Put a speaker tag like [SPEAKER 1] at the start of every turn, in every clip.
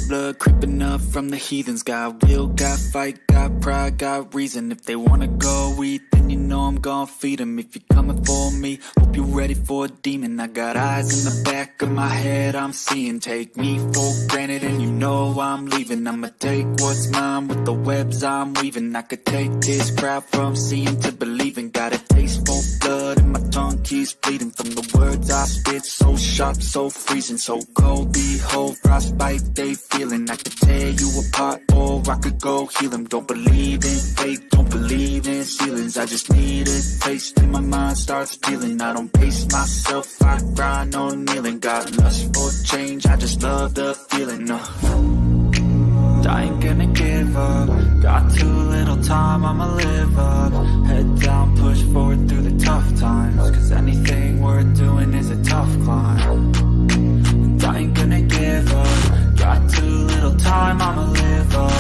[SPEAKER 1] blood creeping up from the heathens. Got will, got fight, got pride, got reason. If they wanna go eat, then you know I'm gon' feed them. If you're coming for me, hope you're ready for a demon. I got eyes in the back of my head, I'm seeing. Take me for granted and you know I'm leaving. I'ma take what's mine with the webs I'm weaving. I could take this crowd from seeing to believing. Got a taste for blood and my tongue keeps bleeding from the words I spit. So sharp, so freezing, so cold. Behold, frostbite they feeling. I could tear you apart or I could go heal them. Don't believe in fate, don't believe in ceilings. I just need a taste and my mind starts peeling. I don't pace myself, I grind on kneeling. Got lust for change, I just love the feeling. I ain't gonna give up. Got too little time, I'ma live up. Head down, push forward through the tough times. Cause anything worth doing is a tough climb. And I ain't gonna give up. Got too little time, I'ma live up.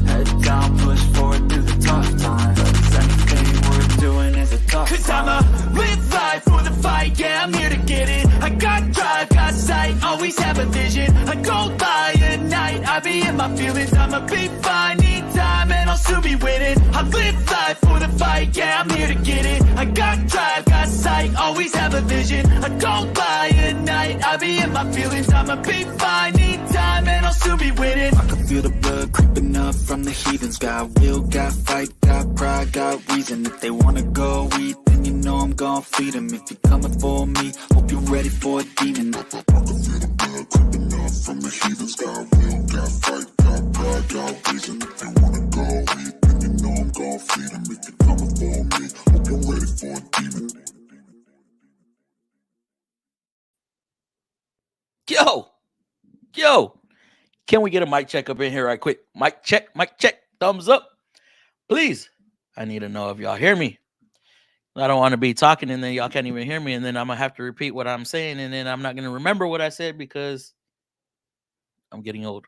[SPEAKER 1] Head down, push forward through the tough times. Cause anything worth doing is a tough climb. Cause I'ma live life for the fight, yeah, I'm here to get it. I got drive, got sight, always have a vision. I go by at night, I be in my feelings. I'ma be fine, need time, and I'll soon be winning. I live life for the fight, yeah, I'm here to get it. I got drive, got sight, always have a vision. I go by at night, I be in my feelings. I'ma be fine, need time, and I'll soon be winning. I can feel the blood creeping up from the heathens. Got will, got fight, got pride, got reason. If they wanna go eat, then you know I'm gon' feed them. If you're coming for me, hope you're ready for a demon. I can feel the blood creeping up from the heathens. Got will, got fight, got pride, got reason. If they wanna go eat, then you know I'm gon' feed them. If you're coming for me, hope you're ready for a demon.
[SPEAKER 2] Yo, can we get a mic check up in here right quick? Mic check, thumbs up, please. I need to know if y'all hear me. I don't want to be talking and then y'all can't even hear me, and then I'm gonna have to repeat what I'm saying, and then I'm not gonna remember what I said because I'm getting old.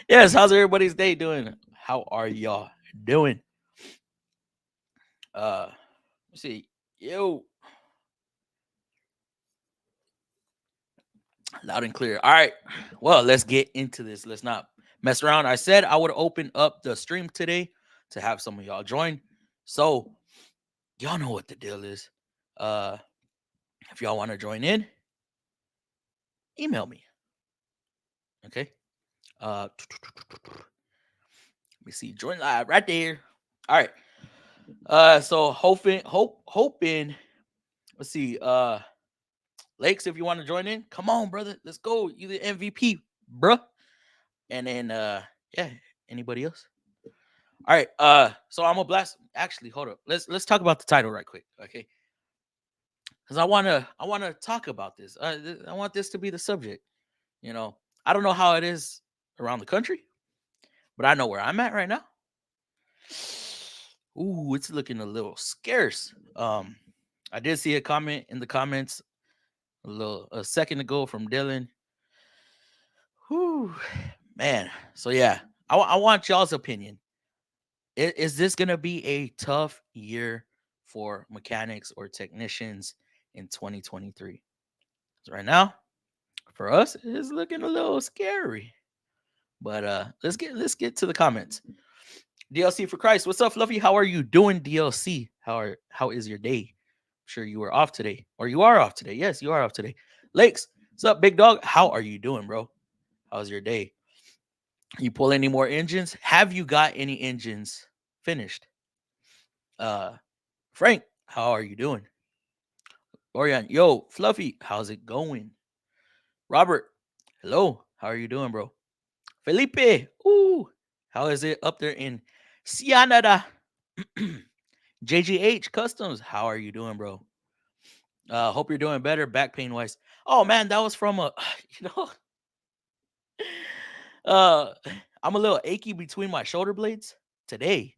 [SPEAKER 2] Yes, how's everybody's day doing? How are y'all doing? Let's see. Yo. Loud and clear. All right. Well, let's get into this. Let's not mess around. I said I would open up the stream today to have some of y'all join. So y'all know what the deal is. If y'all want to join in, email me. Okay. Let me see. Join live right there. All right. So hoping. Let's see. Lakes, if you want to join in, come on, brother. Let's go. You the MVP, bruh. And then yeah, anybody else? All right. So I'm gonna blast. Actually, hold up. Let's talk about the title right quick, okay? Because I wanna talk about this. I want this to be the subject. You know, I don't know how it is around the country, but I know where I'm at right now. Ooh, it's looking a little scarce. I did see a comment in the comments a second ago from Dylan. Whew, man. So yeah, I want y'all's opinion. Is this gonna be a tough year for mechanics or technicians in 2023? So right now, for us, it's looking a little scary. But let's get to the comments. DLC for Christ, what's up, Fluffy? How are you doing, DLC? How is your day? I'm sure you were off today, or you are off today. Yes, you are off today. Lakes, what's up, big dog? How are you doing, bro? How's your day? You pull any more engines? Have you got any engines finished? Frank, how are you doing? Orion, yo, Fluffy, how's it going? Robert, hello, how are you doing, bro? Felipe, ooh, how is it up there in Cianada? JGH Customs, how are you doing, bro? Hope you're doing better back pain wise. Oh man, that was from a I'm a little achy between my shoulder blades today.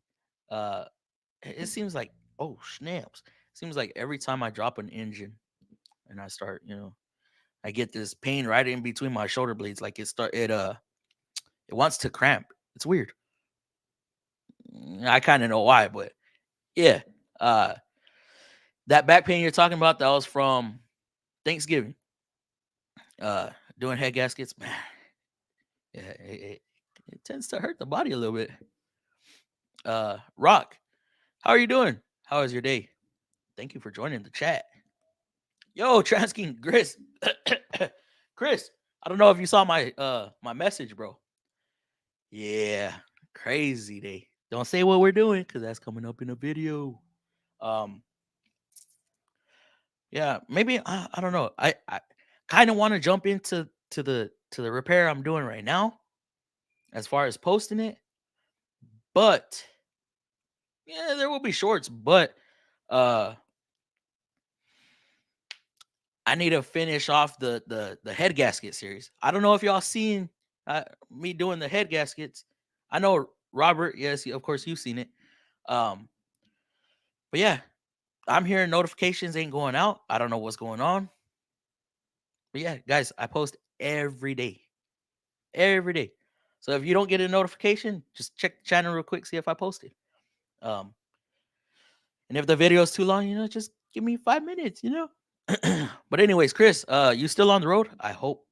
[SPEAKER 2] It seems like, oh snaps. Seems like every time I drop an engine and I start, I get this pain right in between my shoulder blades. Like it wants to cramp. It's weird. I kind of know why, but yeah. That back pain you're talking about, that was from Thanksgiving. Doing head gaskets, man. Yeah, it tends to hurt the body a little bit. Rock, how are you doing? How is your day? Thank you for joining the chat. Yo, Transking Chris. Chris, I don't know if you saw my message, bro. Yeah, crazy day. Don't say what we're doing because that's coming up in a video. Um, yeah, maybe I don't know. I kind of want to jump into to the repair I'm doing right now as far as posting it, but yeah, there will be shorts, but uh I need to finish off the head gasket series. I don't know if y'all seen me doing the head gaskets. I know Robert, yes, of course you've seen it. Um, but yeah, I'm hearing notifications ain't going out. I don't know what's going on. But yeah, guys, I post every day. Every day. So if you don't get a notification, just check the channel real quick, see if I posted. Um, and if the video is too long, just give me 5 minutes, But anyways, Chris, you still on the road? I hope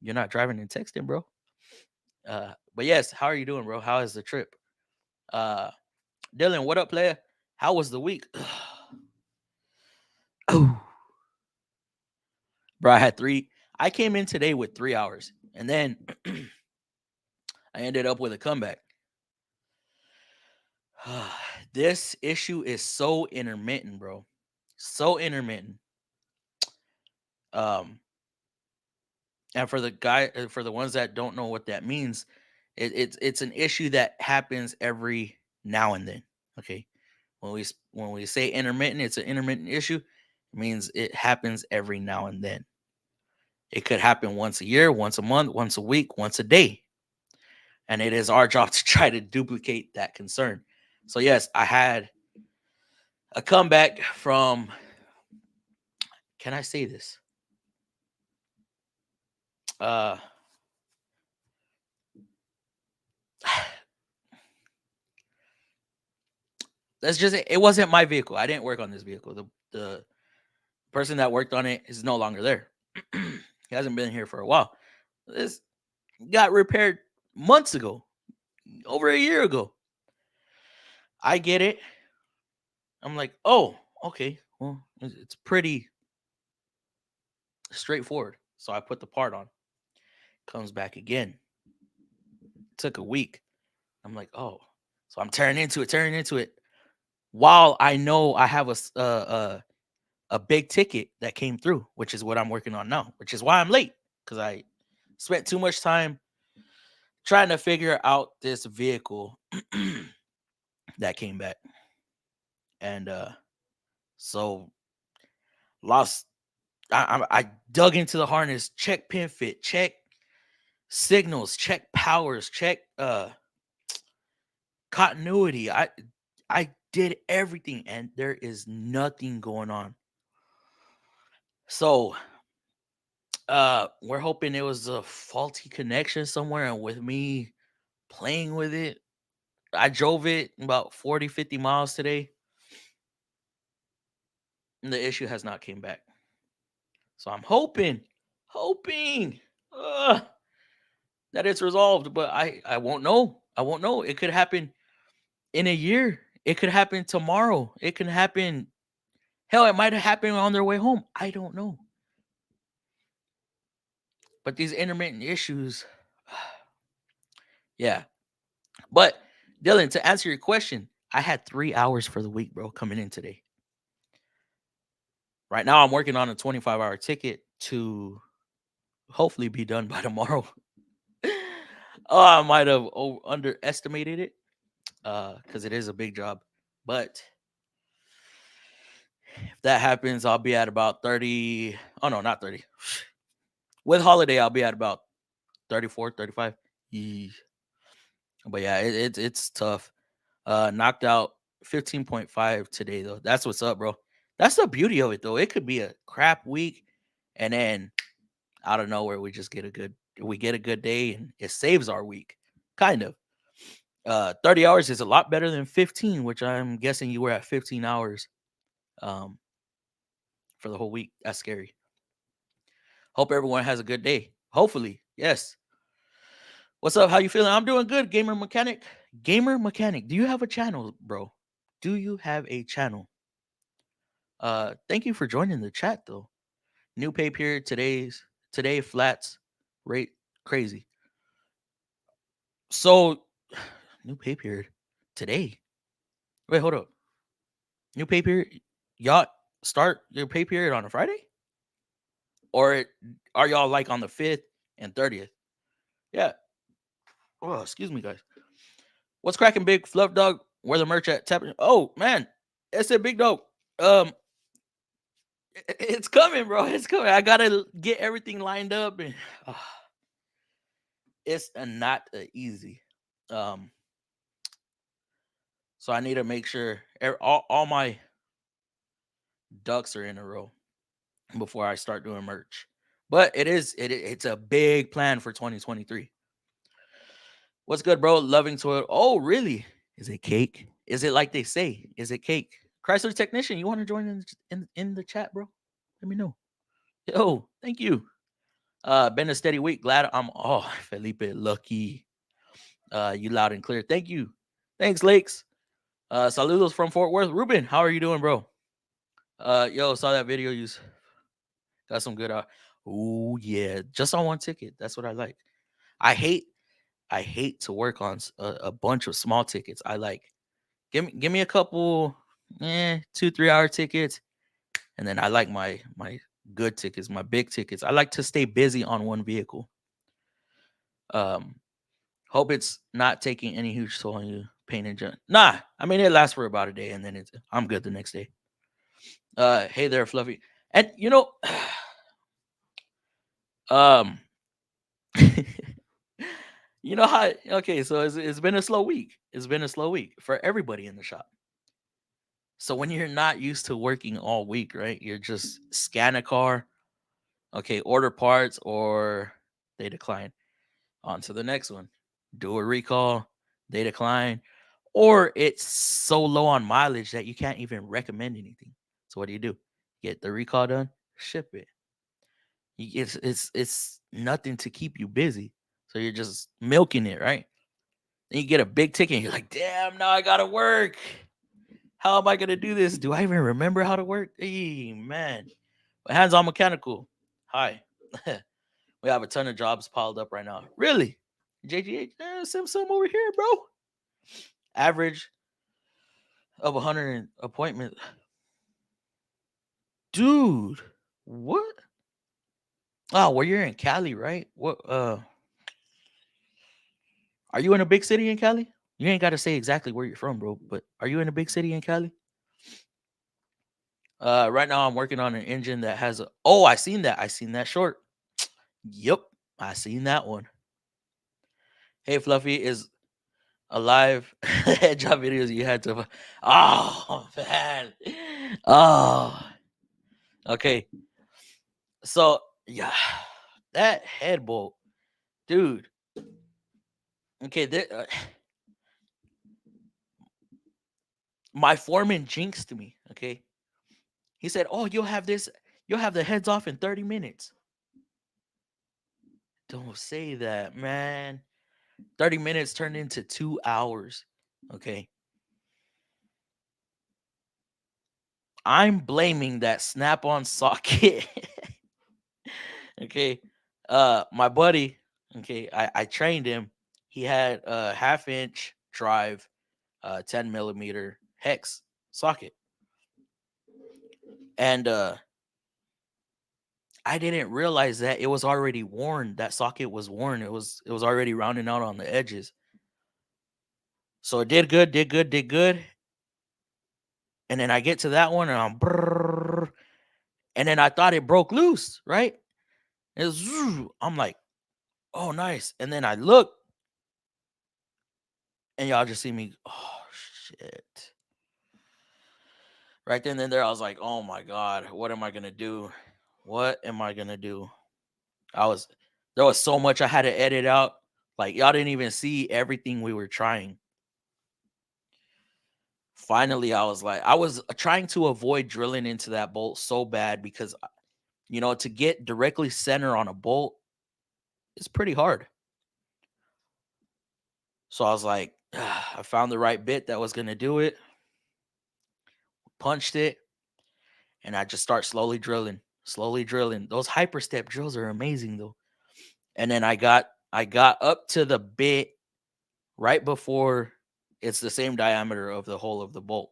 [SPEAKER 2] you're not driving and texting, bro. But yes, how are you doing, bro? How is the trip? Uh Dylan, what up, player? How was the week? Oh, bro, I had three. I came in today with 3 hours, and then I ended up with a comeback. This issue is so intermittent, bro. So intermittent. Um, and for the ones that don't know what that means, it's an issue that happens every now and then. Okay, when we say intermittent, it's an intermittent issue. It means it happens every now and then. It could happen once a year, once a month, once a week, once a day, and it is our job to try to duplicate that concern. So yes, I had a comeback from. Can I say this? Uh, let's just say it wasn't my vehicle. I didn't work on this vehicle. The person that worked on it is no longer there. He hasn't been here for a while. This got repaired months ago, over a year ago. I get it. I'm like, oh, okay. Well, it's pretty straightforward. So I put the part on. Comes back again. Took a week. I'm like, oh. So I'm tearing into it. While I know I have a big ticket that came through, which is what I'm working on now, which is why I'm late because I spent too much time trying to figure out this vehicle that came back. And so lost I dug into the harness, check pin fit, check signals, check powers, check continuity. I did everything and there is nothing going on. So we're hoping it was a faulty connection somewhere, and with me playing with it, I drove it about 40, 50 miles today, and the issue has not came back. So I'm hoping uh, that it's resolved, but I won't know. I won't know. It could happen in a year. It could happen tomorrow. It can happen. Hell, it might have happened on their way home. I don't know. But these intermittent issues, yeah. But Dylan, to answer your question, I had 3 hours for the week, bro, coming in today. Right now, I'm working on a 25-hour ticket to hopefully be done by tomorrow. Oh, I might have underestimated it because it is a big job. But if that happens, I'll be at about 30. Oh, no, not 30. With holiday, I'll be at about 34, 35. Yeesh. But yeah, it's tough. Knocked out 15.5 today, though. That's what's up, bro. That's the beauty of it, though. It could be a crap week, and then out of nowhere, we get a good day, and it saves our week. Kind of. 30 hours is a lot better than 15, which I'm guessing you were at 15 hours um for the whole week. That's scary. Hope everyone has a good day. Hopefully, yes. What's up? How you feeling? I'm doing good, gamer mechanic. Gamer mechanic. Do you have a channel, bro? Do you have a channel? Thank you for joining the chat though. New pay period today flats rate crazy. So new pay period today. Wait, hold up. New pay period. Y'all start your pay period on a Friday? Or are y'all like on the 5th and 30th? Yeah. Oh, excuse me, guys. What's cracking, big fluff dog? Where the merch at? Tap. Oh man, it's a big dog. Um, it's coming, bro. It's coming. I gotta get everything lined up, and it's not easy. Um, so I need to make sure all my ducks are in a row before I start doing merch. But it's a big plan for 2023. What's good, bro? Loving toil. Oh, really? Is it cake? Is it like they say? Is it cake? Chrysler technician, you want to join in the chat, bro? Let me know. Oh, thank you. Been a steady week. Glad I'm Felipe lucky. You loud and clear. Thank you. Thanks, Lakes. Saludos from Fort Worth. Ruben, how are you doing, bro? Yo, saw that video. You got some good oh yeah, just on one ticket. That's what I like. I hate to work on a bunch of small tickets. I like give me a couple 2-3 hour tickets, and then I like my good tickets, my big tickets. I like to stay busy on one vehicle. Um, hope it's not taking any huge toll on you. Pain and junk. Nah, I mean it lasts for about a day, and then I'm good the next day. Hey there, Fluffy, and um, you know how? Okay, so it's been a slow week. It's been a slow week for everybody in the shop. So when you're not used to working all week, right? You're just scan a car, okay, order parts, or they decline. On to the next one. Do a recall, they decline, or it's so low on mileage that you can't even recommend anything. So what do? Get the recall done, ship it. It's nothing to keep you busy. So you're just milking it, right? Then you get a big ticket and you're like, damn, now I gotta work. How am I gonna do this? Do I even remember how to work? Hey man. But hands on mechanical. Hi. We have a ton of jobs piled up right now. Really? JGH, some over here, bro. Average of 100 appointments. Dude, what? Oh, well, you're in Cali, right? What are you in a big city in Cali? You ain't gotta say exactly where you're from, bro, but are you in a big city in Cali? Right now I'm working on an engine that has a I seen that. I seen that short. Yep, I seen that one. Hey, Fluffy is alive. Headshot videos you had to. Oh man. Oh. Okay. So yeah, that head bolt, dude. Okay, my foreman jinxed me. Okay, he said, "Oh, you'll have this. You'll have the heads off in 30 minutes." Don't say that, man. 30 minutes turned into 2 hours. Okay. I'm blaming that snap-on socket. Okay. My buddy, okay, I trained him. He had a half-inch drive, 10 millimeter hex socket. And I didn't realize that it was already worn. That socket was worn. It was already rounding out on the edges. So it did good, did good, did good. And then I get to that one and and then I thought it broke loose, right? I'm like, oh nice. And then I look and y'all just see me, oh shit. Right then and there, I was like, oh my God, what am I gonna do? What am I gonna do? There was so much I had to edit out. Like y'all didn't even see everything we were trying. Finally, I was trying to avoid drilling into that bolt so bad because to get directly center on a bolt is pretty hard. So I was like, I found the right bit that was gonna do it, punched it, and I just start slowly drilling, slowly drilling. Those hyper step drills are amazing though. And then I got up to the bit right before it's the same diameter of the hole of the bolt.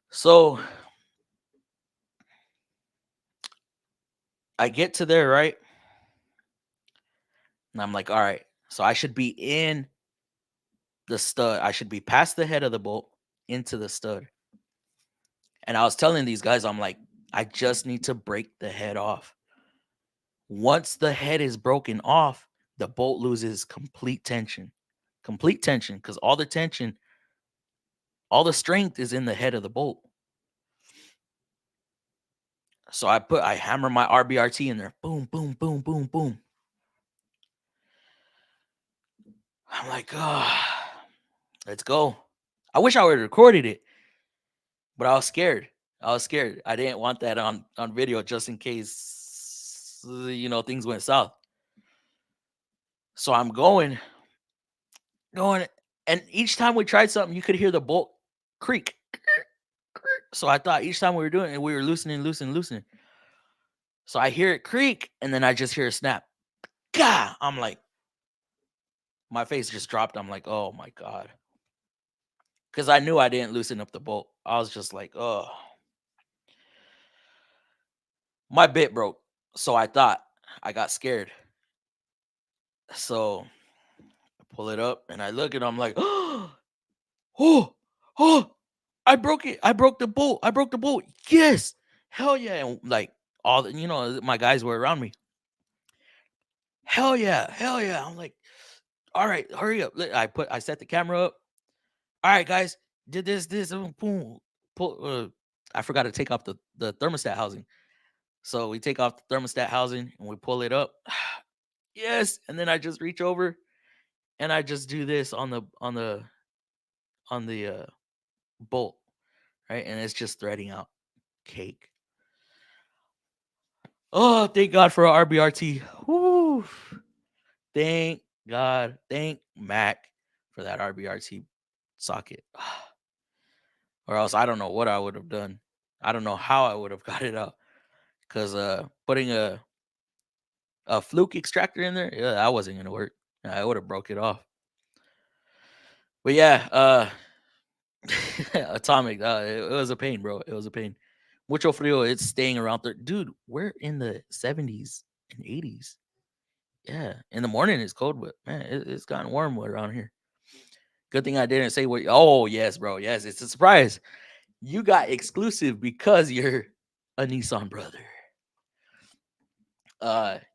[SPEAKER 2] So I get to there, right? And I'm like, all right, so I should be in the stud. I should be past the head of the bolt into the stud. And I was telling these guys, I'm like, I just need to break the head off. Once the head is broken off, the bolt loses complete tension, because all the strength is in the head of the bolt. So I hammer my RBRT in there, boom, boom, boom, boom, boom. I'm like, oh, let's go. I wish I would have recorded it, but I was scared. I was scared. I didn't want that on video just in case things went south. So I'm going, and each time we tried something, you could hear the bolt creak. So I thought each time we were doing it, we were loosening, loosening, loosening. So I hear it creak, and then I just hear a snap. Gah! I'm like, my face just dropped. I'm like, oh my God. Because I knew I didn't loosen up the bolt. I was just like, oh, my bit broke. So I thought, I got scared. So I pull it up and I look and I'm like, oh, oh, I broke it. I broke the bolt. I broke the bolt. Yes. Hell yeah. And like my guys were around me. Hell yeah. Hell yeah. I'm like, all right, hurry up. I set the camera up. All right, guys, did this, boom, pull. I forgot to take off the thermostat housing. So we take off the thermostat housing and we pull it up. Yes, and then I just reach over and I just do this on the bolt, right? And it's just threading out cake. Oh, thank God for a RBRT. Woo. Thank God. Thank Mac for that RBRT socket. Or else I don't know what I would have done. I don't know how I would have got it out. Cause putting a fluke extractor in there, yeah, that wasn't gonna work. I would have broke it off. But yeah, atomic. It was a pain, bro. It was a pain. Mucho frio. It's staying around there, dude. We're in the 70s and 80s. Yeah, in the morning it's cold, but man, it's gotten warm around here. Good thing I didn't say what. Oh yes, bro. Yes, it's a surprise. You got exclusive because you're a Nissan brother.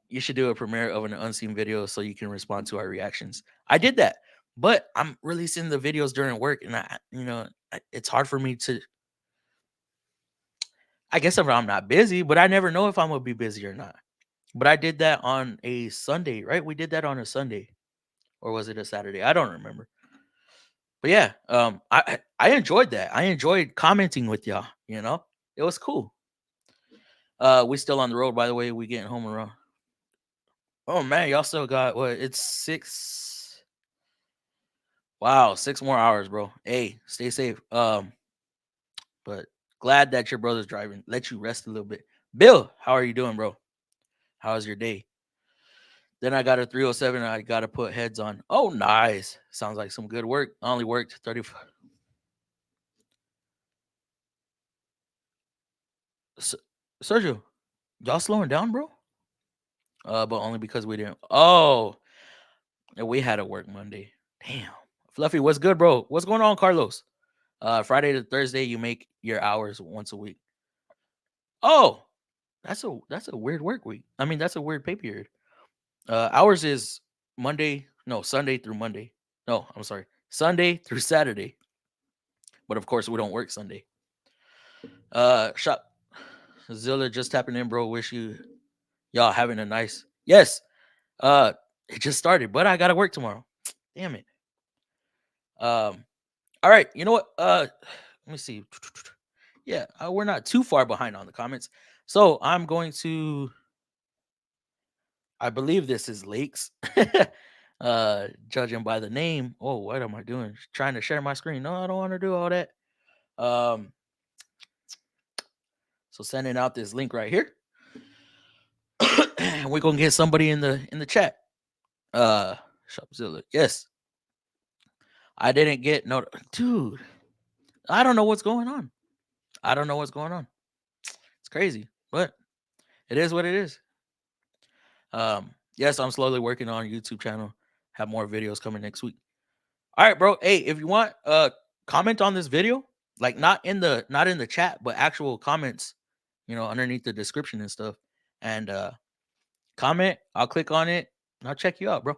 [SPEAKER 2] You should do a premiere of an unseen video so you can respond to our reactions. I did that, but I'm releasing the videos during work, and it's hard for me to. I guess if I'm not busy, but I never know if I'm gonna be busy or not. But I did that on a Sunday, right? We did that on a Sunday, or was it a Saturday? I don't remember. But yeah, I enjoyed that. I enjoyed commenting with y'all. It was cool. We still on the road, by the way. We getting home around. Oh man, y'all still got what? It's 6. Wow, 6 more hours, bro. Hey, stay safe. But glad that your brother's driving. Let you rest a little bit. Bill, how are you doing, bro? How's your day? Then I got a 307. I got to put heads on. Oh, nice. Sounds like some good work. I only worked 35. Sergio, y'all slowing down, bro? But only because we didn't. Oh, and we had to work Monday. Damn. Fluffy, what's good, bro? What's going on, Carlos? Friday to Thursday, you make your hours once a week. Oh, that's a weird work week. I mean, that's a weird pay period. Ours is Sunday through Monday. No, I'm sorry, Sunday through Saturday. But of course, we don't work Sunday. Shop Zilla just tapping in, bro. Wish y'all having a nice. Yes. It just started, but I gotta work tomorrow. Damn it. All right. You know what? Let me see. Yeah, we're not too far behind on the comments. So I'm going to. I believe this is Lakes. Judging by the name. Oh, what am I doing? Trying to share my screen. No, I don't want to do all that. Um, so sending out this link right here. And we're gonna get somebody in the chat. Shopzilla. Yes. I didn't get no dude. I don't know what's going on. I don't know what's going on. It's crazy, but it is what it is. Yes, I'm slowly working on a YouTube channel. Have more videos coming next week. All right, bro. Hey, if you want, comment on this video, like not in the chat, but actual comments, underneath the description and stuff. And comment. I'll click on it and I'll check you out, bro.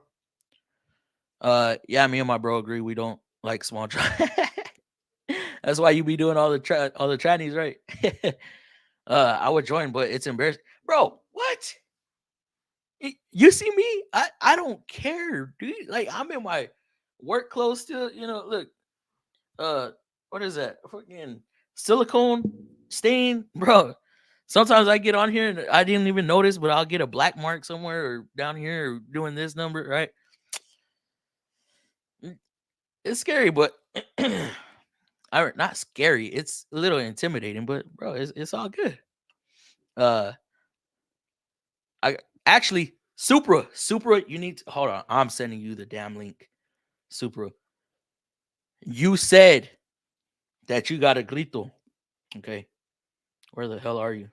[SPEAKER 2] Yeah, me and my bro agree. We don't like small try. That's why you be doing all the Chinese, right? I would join, but it's embarrassing, bro. What? You see me? I don't care, dude. Like I'm in my work clothes still. Look. What is that? Fucking silicone stain, bro. Sometimes I get on here and I didn't even notice, but I'll get a black mark somewhere or down here or doing this number, right? It's scary, but not scary. It's a little intimidating, but bro, it's all good. I actually Supra, you need to hold on. I'm sending you the damn link. Supra. You said that you got a grito. Okay. Where the hell are you?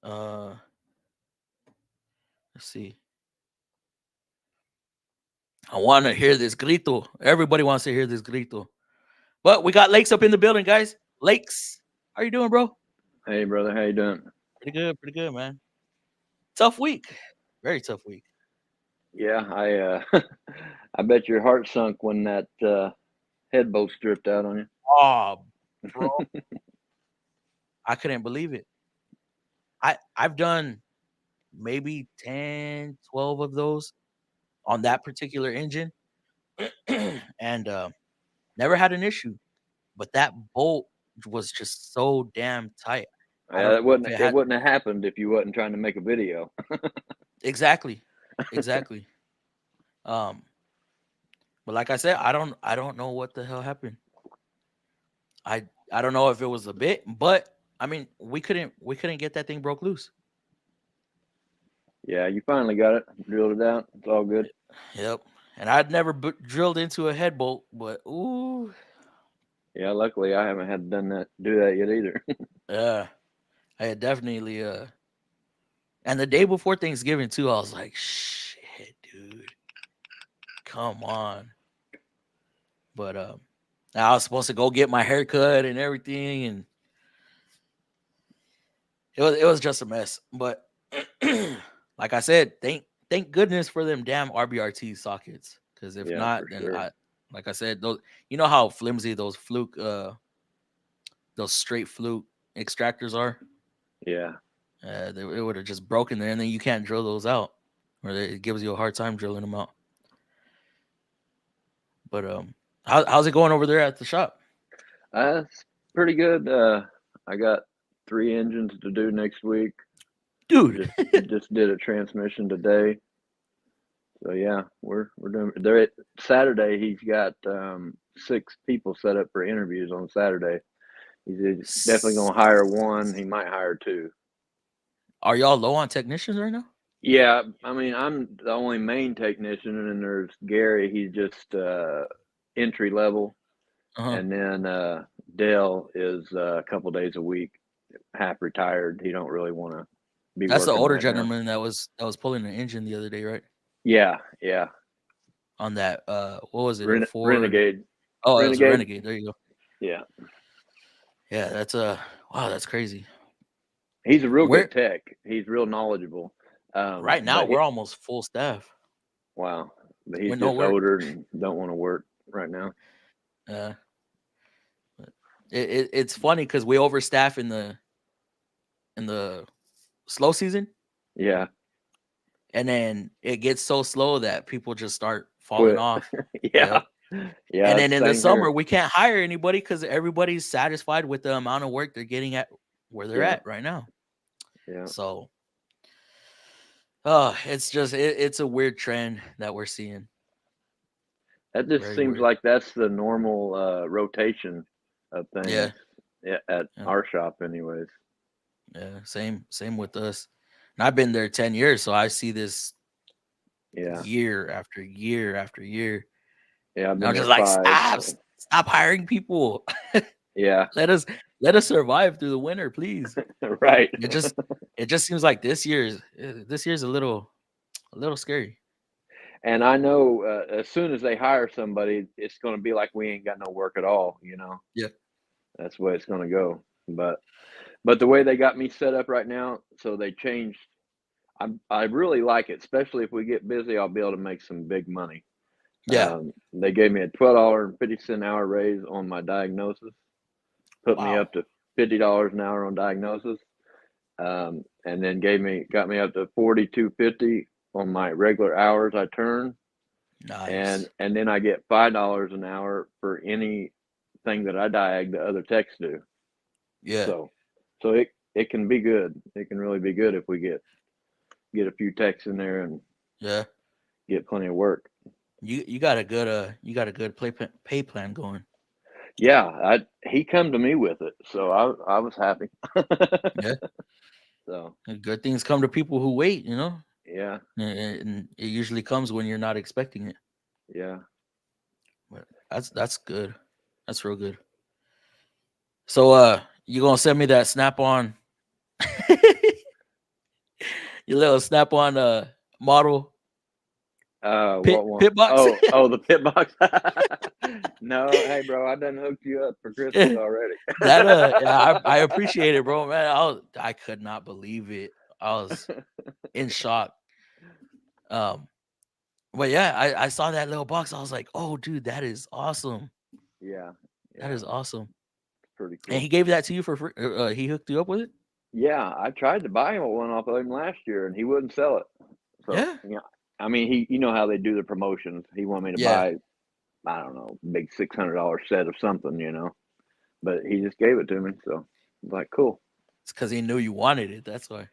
[SPEAKER 2] Let's see. I want to hear this grito. Everybody wants to hear this grito. But we got Lakes up in the building, guys. Lakes, how you doing, bro?
[SPEAKER 3] Hey, brother, how you doing?
[SPEAKER 2] Pretty good, man. Tough week. Very tough week.
[SPEAKER 3] Yeah, I I bet your heart sunk when that head bolt stripped out on you.
[SPEAKER 2] Oh, bro. I couldn't believe it. I've done maybe 10, 12 of those on that particular engine. And never had an issue. But that bolt was just so damn tight. I don't
[SPEAKER 3] It
[SPEAKER 2] know if
[SPEAKER 3] wouldn't
[SPEAKER 2] it
[SPEAKER 3] it
[SPEAKER 2] had
[SPEAKER 3] wouldn't have happened if you wasn't trying to make a video.
[SPEAKER 2] exactly. Um, but like I said, I don't know what the hell happened. I don't know if it was a bit, but I mean, we couldn't get that thing broke loose.
[SPEAKER 3] Yeah, you finally got it, drilled it out. It's all good.
[SPEAKER 2] Yep. And I'd never drilled into a head bolt, but ooh,
[SPEAKER 3] Yeah, luckily I haven't had do that yet either.
[SPEAKER 2] yeah, I had definitely and the day before Thanksgiving too, I was like, shit, dude, come on. But I was supposed to go get my haircut and everything, and it was just a mess. But like I said, thank goodness for them damn RBRT sockets. Because if
[SPEAKER 3] Yeah,
[SPEAKER 2] not,
[SPEAKER 3] for
[SPEAKER 2] then
[SPEAKER 3] sure.
[SPEAKER 2] like I said, those how flimsy those fluke those straight fluke extractors are.
[SPEAKER 3] Yeah.
[SPEAKER 2] It would have just broken there, and then you can't drill those out, or it gives you a hard time drilling them out. But how's it going over there at the shop?
[SPEAKER 3] It's pretty good. I got 3 engines to do next week.
[SPEAKER 2] Dude.
[SPEAKER 3] Just did a transmission today. So yeah, we're doing there. Saturday he's got 6 people set up for interviews on Saturday. He's definitely gonna hire 1. He might hire 2.
[SPEAKER 2] Are y'all low on technicians right now?
[SPEAKER 3] Yeah, I mean I'm the only main technician, and then there's Gary. He's just entry level, and then Dale is a couple days a week, half retired. He don't really want to be
[SPEAKER 2] That's the
[SPEAKER 3] working
[SPEAKER 2] older
[SPEAKER 3] right now.
[SPEAKER 2] gentleman that was pulling the engine the other day, right?
[SPEAKER 3] Yeah.
[SPEAKER 2] On that what was it?
[SPEAKER 3] Renegade.
[SPEAKER 2] Oh, it was a Renegade. There you go.
[SPEAKER 3] Yeah.
[SPEAKER 2] Yeah, that's wow, that's crazy.
[SPEAKER 3] He's a real good tech. He's real knowledgeable.
[SPEAKER 2] Right now, we're almost full staff.
[SPEAKER 3] Wow, but he's just older and don't want to work right now.
[SPEAKER 2] Yeah, it's funny because we overstaff in the slow season.
[SPEAKER 3] Yeah,
[SPEAKER 2] and then it gets so slow that people just start falling off.
[SPEAKER 3] Yeah. Yeah.
[SPEAKER 2] And then in the summer, we can't hire anybody because everybody's satisfied with the amount of work they're getting at where they're at right now.
[SPEAKER 3] Yeah.
[SPEAKER 2] So Oh, it's just it's a weird trend that we're seeing.
[SPEAKER 3] That just
[SPEAKER 2] Very
[SPEAKER 3] seems
[SPEAKER 2] weird.
[SPEAKER 3] like that's the normal rotation of
[SPEAKER 2] Yeah.
[SPEAKER 3] things at
[SPEAKER 2] Yeah.
[SPEAKER 3] our shop, anyways.
[SPEAKER 2] Yeah. Same with us. And I've been there 10 years, so I see this
[SPEAKER 3] Yeah,
[SPEAKER 2] year after year after year.
[SPEAKER 3] yeah, I've
[SPEAKER 2] And
[SPEAKER 3] been
[SPEAKER 2] I'm just
[SPEAKER 3] there
[SPEAKER 2] like,
[SPEAKER 3] 5.
[SPEAKER 2] stop, stop hiring people.
[SPEAKER 3] Yeah,
[SPEAKER 2] let us let us survive through the winter, please.
[SPEAKER 3] right.
[SPEAKER 2] It just it just seems like this year's a little scary.
[SPEAKER 3] And I know as soon as they hire somebody, it's going to be like we ain't got no work at all.
[SPEAKER 2] Yeah.
[SPEAKER 3] That's the way it's going to go. But the way they got me set up right now, so they changed. I really like it, especially if we get busy. I'll be able to make some big money.
[SPEAKER 2] Yeah.
[SPEAKER 3] They gave me a $12.50 an hour raise on my diagnosis, put me
[SPEAKER 2] Wow.
[SPEAKER 3] up to $50 an hour on diagnosis, and then got me up to 42.50 on my regular hours I turn,
[SPEAKER 2] Nice.
[SPEAKER 3] and then I get $5 an hour for anything that I diag the other techs do.
[SPEAKER 2] Yeah.
[SPEAKER 3] So, it can be good. It can really be good if we get a few techs in there and
[SPEAKER 2] Yeah.
[SPEAKER 3] get plenty of work.
[SPEAKER 2] You got a good pay plan going.
[SPEAKER 3] Yeah, he come to me with it, so I was happy.
[SPEAKER 2] Yeah.
[SPEAKER 3] So
[SPEAKER 2] And good things come to people who wait, you know?
[SPEAKER 3] yeah,
[SPEAKER 2] And it usually comes when you're not expecting it.
[SPEAKER 3] yeah,
[SPEAKER 2] But that's good. That's real good. So you gonna send me that snap on your little snap on model
[SPEAKER 3] what one?
[SPEAKER 2] pit box?
[SPEAKER 3] Oh, the pit box. No, hey, bro, I done hooked you up for Christmas already.
[SPEAKER 2] That yeah, I appreciate it, bro, man. I could not believe it. I was in shock. Um, but yeah, I saw that little box. I was like, oh, dude, that is awesome.
[SPEAKER 3] Yeah,
[SPEAKER 2] That
[SPEAKER 3] yeah,
[SPEAKER 2] is awesome.
[SPEAKER 3] it's pretty
[SPEAKER 2] And he
[SPEAKER 3] cool.
[SPEAKER 2] gave that to you for free. He hooked you up with it.
[SPEAKER 3] Yeah, I tried to buy one off of him last year, and he wouldn't sell it. So
[SPEAKER 2] Yeah,
[SPEAKER 3] yeah, I mean, you know how they do the promotions. He wanted me to
[SPEAKER 2] yeah.
[SPEAKER 3] buy, I don't know, big $600 set of something. But he just gave it to me, so I was like, cool.
[SPEAKER 2] It's because he knew you wanted it. That's why.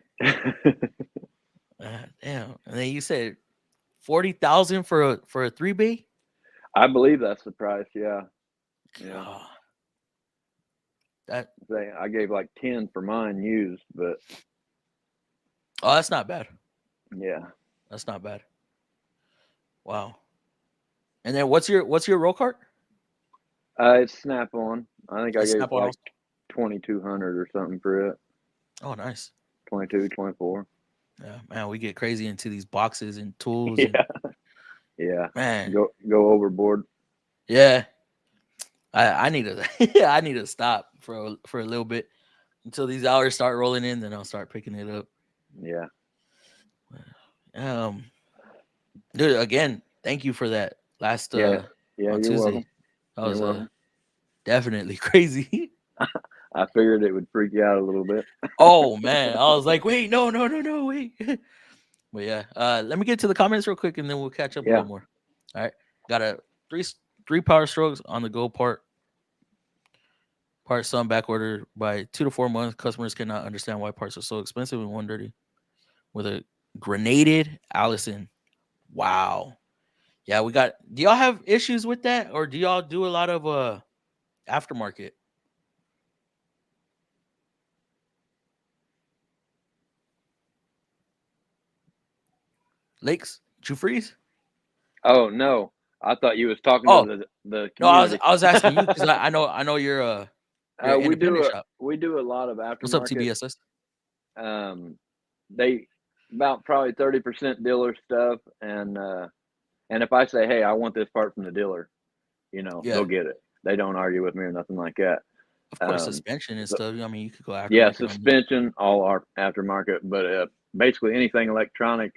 [SPEAKER 2] Damn. And then you said 40,000 for a 3B.
[SPEAKER 3] I believe that's the price. Yeah, yeah.
[SPEAKER 2] Oh, that
[SPEAKER 3] I gave like 10 for mine used, but
[SPEAKER 2] that's not bad.
[SPEAKER 3] yeah.
[SPEAKER 2] That's not bad. Wow. And then what's your roll cart?
[SPEAKER 3] It's Snap on. I think I
[SPEAKER 2] It's
[SPEAKER 3] gave
[SPEAKER 2] Snap on
[SPEAKER 3] like
[SPEAKER 2] also.
[SPEAKER 3] 2,200 or something for it.
[SPEAKER 2] Oh, nice.
[SPEAKER 3] 22, 24.
[SPEAKER 2] Yeah, man, we get crazy into these boxes and tools and
[SPEAKER 3] Yeah, yeah.
[SPEAKER 2] man,
[SPEAKER 3] Go overboard.
[SPEAKER 2] yeah. I need to I need to stop for a little bit until these hours start rolling in, then I'll start picking it up.
[SPEAKER 3] Yeah,
[SPEAKER 2] Um, dude, again, thank you for that last
[SPEAKER 3] yeah, yeah.
[SPEAKER 2] on
[SPEAKER 3] You're
[SPEAKER 2] Tuesday.
[SPEAKER 3] welcome.
[SPEAKER 2] That
[SPEAKER 3] You're
[SPEAKER 2] was
[SPEAKER 3] welcome.
[SPEAKER 2] definitely crazy.
[SPEAKER 3] I figured it would freak you out a little bit.
[SPEAKER 2] Oh man, I was like, wait, no, wait. But yeah, let me get to the comments real quick, and then we'll catch up a
[SPEAKER 3] Yeah,
[SPEAKER 2] little more. All right, got a three power strokes on the go part some back order by 2 to 4 months. Customers cannot understand why parts are so expensive and 130 with a grenaded Allison. Wow. Yeah, we got. Do y'all have issues with that, or do y'all do a lot of aftermarket? Lakes, did you freeze?
[SPEAKER 3] Oh no, I thought you was talking to
[SPEAKER 2] Oh
[SPEAKER 3] the
[SPEAKER 2] no,
[SPEAKER 3] community.
[SPEAKER 2] I was asking you because I know you're an independent shop.
[SPEAKER 3] We do a lot of
[SPEAKER 2] What's up,
[SPEAKER 3] aftermarket.
[SPEAKER 2] TBSS?
[SPEAKER 3] Um, they about probably 30% dealer stuff, and if I say, hey, I want this part from the dealer,
[SPEAKER 2] Yeah,
[SPEAKER 3] they'll get it. They don't argue with me or nothing like that.
[SPEAKER 2] of course,
[SPEAKER 3] Um,
[SPEAKER 2] suspension and
[SPEAKER 3] but
[SPEAKER 2] stuff. I mean, you could go
[SPEAKER 3] yeah,
[SPEAKER 2] aftermarket on this.
[SPEAKER 3] suspension, all our aftermarket, but basically anything electronic.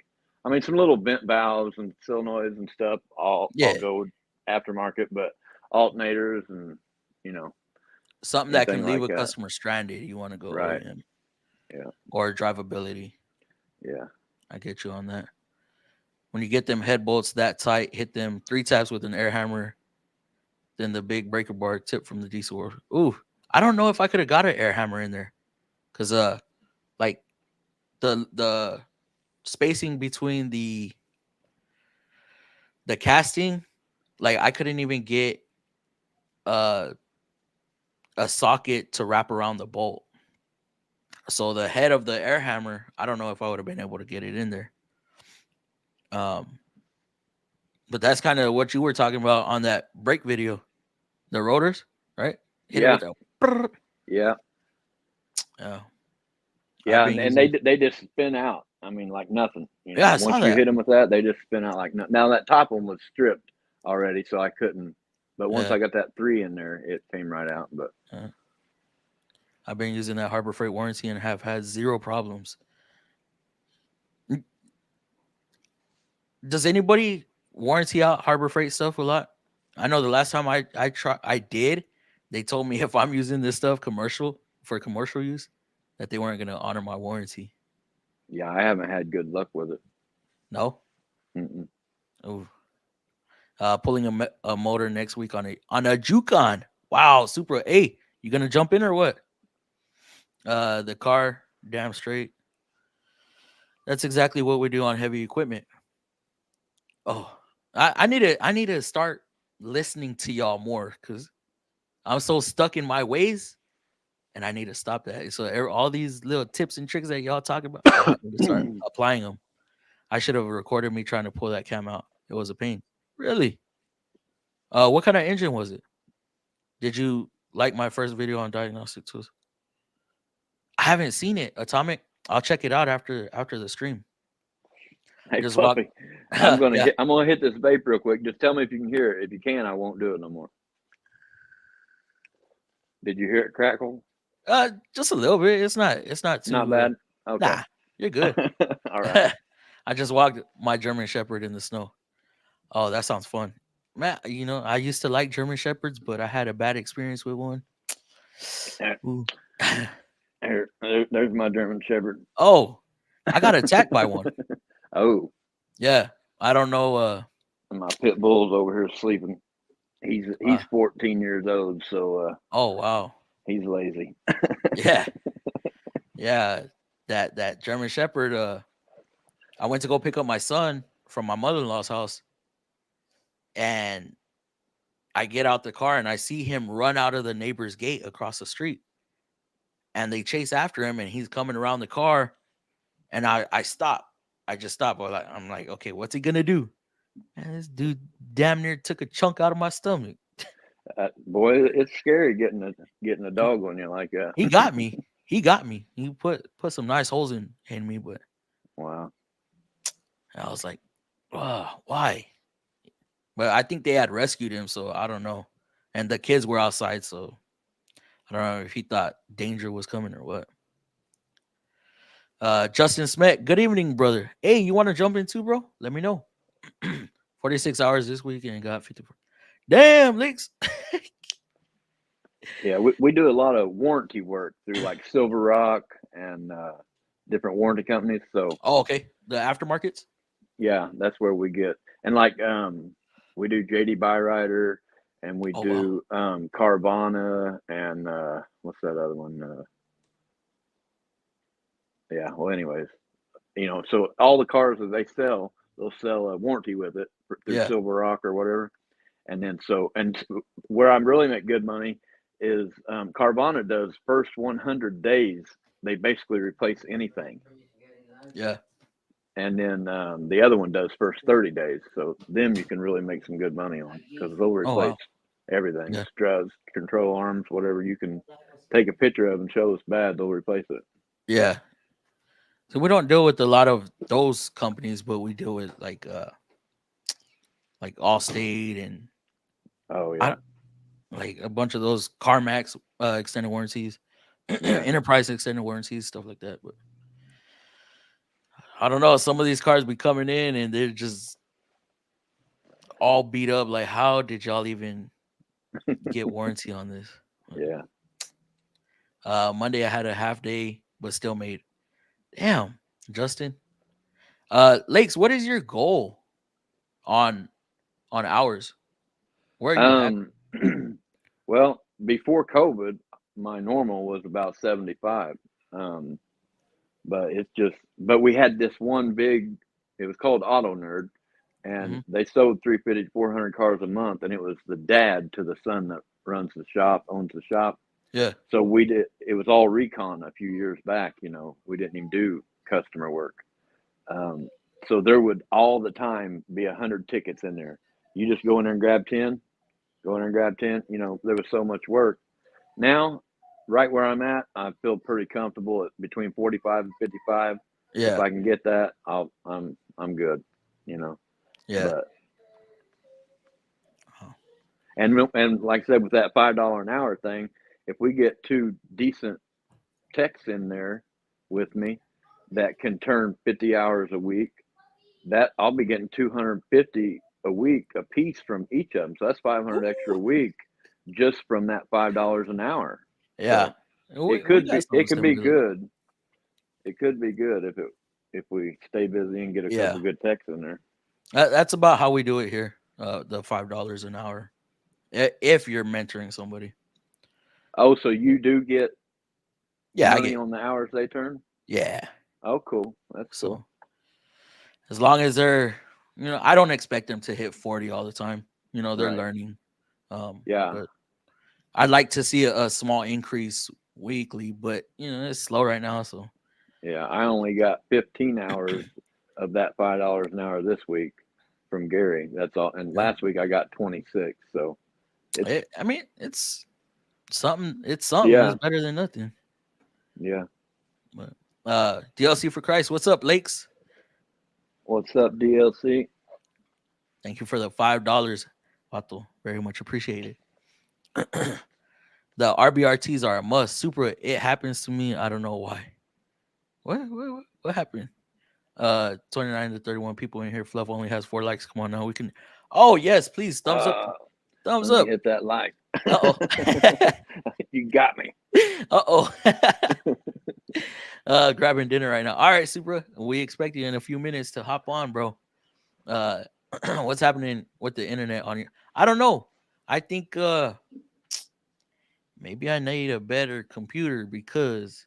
[SPEAKER 3] I mean, some little vent valves and solenoids and stuff, all
[SPEAKER 2] Yeah,
[SPEAKER 3] go aftermarket, but alternators and you know
[SPEAKER 2] something that
[SPEAKER 3] anything
[SPEAKER 2] can leave
[SPEAKER 3] like
[SPEAKER 2] a
[SPEAKER 3] that.
[SPEAKER 2] customer stranded. You want to go
[SPEAKER 3] Right?
[SPEAKER 2] OEM
[SPEAKER 3] Yeah,
[SPEAKER 2] or drivability.
[SPEAKER 3] yeah,
[SPEAKER 2] I get you on that. When you get them head bolts that tight, hit them 3 taps with an air hammer. Then the big breaker bar tip from the diesel world. Ooh, I don't know if I could have got an air hammer in there, cause like the spacing between the casting, like I couldn't even get uh, a socket to wrap around the bolt. So the head of the air hammer, I don't know if I would have been able to get it in there. Um, but that's kind of what you were talking about on that brake video, the rotors, right? Hit it
[SPEAKER 3] Yeah.
[SPEAKER 2] with that.
[SPEAKER 3] Yeah.
[SPEAKER 2] Yeah. I've
[SPEAKER 3] Yeah.
[SPEAKER 2] been
[SPEAKER 3] And
[SPEAKER 2] using.
[SPEAKER 3] they just spin out. I mean, like nothing.
[SPEAKER 2] Yeah, I
[SPEAKER 3] Once
[SPEAKER 2] saw
[SPEAKER 3] you
[SPEAKER 2] that.
[SPEAKER 3] hit them with that, they just spin out like nothing. Now that top one was stripped already, so I couldn't. But once
[SPEAKER 2] Yeah.
[SPEAKER 3] I got that 3 in there, it came right out. But
[SPEAKER 2] I've been using that Harbor Freight warranty and have had zero problems. Does anybody warranty out Harbor Freight stuff a lot? I know the last time I did, they told me if I'm using this stuff for commercial use, that they weren't gonna honor my warranty.
[SPEAKER 3] yeah, I haven't had good luck with it.
[SPEAKER 2] No.
[SPEAKER 3] Mm-mm.
[SPEAKER 2] Oh, pulling a motor next week on a Yukon. Wow, Supra. Hey, you gonna jump in or what? The car, damn straight. That's exactly what we do on heavy equipment. Oh, I need to start listening to y'all more because I'm so stuck in my ways, and I need to stop that. So all these little tips and tricks that y'all talk about, I need to start applying them. I should have recorded me trying to pull that cam out. It was a pain. Really? What kind of engine was it? Did you like my first video on diagnostic tools? I haven't seen it. Atomic. I'll check it out after the stream.
[SPEAKER 3] Hey,
[SPEAKER 2] Just walk.
[SPEAKER 3] Fluffy, I'm
[SPEAKER 2] Yeah.
[SPEAKER 3] gonna hit this vape real quick. Just tell me if you can hear it. If you can, I won't do it no more. Did you hear it crackle?
[SPEAKER 2] Just a little bit. It's not too
[SPEAKER 3] Not bad. Okay.
[SPEAKER 2] nah, you're good.
[SPEAKER 3] All right.
[SPEAKER 2] I just walked my German Shepherd in the snow. Oh, that sounds fun. Man, I used to like German Shepherds, but I had a bad experience with one. Ooh.
[SPEAKER 3] There's my German Shepherd.
[SPEAKER 2] Oh, I got attacked by one.
[SPEAKER 3] Oh,
[SPEAKER 2] Yeah. I don't know.
[SPEAKER 3] my pit bull's over here sleeping. He's 14 years old, so
[SPEAKER 2] Oh wow.
[SPEAKER 3] he's lazy.
[SPEAKER 2] Yeah. Yeah. That German Shepherd, I went to go pick up my son from my mother-in-law's house, and I get out the car and I see him run out of the neighbor's gate across the street. And they chase after him and he's coming around the car. And I stop. I just stop. I'm like, okay, what's he gonna do? And this dude damn near took a chunk out of my stomach.
[SPEAKER 3] Boy, it's scary getting a dog on you like that.
[SPEAKER 2] He got me. He got me. He put some nice holes in me, but
[SPEAKER 3] Wow.
[SPEAKER 2] I was like, why? But I think they had rescued him, so I don't know. And the kids were outside, so I don't know if he thought danger was coming or what. Justin Smet, good evening, brother. Hey, you want to jump in too, bro? Let me know. 46 hours this weekend and got 54. Damn, Licks.
[SPEAKER 3] Yeah, we do a lot of warranty work through like Silver Rock and different warranty companies. So
[SPEAKER 2] okay. The aftermarkets?
[SPEAKER 3] Yeah, that's where we get. And like we do JD Byrider and we do Carvana and what's that other one? Yeah, well anyways, so all the cars that they sell, they'll sell a warranty with it through Silver Rock or whatever. And then where I really make good money is Carvana does first 100 days, they basically replace anything.
[SPEAKER 2] Yeah.
[SPEAKER 3] And then the other one does first 30 days. So them you can really make some good money on because they'll replace everything.
[SPEAKER 2] Yeah.
[SPEAKER 3] Struts, control arms, whatever you can take a picture of and show it's bad, they'll replace it.
[SPEAKER 2] Yeah. So we don't deal with a lot of those companies, but we deal with like Allstate and like a bunch of those CarMax extended warranties, Enterprise extended warranties, stuff like that. But I don't know. Some of these cars be coming in and they're just all beat up. Like, how did y'all even get warranty on this?
[SPEAKER 3] Yeah.
[SPEAKER 2] Monday I had a half day, but still made. Damn, Justin. Lakes, what is your goal on hours? Where are you at?
[SPEAKER 3] Well, before COVID, my normal was about 75. But it's just, but we had this one big, it was called Auto Nerd, and
[SPEAKER 2] Mm-hmm.
[SPEAKER 3] they sold 350 400 cars a month, and it was the dad to the son that runs the shop, owns the shop.
[SPEAKER 2] Yeah.
[SPEAKER 3] So we did, it was all recon a few years back, we didn't even do customer work. Um, so there would all the time be 100 tickets in there. You just go in there and grab 10, go in there and grab 10. There was so much work. Now, right where I'm at, I feel pretty comfortable at between 45 and 55. If
[SPEAKER 2] Yeah.
[SPEAKER 3] I can get that, I'm good, you know.
[SPEAKER 2] Yeah.
[SPEAKER 3] But
[SPEAKER 2] Oh.
[SPEAKER 3] and like I said, with that $5 an hour thing, if we get two decent techs in there with me that can turn 50 hours a week, that I'll be getting 250 a week a piece from each of them. So that's 500 extra a
[SPEAKER 2] Ooh.
[SPEAKER 3] week just from that $5 an hour.
[SPEAKER 2] Yeah.
[SPEAKER 3] So
[SPEAKER 2] We, we got
[SPEAKER 3] it
[SPEAKER 2] something
[SPEAKER 3] could be
[SPEAKER 2] similar.
[SPEAKER 3] good. It could be good if we stay busy and get a
[SPEAKER 2] Yeah.
[SPEAKER 3] couple good techs in there.
[SPEAKER 2] That's about how we do it here. The $5 an hour. If you're mentoring somebody.
[SPEAKER 3] Oh, so you do get
[SPEAKER 2] Yeah, I
[SPEAKER 3] money
[SPEAKER 2] get.
[SPEAKER 3] on the hours they turn?
[SPEAKER 2] Yeah.
[SPEAKER 3] Oh, cool. That's cool.
[SPEAKER 2] So as long as they're, I don't expect them to hit 40 all the time. They're
[SPEAKER 3] Right.
[SPEAKER 2] learning.
[SPEAKER 3] Yeah.
[SPEAKER 2] But I'd like to see a small increase weekly, but it's slow right now. So
[SPEAKER 3] Yeah. I only got 15 hours of that $5 an hour this week from Gary. That's all. And
[SPEAKER 2] yeah,
[SPEAKER 3] last week I got 26. So it's,
[SPEAKER 2] I mean, it's something. It's something.
[SPEAKER 3] yeah.
[SPEAKER 2] It's better than nothing.
[SPEAKER 3] Yeah.
[SPEAKER 2] But DLC for Christ, what's up, Lakes?
[SPEAKER 3] What's up, DLC?
[SPEAKER 2] Thank you for the $5, Pato. Very much appreciated. The RBRTs are a must. Supra, it happens to me. I don't know why. What happened? 29 to 31 people in here. Fluff only has 4 likes. Come on now. We can. Oh, yes, please. Thumbs up. Thumbs
[SPEAKER 3] Let me
[SPEAKER 2] up.
[SPEAKER 3] hit that like.
[SPEAKER 2] Uh-oh.
[SPEAKER 3] You got me.
[SPEAKER 2] Uh-oh. Grabbing dinner right now. All right, Supra. We expect you in a few minutes to hop on, bro. What's happening with the internet on your? I don't know. I think maybe I need a better computer because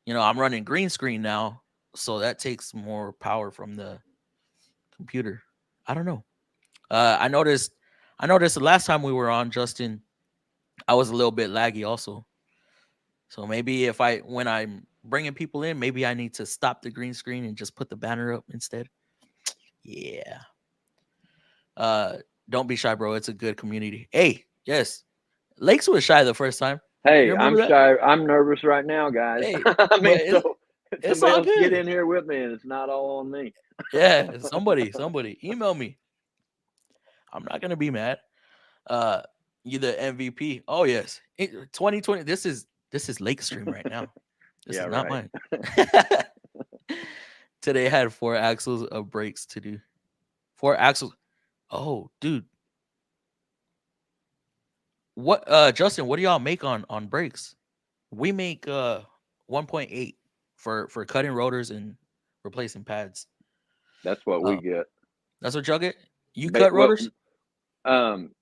[SPEAKER 2] I'm running green screen now, so that takes more power from the computer. I don't know. I noticed the last time we were on, Justin, I was a little bit laggy also. So maybe when I'm bringing people in, maybe I need to stop the green screen and just put the banner up instead. Yeah. Uh, don't be shy, bro. It's a good community. Hey, yes, Lakes was shy the first time. You
[SPEAKER 3] Hey, I'm
[SPEAKER 2] remember that?
[SPEAKER 3] shy. I'm nervous right now, guys.
[SPEAKER 2] Hey,
[SPEAKER 3] I
[SPEAKER 2] but
[SPEAKER 3] mean, so
[SPEAKER 2] it's
[SPEAKER 3] somebody
[SPEAKER 2] all
[SPEAKER 3] else get
[SPEAKER 2] good.
[SPEAKER 3] in here with me, and it's not all on me.
[SPEAKER 2] Yeah, somebody email me. I'm not gonna be mad. Uh, you the MVP. Oh yes, 2020. This is Lake Stream right now. This
[SPEAKER 3] Yeah,
[SPEAKER 2] is not
[SPEAKER 3] right.
[SPEAKER 2] mine. Today I had 4 axles of brakes to do. 4 axles. Oh, dude. What Justin, what do y'all make on brakes? We make 1.8 for cutting rotors and replacing pads.
[SPEAKER 3] That's what we
[SPEAKER 2] Uh,
[SPEAKER 3] get.
[SPEAKER 2] that's what y'all get? You cut
[SPEAKER 3] Well,
[SPEAKER 2] rotors?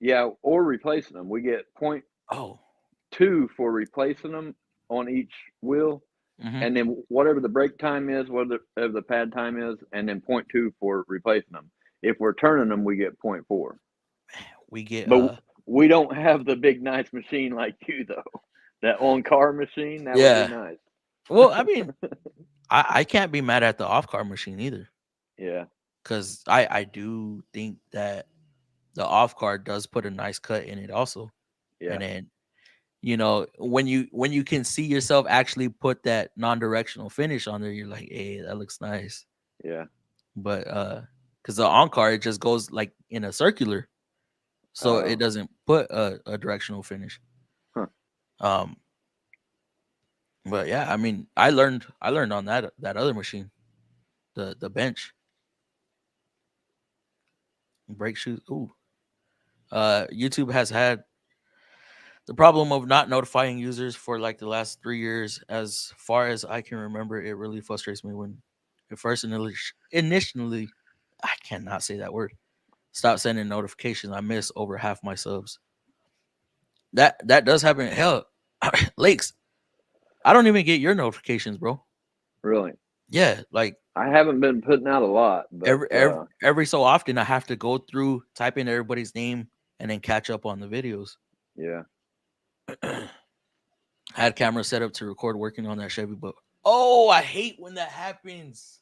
[SPEAKER 3] yeah, or replacing them. We get point
[SPEAKER 2] Oh.
[SPEAKER 3] two for replacing them on each wheel,
[SPEAKER 2] Mm-hmm.
[SPEAKER 3] and then whatever the brake time is, whatever the pad time is, and then point two for replacing them. If we're turning them, we get point four.
[SPEAKER 2] We get
[SPEAKER 3] But we don't have the big nice machine like you though. That on car machine, that would be
[SPEAKER 2] yeah.
[SPEAKER 3] nice.
[SPEAKER 2] Well, I mean, I can't be mad at the off car machine either.
[SPEAKER 3] Yeah.
[SPEAKER 2] Because I do think that the off car does put a nice cut in it also.
[SPEAKER 3] Yeah.
[SPEAKER 2] And then when you can see yourself actually put that non-directional finish on there, you're like, hey, that looks nice.
[SPEAKER 3] Yeah.
[SPEAKER 2] But because the on car, it just goes like in a circular, so it doesn't put a directional finish.
[SPEAKER 3] Huh.
[SPEAKER 2] But yeah, I mean, I learned on that other machine, the bench brake shoes. Ooh, YouTube has had the problem of not notifying users for like the last 3 years. As far as I can remember, it really frustrates me when it first initially, I cannot say that word. Stop sending notifications. I miss over half my subs. That does happen. Hell, Lakes, I don't even get your notifications, bro.
[SPEAKER 3] Really?
[SPEAKER 2] Yeah, like
[SPEAKER 3] I haven't been putting out a lot, but
[SPEAKER 2] every so often I have to go through, type in everybody's name, and then catch up on the videos.
[SPEAKER 3] yeah.
[SPEAKER 2] I had camera set up to record working on that Chevy, but oh, I hate when that happens.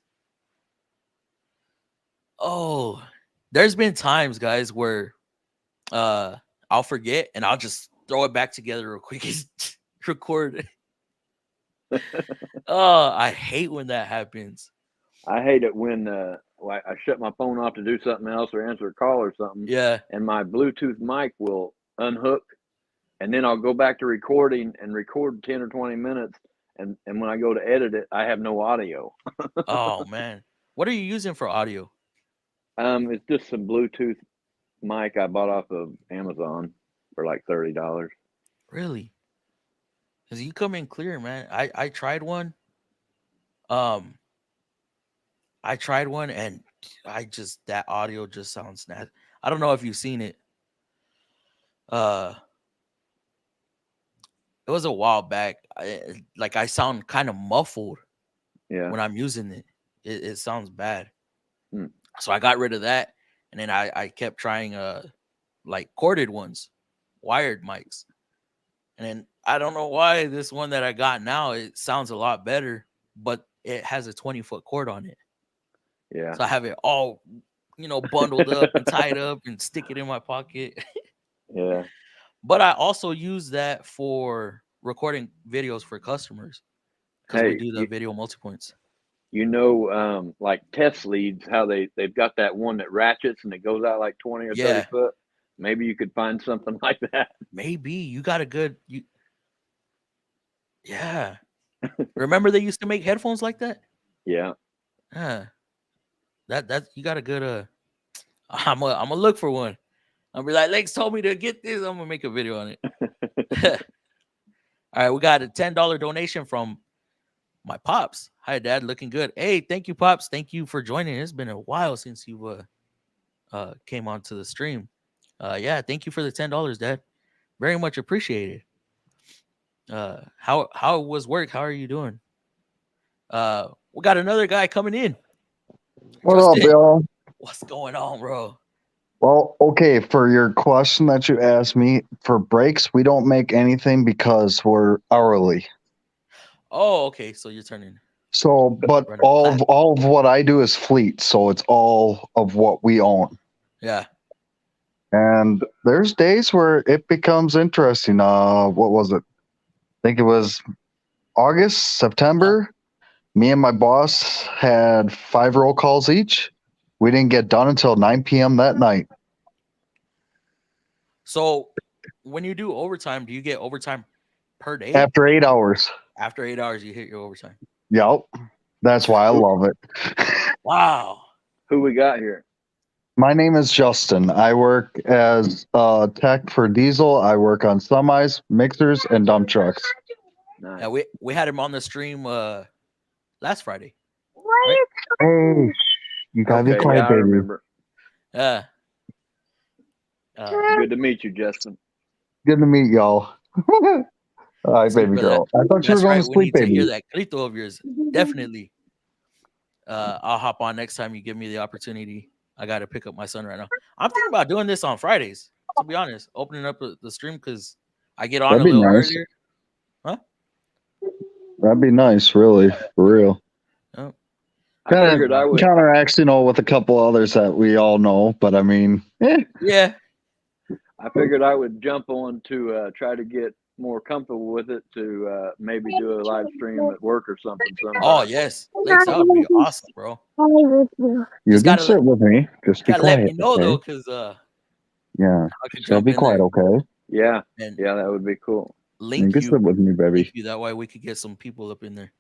[SPEAKER 2] Oh, there's been times, guys, where I'll forget and I'll just throw it back together real quick and record. Oh, I hate when that happens.
[SPEAKER 3] I hate it when like I shut my phone off to do something else or answer a call or something.
[SPEAKER 2] Yeah.
[SPEAKER 3] And my Bluetooth mic will unhook, and then I'll go back to recording and record 10 or 20 minutes. And when I go to edit it, I have no audio.
[SPEAKER 2] Oh man, what are you using for audio?
[SPEAKER 3] It's just some Bluetooth mic I bought off of Amazon for like $30.
[SPEAKER 2] Really? Because you come in clear, man. I tried one. Um, I tried one and that audio just sounds nasty. I don't know if you've seen it. It was a while back. I sound kind of muffled
[SPEAKER 3] Yeah.
[SPEAKER 2] when I'm using it. It sounds bad.
[SPEAKER 3] Hmm.
[SPEAKER 2] So I got rid of that, and then I kept trying like corded ones, wired mics. And then I don't know why this one that I got now, it sounds a lot better, but it has a 20-foot cord on it.
[SPEAKER 3] Yeah.
[SPEAKER 2] So I have it all, bundled up and tied up and stick it in my pocket.
[SPEAKER 3] Yeah.
[SPEAKER 2] But I also use that for recording videos for customers because we
[SPEAKER 3] Hey,
[SPEAKER 2] do the video multi-points.
[SPEAKER 3] like test leads, how they've got that one that ratchets and it goes out like 20 or 30 foot. Maybe you could find something like that.
[SPEAKER 2] Maybe you got a good yeah. Remember they used to make headphones like that?
[SPEAKER 3] Yeah.
[SPEAKER 2] Yeah. That you got a good I'm gonna look for one. I'll be like, Lex told me to get this. I'm gonna make a video on it. All right, we got a $10 donation from my pops. Hi, Dad, looking good. Hey, thank you, pops. Thank you for joining. It's been a while since you came onto the stream. Yeah, thank you for the $10, Dad. Very much appreciated. How was work? How are you doing? We got another guy coming in.
[SPEAKER 4] What
[SPEAKER 2] Justin,
[SPEAKER 4] up, Bill?
[SPEAKER 2] what's going on, bro?
[SPEAKER 4] Well, okay, for your question that you asked me, for breaks, we don't make anything because we're hourly.
[SPEAKER 2] Oh, okay. So you're turning.
[SPEAKER 4] So, but
[SPEAKER 2] Running
[SPEAKER 4] all of what I do is fleet, so it's all of what we own.
[SPEAKER 2] Yeah.
[SPEAKER 4] And there's days where it becomes interesting. What was it? I think it was August, September. Me and my boss had 5 roll calls each. We didn't get done until 9 p.m. that night.
[SPEAKER 2] So when you do overtime, do you get overtime per day?
[SPEAKER 4] After 8 hours.
[SPEAKER 2] After 8 hours, you hit your overtime.
[SPEAKER 4] Yep. That's why I love it.
[SPEAKER 2] Wow.
[SPEAKER 3] Who we got here?
[SPEAKER 4] My name is Justin. I work as tech for diesel. I work on semis, mixers, and dump trucks.
[SPEAKER 3] Nice.
[SPEAKER 2] Yeah, we had him on the stream last Friday.
[SPEAKER 4] Right? Hey, you gotta be quiet,
[SPEAKER 3] I
[SPEAKER 4] baby.
[SPEAKER 3] remember.
[SPEAKER 2] Yeah.
[SPEAKER 3] Good to meet you, Justin.
[SPEAKER 4] Good to meet y'all. All right, baby girl. I thought you were going to sleep,
[SPEAKER 2] we need
[SPEAKER 4] baby.
[SPEAKER 2] to hear that grito of yours. Definitely. I'll hop on next time you give me the opportunity. I got to pick up my son right now. I'm thinking about doing this on Fridays, to be honest. Opening up the stream because I get on a little earlier. Huh?
[SPEAKER 4] That'd be nice, really, for real.
[SPEAKER 2] Oh.
[SPEAKER 3] I figured I would
[SPEAKER 4] counteracts, with a couple others that we all know, but I mean,
[SPEAKER 2] yeah.
[SPEAKER 3] I figured I would jump on to try to get more comfortable with it to maybe do a live stream at work or something.
[SPEAKER 2] Oh yes, Lex, that would be awesome, bro.
[SPEAKER 4] You can sit with me. Just be quiet.
[SPEAKER 2] Let me know though, because
[SPEAKER 4] yeah, just be quiet, okay?
[SPEAKER 3] Yeah, yeah, that would be cool.
[SPEAKER 4] You can sit with me, baby.
[SPEAKER 2] That way we could get some people up in there.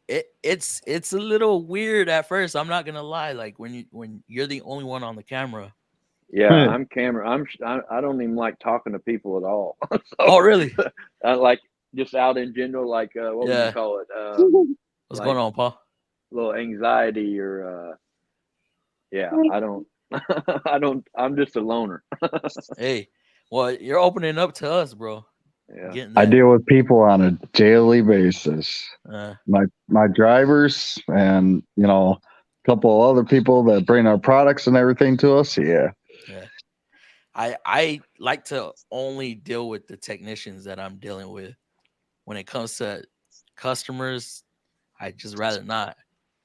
[SPEAKER 2] It's a little weird at first. I'm not gonna lie. Like when you're the only one on the camera.
[SPEAKER 3] Yeah, I'm camera. I don't even like talking to people at all. So,
[SPEAKER 2] oh, really?
[SPEAKER 3] I like just out in general. Like what would you call it?
[SPEAKER 2] What's going on, Paul?
[SPEAKER 3] A little anxiety or yeah. I don't. I'm just a loner.
[SPEAKER 2] Hey, well, you're opening up to us, bro.
[SPEAKER 3] Yeah.
[SPEAKER 2] Getting
[SPEAKER 4] I
[SPEAKER 2] that.
[SPEAKER 4] deal with people on a daily basis. My drivers and a couple of other people that bring our products and everything to us. Yeah.
[SPEAKER 2] Yeah. I like to only deal with the technicians that I'm dealing with. When it comes to customers, I just rather not.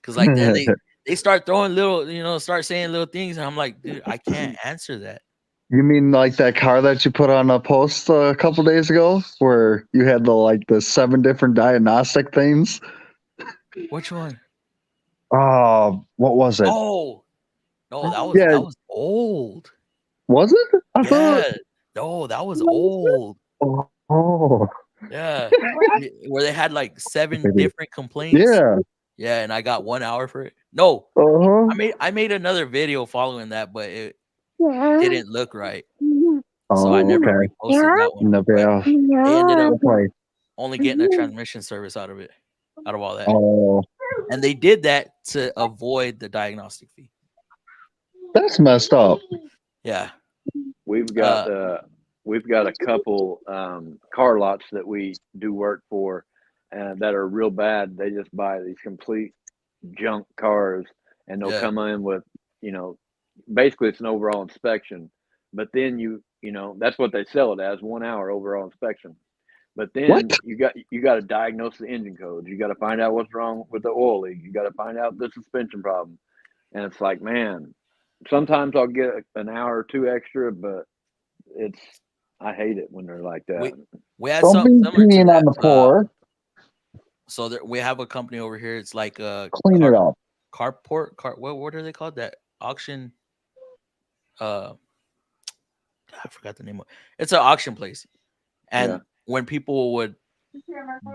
[SPEAKER 2] Cause like then they start throwing little, start saying little things, and I'm like, dude, I can't answer that.
[SPEAKER 4] You mean like that car that you put on a post a couple days ago, where you had the 7 different diagnostic things?
[SPEAKER 2] Which one?
[SPEAKER 4] What was it?
[SPEAKER 2] Oh, no, that
[SPEAKER 4] Yeah,
[SPEAKER 2] was old.
[SPEAKER 4] was it? I thought.
[SPEAKER 2] Yeah. No, that was old.
[SPEAKER 4] Oh,
[SPEAKER 2] Yeah. Where they had like 7 different complaints.
[SPEAKER 4] yeah.
[SPEAKER 2] Yeah, and I got 1 hour for it. No,
[SPEAKER 4] Uh-huh.
[SPEAKER 2] I made another video following that, but it didn't look right. So I
[SPEAKER 4] Oh,
[SPEAKER 2] never
[SPEAKER 4] okay.
[SPEAKER 2] reposted that one.
[SPEAKER 4] No,
[SPEAKER 2] But they ended up
[SPEAKER 4] okay.
[SPEAKER 2] only getting a transmission service out of it, out of all that.
[SPEAKER 4] Oh,
[SPEAKER 2] And they did that to avoid the diagnostic fee.
[SPEAKER 4] that's messed up.
[SPEAKER 2] Yeah.
[SPEAKER 3] We've got a couple car lots that we do work for, and that are real bad. They just buy these complete junk cars, and they'll come in with, basically it's an overall inspection. But then that's what they sell it as, 1 hour overall inspection. But then
[SPEAKER 4] What?
[SPEAKER 3] you got to diagnose the engine codes. You got to find out what's wrong with the oil leak. You got to find out the suspension problem. And it's like, man, sometimes I'll get an hour or 2 extra, but I hate it when they're like that.
[SPEAKER 2] We had
[SPEAKER 4] Don't
[SPEAKER 2] something
[SPEAKER 4] be
[SPEAKER 2] similar to
[SPEAKER 4] peeing
[SPEAKER 2] that.
[SPEAKER 4] on the floor.
[SPEAKER 2] So we have a company over here. It's like a
[SPEAKER 4] Clean it up.
[SPEAKER 2] what are they called? That auction. I forgot the name of. It's an auction place, and when people would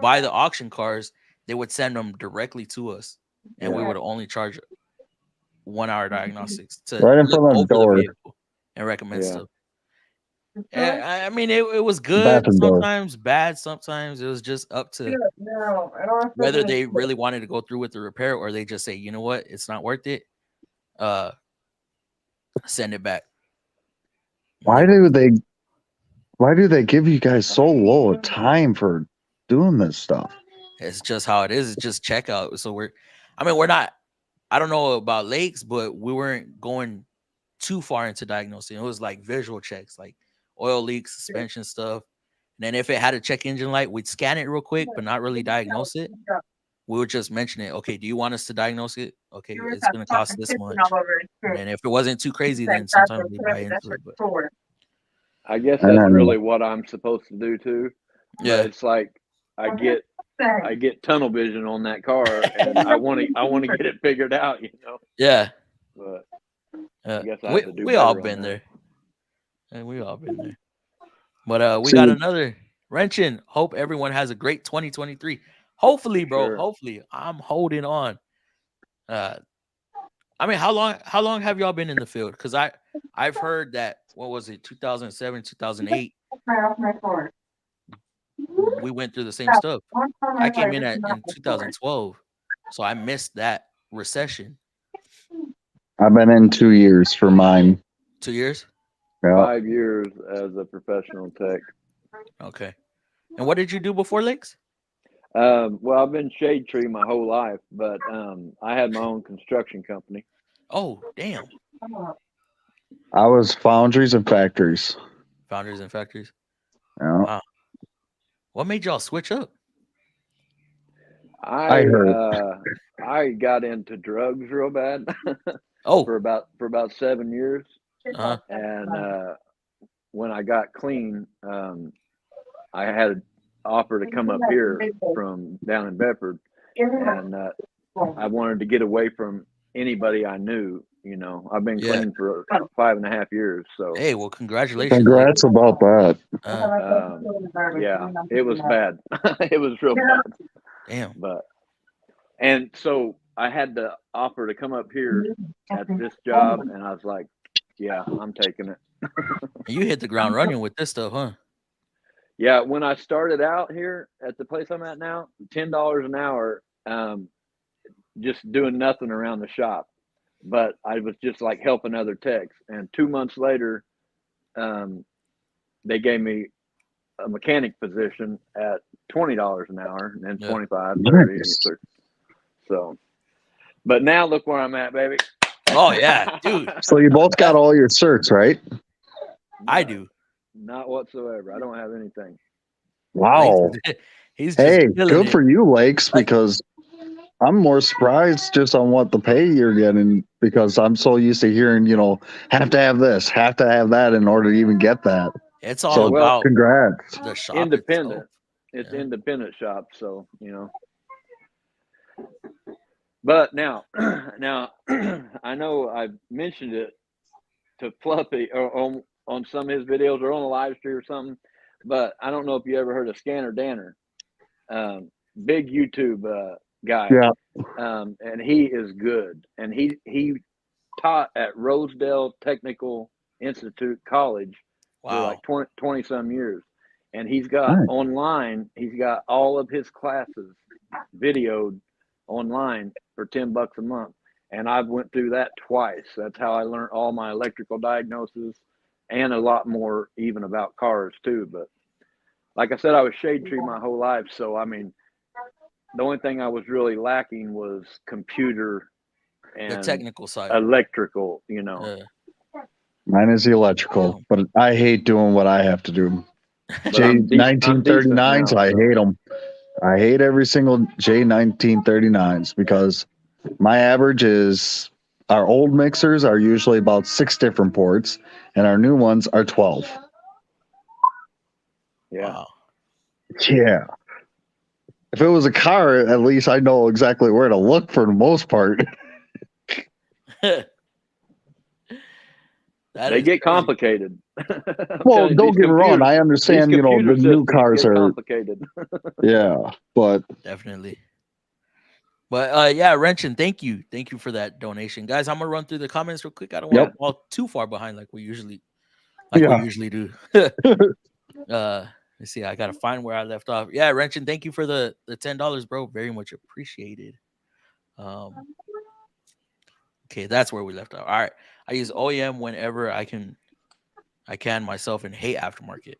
[SPEAKER 2] buy the auction cars, they would send them directly to us, and we would only charge 1 hour diagnostics to
[SPEAKER 4] Right in
[SPEAKER 2] look
[SPEAKER 4] front of the
[SPEAKER 2] over the
[SPEAKER 4] door.
[SPEAKER 2] vehicle and recommend stuff. I mean, it was good
[SPEAKER 4] Bathroom door.
[SPEAKER 2] sometimes, bad sometimes. It was just up to whether they really wanted to go through with the repair or they just say, you know what, it's not worth it. Send it back.
[SPEAKER 4] Why do they give you guys so low a time for doing this stuff?
[SPEAKER 2] It's just how it is. It's just checkout. So we're not. I don't know about lakes, but we weren't going too far into diagnosing. It was like visual checks, like oil leaks, suspension stuff. And then if it had a check engine light, we'd scan it real quick, but not really diagnose it. We would just mention it. Okay, do you want us to diagnose it? Okay, it's going to cost this much. And if it wasn't too crazy, then sometimes we buy into it. But
[SPEAKER 3] I guess that's really what I'm supposed to do too.
[SPEAKER 2] Yeah,
[SPEAKER 3] but it's like I get tunnel vision on that car, and I want to get it figured out.
[SPEAKER 2] Yeah.
[SPEAKER 3] But I guess
[SPEAKER 2] we all been there. And we all been there. But we got another wrenching. Hope everyone has a great 2023. Hopefully, bro. Sure. Hopefully, I'm holding on. I mean, how long have y'all been in the field? Because I've heard that, what was it, 2007, 2008? We went through the same stuff. I came in 2012, so I missed that recession.
[SPEAKER 4] I've been in 2 years for mine.
[SPEAKER 2] 2 years?
[SPEAKER 4] Yeah.
[SPEAKER 3] 5 years as a professional tech.
[SPEAKER 2] Okay. And what did you do before Lakes?
[SPEAKER 3] Well, I've been shade tree my whole life, but I had my own construction company.
[SPEAKER 2] Oh, damn.
[SPEAKER 4] I was foundries and factories.
[SPEAKER 2] Foundries and factories?
[SPEAKER 4] Yeah.
[SPEAKER 2] Wow. What made y'all switch up?
[SPEAKER 3] I got into drugs real bad. for about 7 years.
[SPEAKER 2] Uh-huh.
[SPEAKER 3] And when I got clean, I had an offer to come up here from down in Bedford, and I wanted to get away from anybody I knew. I've been clean for 5.5 years. So
[SPEAKER 2] hey, well, congratulations.
[SPEAKER 4] Congrats about that.
[SPEAKER 3] Yeah, it was bad. It was real bad.
[SPEAKER 2] Damn.
[SPEAKER 3] And so I had the offer to come up here at this job, and I was like, yeah, I'm taking it.
[SPEAKER 2] You hit the ground running with this stuff, huh?
[SPEAKER 3] Yeah, when I started out here at the place I'm at now, $10 an hour, just doing nothing around the shop. But I was just like helping other techs. And 2 months later, they gave me a mechanic position at $20 an hour, and then
[SPEAKER 2] Yeah.
[SPEAKER 3] 25, 30.
[SPEAKER 4] Nice.
[SPEAKER 3] So, but now look where I'm at, baby.
[SPEAKER 2] Oh yeah, dude.
[SPEAKER 4] So you both got all your certs, right?
[SPEAKER 2] I do.
[SPEAKER 3] Not whatsoever. I don't have anything.
[SPEAKER 4] Wow.
[SPEAKER 2] He's just
[SPEAKER 4] Hey,
[SPEAKER 2] killing
[SPEAKER 4] good
[SPEAKER 2] it.
[SPEAKER 4] for you, Lakes,
[SPEAKER 2] Like-
[SPEAKER 4] because I'm more surprised just on what the pay you're getting, because I'm so used to hearing, have to have this, have to have that in order to even get that.
[SPEAKER 2] It's all
[SPEAKER 4] So,
[SPEAKER 2] about
[SPEAKER 4] congrats.
[SPEAKER 2] the shop
[SPEAKER 3] Independent.
[SPEAKER 2] itself.
[SPEAKER 3] It's
[SPEAKER 2] Yeah.
[SPEAKER 3] independent shop, so But now, I know I mentioned it to Fluffy or on some of his videos or on a live stream or something, but I don't know if you ever heard of Scanner Danner, big YouTube guy.
[SPEAKER 4] Yeah.
[SPEAKER 3] And he is good, and he taught at Rosedale Technical Institute College for
[SPEAKER 2] Wow.
[SPEAKER 3] like 20 some years, and he's got
[SPEAKER 4] Nice.
[SPEAKER 3] online. He's got all of his classes videoed online for $10 a month, and I've went through that twice. That's how I learned all my electrical diagnosis and a lot more even about cars too. But like I said, I was shade tree my whole life, so I mean, the only thing I was really lacking was computer
[SPEAKER 2] The
[SPEAKER 3] and
[SPEAKER 2] technical side.
[SPEAKER 3] electrical,
[SPEAKER 4] Mine is the electrical, but I hate doing what I have to do.
[SPEAKER 3] But I'm decent
[SPEAKER 4] 1939s,
[SPEAKER 3] now,
[SPEAKER 4] I
[SPEAKER 3] so.
[SPEAKER 4] hate them. I hate every single J1939s because my average is, our old mixers are usually about 6 different ports, and our new ones are 12.
[SPEAKER 3] Yeah.
[SPEAKER 2] Wow.
[SPEAKER 4] Yeah. If it was a car, at least I know exactly where to look for the most part.
[SPEAKER 3] They get complicated.
[SPEAKER 4] Well, don't get me wrong. I understand, the new cars are
[SPEAKER 3] complicated.
[SPEAKER 4] Yeah, but
[SPEAKER 2] Definitely. But yeah, Wrenchin, thank you for that donation, guys. I'm gonna run through the comments real quick. I don't want to fall too far behind like we usually do. Let's see. I gotta find where I left off. Yeah, Wrenchin, thank you for the $10, bro. Very much appreciated. Okay, that's where we left off. All right, I use OEM whenever I can myself, and hate aftermarket.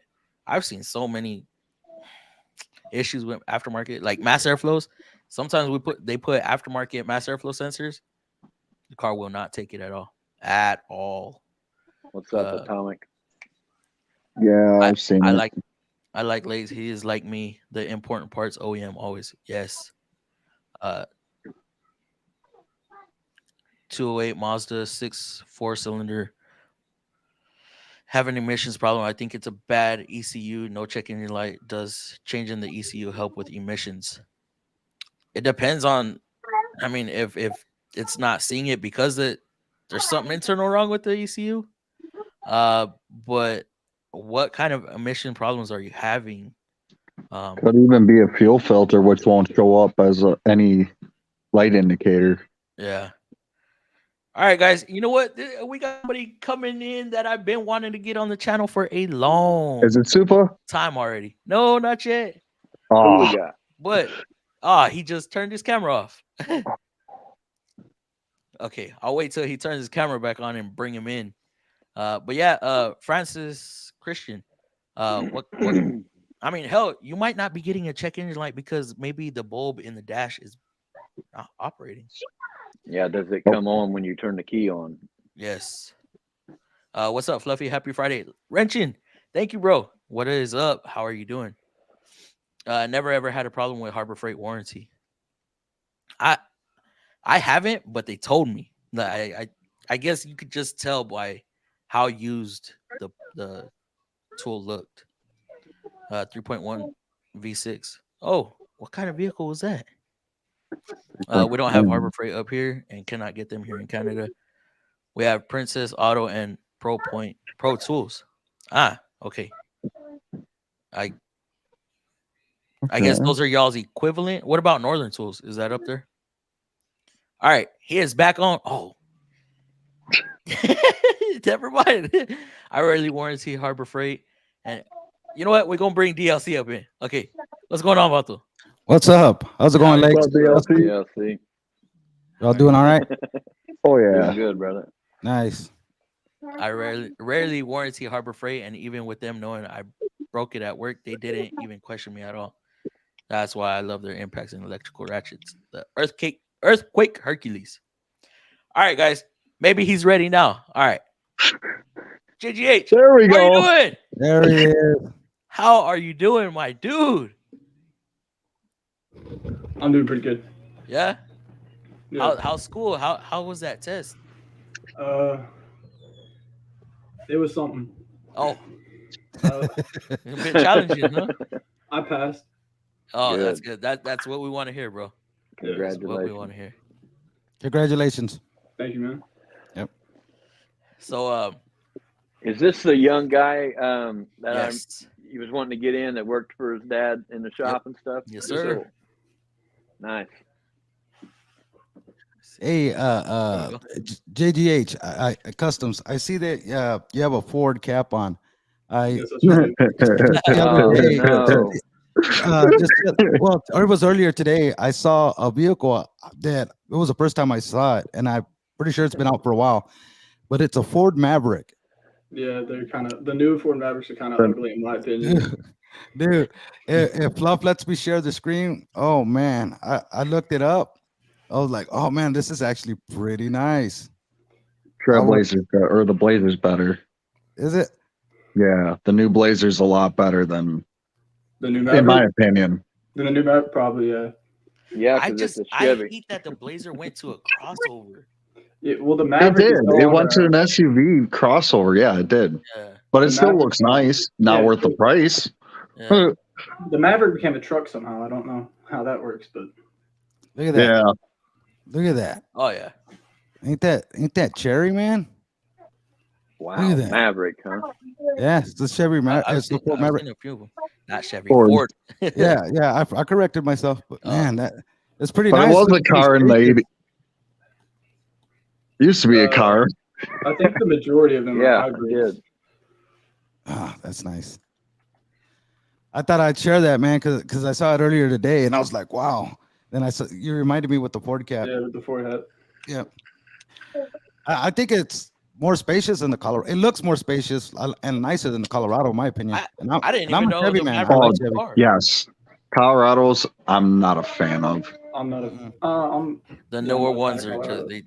[SPEAKER 2] I've seen so many issues with aftermarket, like mass airflows. Sometimes they put aftermarket mass airflow sensors. The car will not take it at all.
[SPEAKER 3] What's up, Atomic?
[SPEAKER 4] Yeah, I've seen it.
[SPEAKER 2] I like Lays. He is like me. The important parts OEM always. Yes. 208 Mazda 6 4-cylinder. Have an emissions problem. I think it's a bad ECU. No check engine light. Does changing the ECU help with emissions? It depends on. I mean, if it's not seeing it because there's something internal wrong with the ECU. But what kind of emission problems are you having?
[SPEAKER 4] Could even be a fuel filter, which won't show up as any light indicator.
[SPEAKER 2] Yeah. All right, guys. You know what? We got somebody coming in that I've been wanting to get on the channel for a long
[SPEAKER 4] Is it Supa?
[SPEAKER 2] time already. No, not yet.
[SPEAKER 3] Who we got?
[SPEAKER 2] But he just turned his camera off. Okay, I'll wait till he turns his camera back on and bring him in. But yeah, Francis Christian. What I mean, hell, you might not be getting a check engine light because maybe the bulb in the dash is not operating.
[SPEAKER 3] Yeah, does it come on when you turn the key on?
[SPEAKER 2] Yes. What's up, Fluffy? Happy Friday. Wrenchin, thank you, bro. What is up? How are you doing? Never ever had a problem with Harbor Freight warranty. I haven't, but they told me. I guess you could just tell by how used the tool looked. 3.1 V6. Oh, what kind of vehicle was that? We don't have Harbor Freight up here and cannot get them here in Canada. We have Princess Auto and Pro Tools. Okay. I guess those are y'all's equivalent. What about Northern Tools? Is that up there? All right, he is back on. Oh, never mind. I rarely warranty Harbor Freight, and you know what? We're gonna bring DLC up in. Okay, what's going on, Vato?
[SPEAKER 5] What's up? How's it going, Legs?
[SPEAKER 3] DLC.
[SPEAKER 5] Y'all doing all right?
[SPEAKER 4] Oh yeah,
[SPEAKER 3] doing good, brother.
[SPEAKER 5] Nice.
[SPEAKER 2] I rarely warranty Harbor Freight, and even with them knowing broke it at work, they didn't even question me at all. That's why I love their impacts and electrical ratchets. The Earthquake Hercules. All right, guys. Maybe he's ready now. All right. JGH.
[SPEAKER 4] There we
[SPEAKER 2] How
[SPEAKER 4] go.
[SPEAKER 2] are you doing?
[SPEAKER 5] There he is.
[SPEAKER 2] How are you doing, my dude?
[SPEAKER 6] I'm doing pretty good.
[SPEAKER 2] Yeah.
[SPEAKER 6] Yeah.
[SPEAKER 2] How's school? How was that test?
[SPEAKER 6] It was something.
[SPEAKER 2] Oh,
[SPEAKER 6] Uh,
[SPEAKER 2] a bit challenging, huh?
[SPEAKER 6] I passed.
[SPEAKER 2] Oh,
[SPEAKER 3] Good.
[SPEAKER 2] that's good. That's what we want to hear, bro. That's what we want to hear.
[SPEAKER 5] Congratulations.
[SPEAKER 6] Thank you, man.
[SPEAKER 2] So,
[SPEAKER 3] Is this the young guy that
[SPEAKER 2] yes,
[SPEAKER 3] he was wanting to get in that worked for his dad in the shop and stuff?
[SPEAKER 2] yes, sir.
[SPEAKER 3] Cool. Nice.
[SPEAKER 5] Hey,
[SPEAKER 2] There we
[SPEAKER 5] JGH, I Customs. I see that you have a Ford cap on.
[SPEAKER 6] Yes, that's right.
[SPEAKER 5] The
[SPEAKER 3] Oh
[SPEAKER 5] other day,
[SPEAKER 3] no.
[SPEAKER 5] well, it was earlier today. I saw a vehicle that it was the first time I saw it, and I'm pretty sure it's been out for a while. But it's a Ford Maverick,
[SPEAKER 6] Yeah, they're kind of the new Ford Mavericks are kind of ugly in my opinion.
[SPEAKER 5] dude. If Fluff lets me share the screen, oh man, I looked it up. I was like, oh man, this is actually pretty nice.
[SPEAKER 4] Trailblazers or the Blazers better.
[SPEAKER 5] Is it?
[SPEAKER 4] Yeah, the new Blazer's a lot better than,
[SPEAKER 6] The new
[SPEAKER 4] in my
[SPEAKER 6] Maverick,
[SPEAKER 4] opinion.
[SPEAKER 6] the new Maverick, probably. Yeah.
[SPEAKER 3] Yeah,
[SPEAKER 2] I
[SPEAKER 3] because it's
[SPEAKER 2] just
[SPEAKER 3] a
[SPEAKER 2] I
[SPEAKER 3] Chevy.
[SPEAKER 2] hate that the Blazer went to a crossover.
[SPEAKER 6] Well, the
[SPEAKER 4] It
[SPEAKER 6] Maverick
[SPEAKER 4] did.
[SPEAKER 6] is no
[SPEAKER 4] It
[SPEAKER 6] longer
[SPEAKER 4] went to an
[SPEAKER 6] out.
[SPEAKER 4] SUV crossover. Yeah, it did.
[SPEAKER 2] Yeah,
[SPEAKER 4] But it
[SPEAKER 6] The
[SPEAKER 4] still
[SPEAKER 6] Maverick-
[SPEAKER 4] looks nice. Not
[SPEAKER 6] Yeah,
[SPEAKER 4] worth the price.
[SPEAKER 2] yeah.
[SPEAKER 6] The Maverick became a truck somehow. I don't know how that works, but
[SPEAKER 5] Look at that.
[SPEAKER 4] Yeah.
[SPEAKER 5] Look at that.
[SPEAKER 2] Oh yeah.
[SPEAKER 5] Ain't that cherry, man?
[SPEAKER 3] Wow,
[SPEAKER 5] at that.
[SPEAKER 3] Maverick, huh?
[SPEAKER 5] Yeah, it's the Chevy Maverick.
[SPEAKER 2] I've
[SPEAKER 5] It's the
[SPEAKER 2] seen,
[SPEAKER 5] Ford
[SPEAKER 2] I've
[SPEAKER 5] Maverick.
[SPEAKER 2] seen a few of them. Not Chevy,
[SPEAKER 4] Ford.
[SPEAKER 2] Ford.
[SPEAKER 5] Yeah. I corrected myself, but
[SPEAKER 2] Oh.
[SPEAKER 5] man, it's pretty
[SPEAKER 4] But
[SPEAKER 5] nice.
[SPEAKER 4] it was a
[SPEAKER 5] Looks pretty
[SPEAKER 4] car in the
[SPEAKER 5] spacious.
[SPEAKER 4] 80s. Used to be a car.
[SPEAKER 6] I think the majority of them are
[SPEAKER 3] Yeah, I
[SPEAKER 6] hybrids.
[SPEAKER 3] did.
[SPEAKER 5] Ah, that's nice. I thought I'd share that, man, because I saw it earlier today, and I was like, wow. Then I saw you reminded me with the Ford cap.
[SPEAKER 6] Yeah, with the Ford hat.
[SPEAKER 5] Yeah. I think it's more spacious than the Colorado. It looks more spacious and nicer than the Colorado, in my opinion.
[SPEAKER 2] I didn't
[SPEAKER 5] and I'm
[SPEAKER 2] even
[SPEAKER 5] a
[SPEAKER 2] know
[SPEAKER 5] Chevy
[SPEAKER 2] the
[SPEAKER 5] man. I
[SPEAKER 2] Maverick
[SPEAKER 5] like
[SPEAKER 2] was a
[SPEAKER 5] Chevy.
[SPEAKER 2] car.
[SPEAKER 4] Yes. Colorado's, I'm not a fan of.
[SPEAKER 6] I'm not
[SPEAKER 5] Mhm.
[SPEAKER 6] a. I'm.
[SPEAKER 2] The
[SPEAKER 6] Yeah,
[SPEAKER 2] newer
[SPEAKER 6] I'm not
[SPEAKER 2] ones
[SPEAKER 6] that
[SPEAKER 2] are
[SPEAKER 6] Colorado.
[SPEAKER 2] just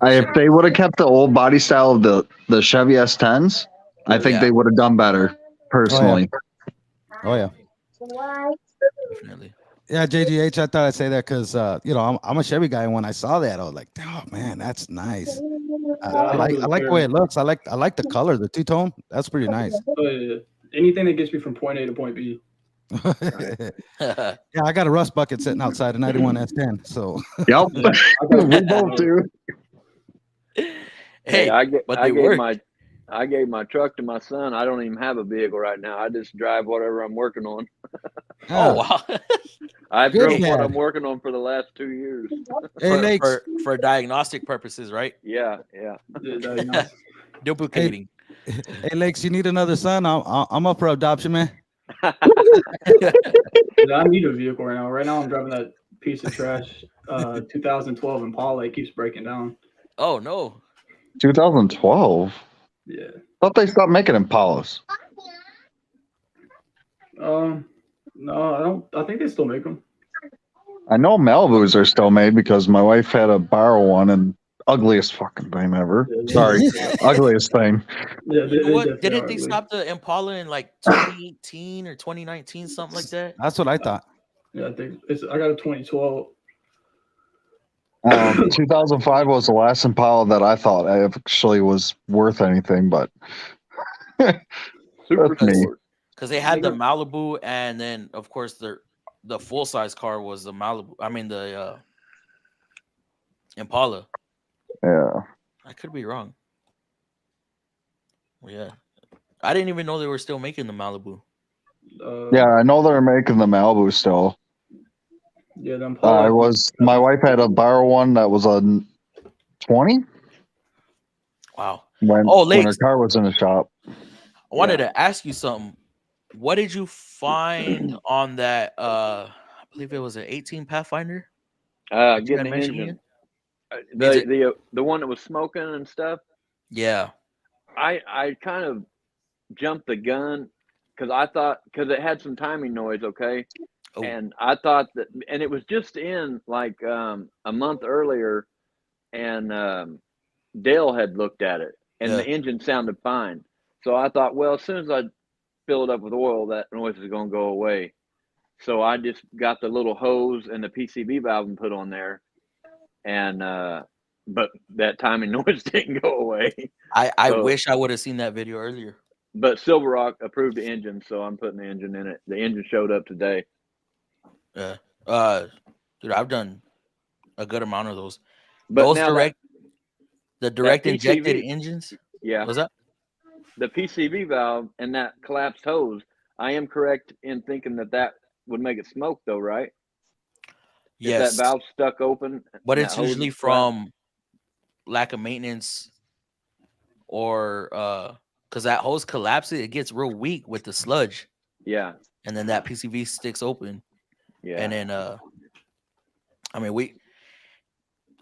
[SPEAKER 4] If they would have kept the old body style of the Chevy S10s, I think
[SPEAKER 2] Yeah.
[SPEAKER 4] they would have done better, personally.
[SPEAKER 5] Oh yeah.
[SPEAKER 2] definitely.
[SPEAKER 5] Yeah, JGH. I thought I'd say that because I'm a Chevy guy, and when I saw that, I was like, oh man, that's nice. I like the way it looks. I like the color, the two tone. That's pretty nice.
[SPEAKER 6] Oh, yeah. Anything that gets me from point A to point B.
[SPEAKER 5] Yeah, I got a rust bucket sitting outside a 91 S10. So
[SPEAKER 4] Yep.
[SPEAKER 6] I got
[SPEAKER 4] We both do.
[SPEAKER 2] Hey, but they work.
[SPEAKER 3] I gave my truck to my son. I don't even have a vehicle right now. I just drive whatever I'm working on.
[SPEAKER 2] Oh wow.
[SPEAKER 3] I've
[SPEAKER 5] Good
[SPEAKER 3] drove what
[SPEAKER 5] dad.
[SPEAKER 3] I'm working on for the last 2 years.
[SPEAKER 5] Hey, Lakes.
[SPEAKER 2] for diagnostic purposes, right?
[SPEAKER 3] Yeah.
[SPEAKER 6] the diagnostic.
[SPEAKER 2] Duplicating.
[SPEAKER 5] Hey, Lakes, you need another son? I'm up for adoption, man.
[SPEAKER 6] Yeah, I need a vehicle right now. Right now, I'm driving that piece of trash 2012 Impala. It keeps breaking down.
[SPEAKER 2] Oh no.
[SPEAKER 4] 2012.
[SPEAKER 6] Yeah.
[SPEAKER 4] Thought they stopped making Impalas.
[SPEAKER 6] No, I don't. I think they still make them.
[SPEAKER 4] I know Malibus are still made because my wife had to borrow one, and ugliest fucking thing ever.
[SPEAKER 6] Yeah,
[SPEAKER 4] Sorry, ugliest thing.
[SPEAKER 6] Yeah,
[SPEAKER 2] You know what?
[SPEAKER 6] definitely
[SPEAKER 2] Didn't
[SPEAKER 6] are
[SPEAKER 2] they
[SPEAKER 6] ugly.
[SPEAKER 2] stop the Impala in like 2018 or 2019, something like that?
[SPEAKER 5] That's what I thought.
[SPEAKER 6] Yeah, I think I got a 2012.
[SPEAKER 4] 2005 was the last Impala that I thought actually was worth anything, but
[SPEAKER 3] Super
[SPEAKER 4] That's me.
[SPEAKER 3] sport.
[SPEAKER 2] Because they had the Malibu, and then of course the full size car was the Malibu. I mean the Impala.
[SPEAKER 4] yeah.
[SPEAKER 2] I could be wrong. Well, yeah, I didn't even know they were still making the Malibu.
[SPEAKER 4] Yeah, I know they're making the Malibu still.
[SPEAKER 6] Yeah, the Impala.
[SPEAKER 4] My wife had to borrow one that was a 20
[SPEAKER 2] Wow.
[SPEAKER 4] when
[SPEAKER 2] Oh,
[SPEAKER 4] her
[SPEAKER 2] Lakes.
[SPEAKER 4] car was in the shop.
[SPEAKER 2] I wanted to ask you something. What did you find on that? I believe it was an 18 Pathfinder. Did you
[SPEAKER 3] Getting the
[SPEAKER 2] animation
[SPEAKER 3] engine. The one that was smoking and stuff.
[SPEAKER 2] Yeah.
[SPEAKER 3] I kind of jumped the gun. because I thought because it had some timing noise, okay,
[SPEAKER 2] Oh.
[SPEAKER 3] and I thought that, and it was just in like a month earlier, and Dale had looked at it, and the engine sounded fine. So I thought, well, as soon as I fill it up with oil, that noise is going to go away. So I just got the little hose and the PCV valve and put on there, and but that timing noise didn't go away.
[SPEAKER 2] I wish I would have seen that video earlier.
[SPEAKER 3] But Silver Rock approved the engine, so I'm putting the engine in it. The engine showed up today.
[SPEAKER 2] Yeah. Dude, I've done a good amount of those.
[SPEAKER 3] But
[SPEAKER 2] those
[SPEAKER 3] now
[SPEAKER 2] the direct
[SPEAKER 3] that
[SPEAKER 2] injected
[SPEAKER 3] PCV,
[SPEAKER 2] engines.
[SPEAKER 3] Yeah.
[SPEAKER 2] Was that
[SPEAKER 3] the PCV valve and that collapsed hose? I am correct in thinking that would make it smoke, though, right?
[SPEAKER 2] Yes.
[SPEAKER 3] If that valve stuck open,
[SPEAKER 2] but it's usually from lack of maintenance, or because that hose collapses, it gets real weak with the sludge.
[SPEAKER 3] Yeah.
[SPEAKER 2] And then that PCV sticks open.
[SPEAKER 3] Yeah.
[SPEAKER 2] And then I mean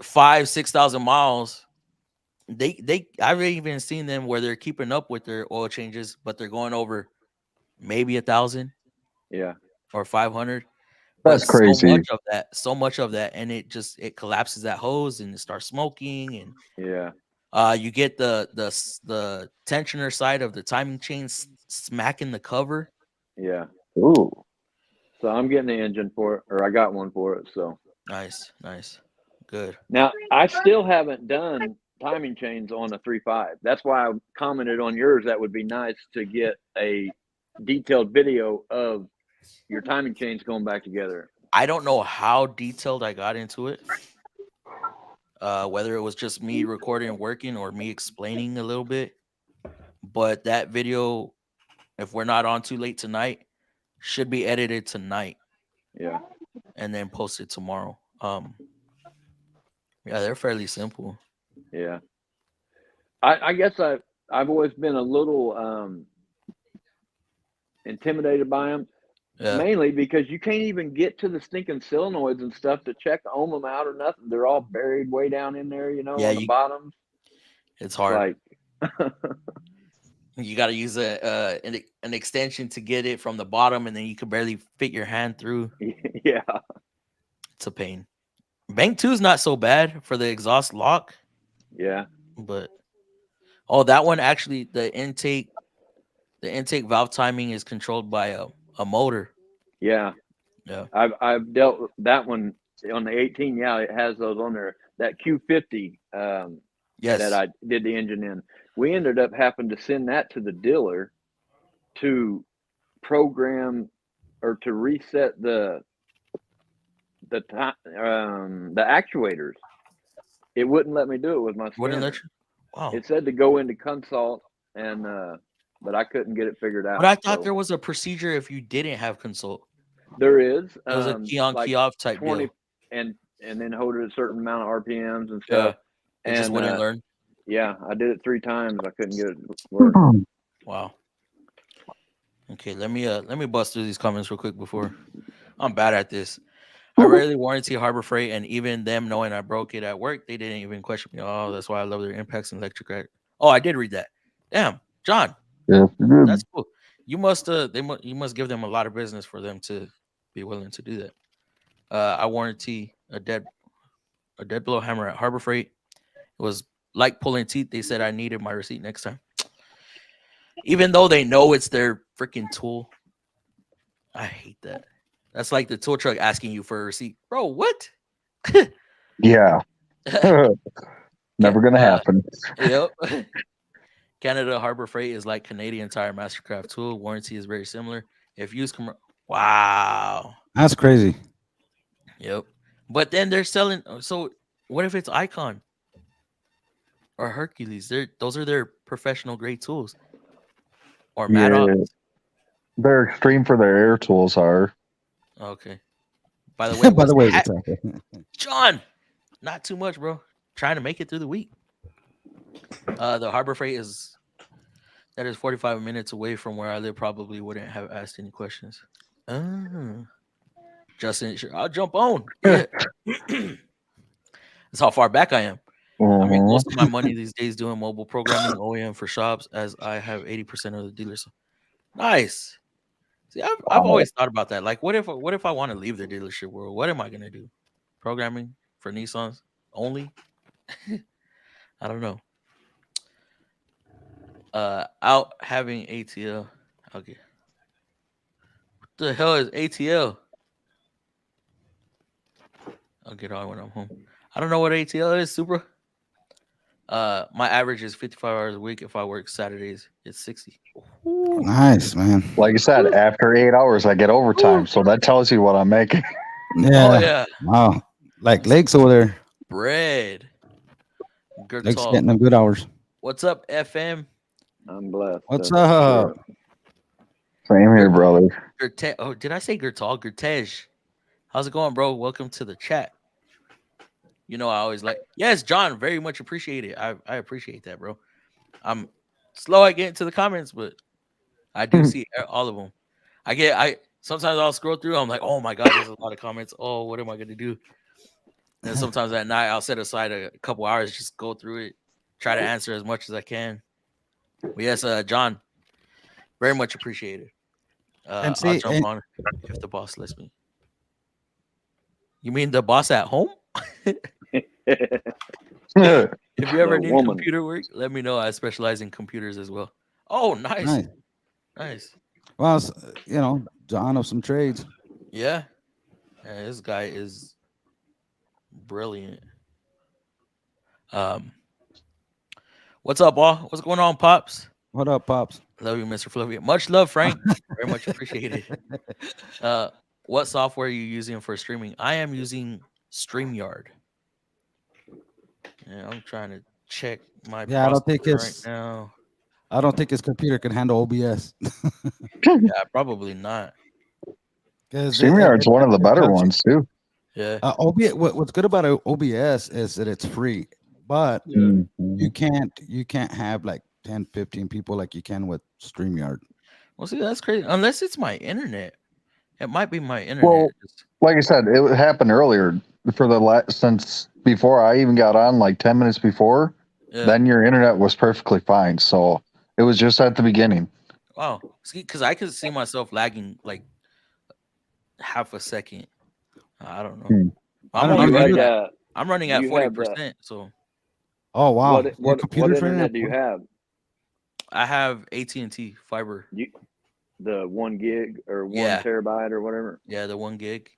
[SPEAKER 2] 5,000-6,000 miles. I've even seen them where they're keeping up with their oil changes, but they're going over maybe 1,000.
[SPEAKER 3] Yeah.
[SPEAKER 2] Or 500.
[SPEAKER 4] That's crazy.
[SPEAKER 2] So much of that, and it collapses that hose and it starts smoking. And
[SPEAKER 3] yeah,
[SPEAKER 2] you get the tensioner side of the timing chain smacking the cover.
[SPEAKER 3] Yeah.
[SPEAKER 4] Ooh.
[SPEAKER 3] So I'm getting the engine for it, or I got one for it. So
[SPEAKER 2] nice, good.
[SPEAKER 3] Now I still haven't done timing chains on a 3.5. That's why I commented on yours. That would be nice to get a detailed video of your timing chains going back together.
[SPEAKER 2] I don't know how detailed I got into it. Whether it was just me recording and working or me explaining a little bit. But that video, if we're not on too late tonight, should be edited tonight.
[SPEAKER 3] Yeah.
[SPEAKER 2] And then posted tomorrow. Yeah, they're fairly simple.
[SPEAKER 3] Yeah. I guess I've always been a little intimidated by them. Yeah. Mainly because you can't even get to the stinking solenoids and stuff to check ohm them out or nothing. They're all buried way down in there, on the bottom.
[SPEAKER 2] It's hard. You got to use an extension to get it from the bottom, and then you can barely fit your hand through.
[SPEAKER 3] Yeah.
[SPEAKER 2] It's a pain. Bank 2 is not so bad for the exhaust lock.
[SPEAKER 3] Yeah.
[SPEAKER 2] But that one actually, the intake valve timing is controlled by a motor.
[SPEAKER 3] Yeah.
[SPEAKER 2] Yeah.
[SPEAKER 3] I've dealt with that one on the 18. Yeah, it has those on there. That Q50
[SPEAKER 2] yes.
[SPEAKER 3] that I did the engine in. We ended up having to send that to the dealer to program or to reset the actuators. It wouldn't let me do it with my scanner.
[SPEAKER 2] Wow.
[SPEAKER 3] It said to go into consult, and but I couldn't get it figured out.
[SPEAKER 2] But I thought there was a procedure if you didn't have consult.
[SPEAKER 3] There is.
[SPEAKER 2] It was a key on, key off type 20, deal.
[SPEAKER 3] And then hold it a certain amount of RPMs and stuff.
[SPEAKER 2] Yeah. It just wouldn't learn.
[SPEAKER 3] Yeah, I did it 3 times. I couldn't get it to work.
[SPEAKER 2] Wow. Okay, let me bust through these comments real quick before. I'm bad at this. I rarely warranty Harbor Freight, and even them knowing I broke it at work, they didn't even question me. Oh, that's why I love their impacts and electric. Oh, I did read that. Damn, John.
[SPEAKER 4] Yeah,
[SPEAKER 2] that's cool. You must you must give them a lot of business for them to be willing to do that. I warranty a dead blow hammer at Harbor Freight. It was like pulling teeth. They said I needed my receipt next time. Even though they know it's their freaking tool. I hate that. That's like the tool truck asking you for a receipt. Bro, what?
[SPEAKER 4] Yeah. Never going to happen.
[SPEAKER 2] Yep. Canada Harbor Freight is like Canadian Tire Mastercraft tool. Warranty is very similar. If used wow.
[SPEAKER 5] That's crazy.
[SPEAKER 2] Yep. But then they're selling. So what if it's Icon or Hercules? Those are their professional grade tools. Or Maddox.
[SPEAKER 4] They're extreme for their air tools are.
[SPEAKER 2] Okay. By the way, John, not too much, bro. Trying to make it through the week. The Harbor Freight is 45 minutes away from where I live. Probably wouldn't have asked any questions. Justin, sure, I'll jump on. Yeah. That's how far back I am. I make most of my money these days doing mobile programming OEM for shops, as I have 80% of the dealers. Nice. See, I've always thought about that. Like, what if I want to leave the dealership world? What am I gonna do? Programming for Nissans only? I don't know. Out having ATL. Okay. What the hell is ATL? I'll get on when I'm home. I don't know what ATL is, Supra. My average is 55 hours a week. If I work Saturdays, it's 60. Ooh.
[SPEAKER 5] Nice, man.
[SPEAKER 4] Like you said, after 8 hours, I get overtime, so that tells you what I'm making.
[SPEAKER 5] Yeah.
[SPEAKER 2] Oh yeah.
[SPEAKER 5] Wow. Like Lake's over there.
[SPEAKER 2] Bread.
[SPEAKER 5] Lake's
[SPEAKER 2] Gertal.
[SPEAKER 5] getting them good hours.
[SPEAKER 2] What's up, FM?
[SPEAKER 3] I'm blessed.
[SPEAKER 5] What's
[SPEAKER 3] that's for
[SPEAKER 5] up?
[SPEAKER 3] sure.
[SPEAKER 4] Same here, brother.
[SPEAKER 2] Oh, did I say Gertal? Gertej. How's it going, bro? Welcome to the chat. You know, I always like, yes, John, very much appreciate it. I appreciate that, bro. I'm slow at getting to the comments, but I do see all of them. I sometimes I'll scroll through. I'm like, oh my god, there's a lot of comments. Oh, what am I gonna do? And then sometimes at night I'll set aside a couple hours, just go through it, try to answer as much as I can. But yes, John, very much appreciated.
[SPEAKER 5] And
[SPEAKER 2] I'll
[SPEAKER 5] see,
[SPEAKER 2] jump on if the boss lets me. You mean the boss at home? If you ever
[SPEAKER 3] The
[SPEAKER 2] need
[SPEAKER 3] woman.
[SPEAKER 2] computer work, let me know. I specialize in computers as well. Oh, nice. Nice.
[SPEAKER 5] Well, you know, John of some trades.
[SPEAKER 2] Yeah. This guy is brilliant. What's up, all? What's going on, Pops?
[SPEAKER 5] What up, Pops?
[SPEAKER 2] Love you, Mr. Fluffy. Much love, Frank. Very much appreciated. What software are you using for streaming? I am using StreamYard. Yeah, I'm trying to check my
[SPEAKER 5] Yeah, I don't think
[SPEAKER 2] processor right
[SPEAKER 5] it's
[SPEAKER 2] now.
[SPEAKER 5] I don't think his computer can handle OBS.
[SPEAKER 2] Yeah, probably not.
[SPEAKER 4] StreamYard's one of the better ones too.
[SPEAKER 2] Yeah.
[SPEAKER 5] OBS. What's good about OBS is that it's free, but you can't have like 10, 15 people like you can with StreamYard.
[SPEAKER 2] Well, see, that's crazy. Unless it's my internet, it might be my internet.
[SPEAKER 4] Well, like I said, it happened earlier for since before I even got on, like 10 minutes before.
[SPEAKER 2] Yeah.
[SPEAKER 4] Then your internet was perfectly fine. So it was just at the beginning.
[SPEAKER 2] Wow. See, because I could see myself lagging like half a second. I don't know. I'm running at 40%. So.
[SPEAKER 5] Oh wow!
[SPEAKER 3] What internet do you have?
[SPEAKER 2] I have AT&T fiber.
[SPEAKER 3] The 1 gig or 1 terabyte or whatever.
[SPEAKER 2] Yeah, the 1 gig.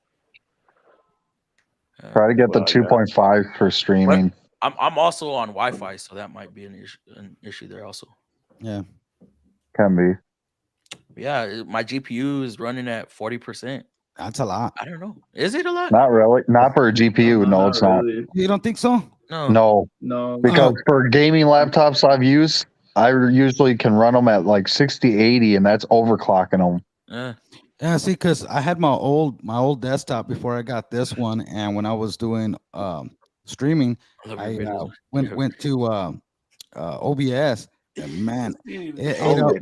[SPEAKER 4] Try to get the 2.5 for streaming.
[SPEAKER 2] I'm also on Wi-Fi, so that might be an issue there also.
[SPEAKER 5] Yeah,
[SPEAKER 4] can be.
[SPEAKER 2] Yeah, my GPU is running at 40%.
[SPEAKER 5] That's a lot.
[SPEAKER 2] I don't know. Is it a lot?
[SPEAKER 4] Not really. Not for a GPU. No, it's not.
[SPEAKER 5] You don't think so?
[SPEAKER 2] No.
[SPEAKER 4] Because for gaming laptops I've used, I usually can run them at like 60, 80, and that's overclocking them.
[SPEAKER 5] Yeah, see, because I had my old desktop before I got this one, and when I was doing streaming, I went to OBS. And man, it ate up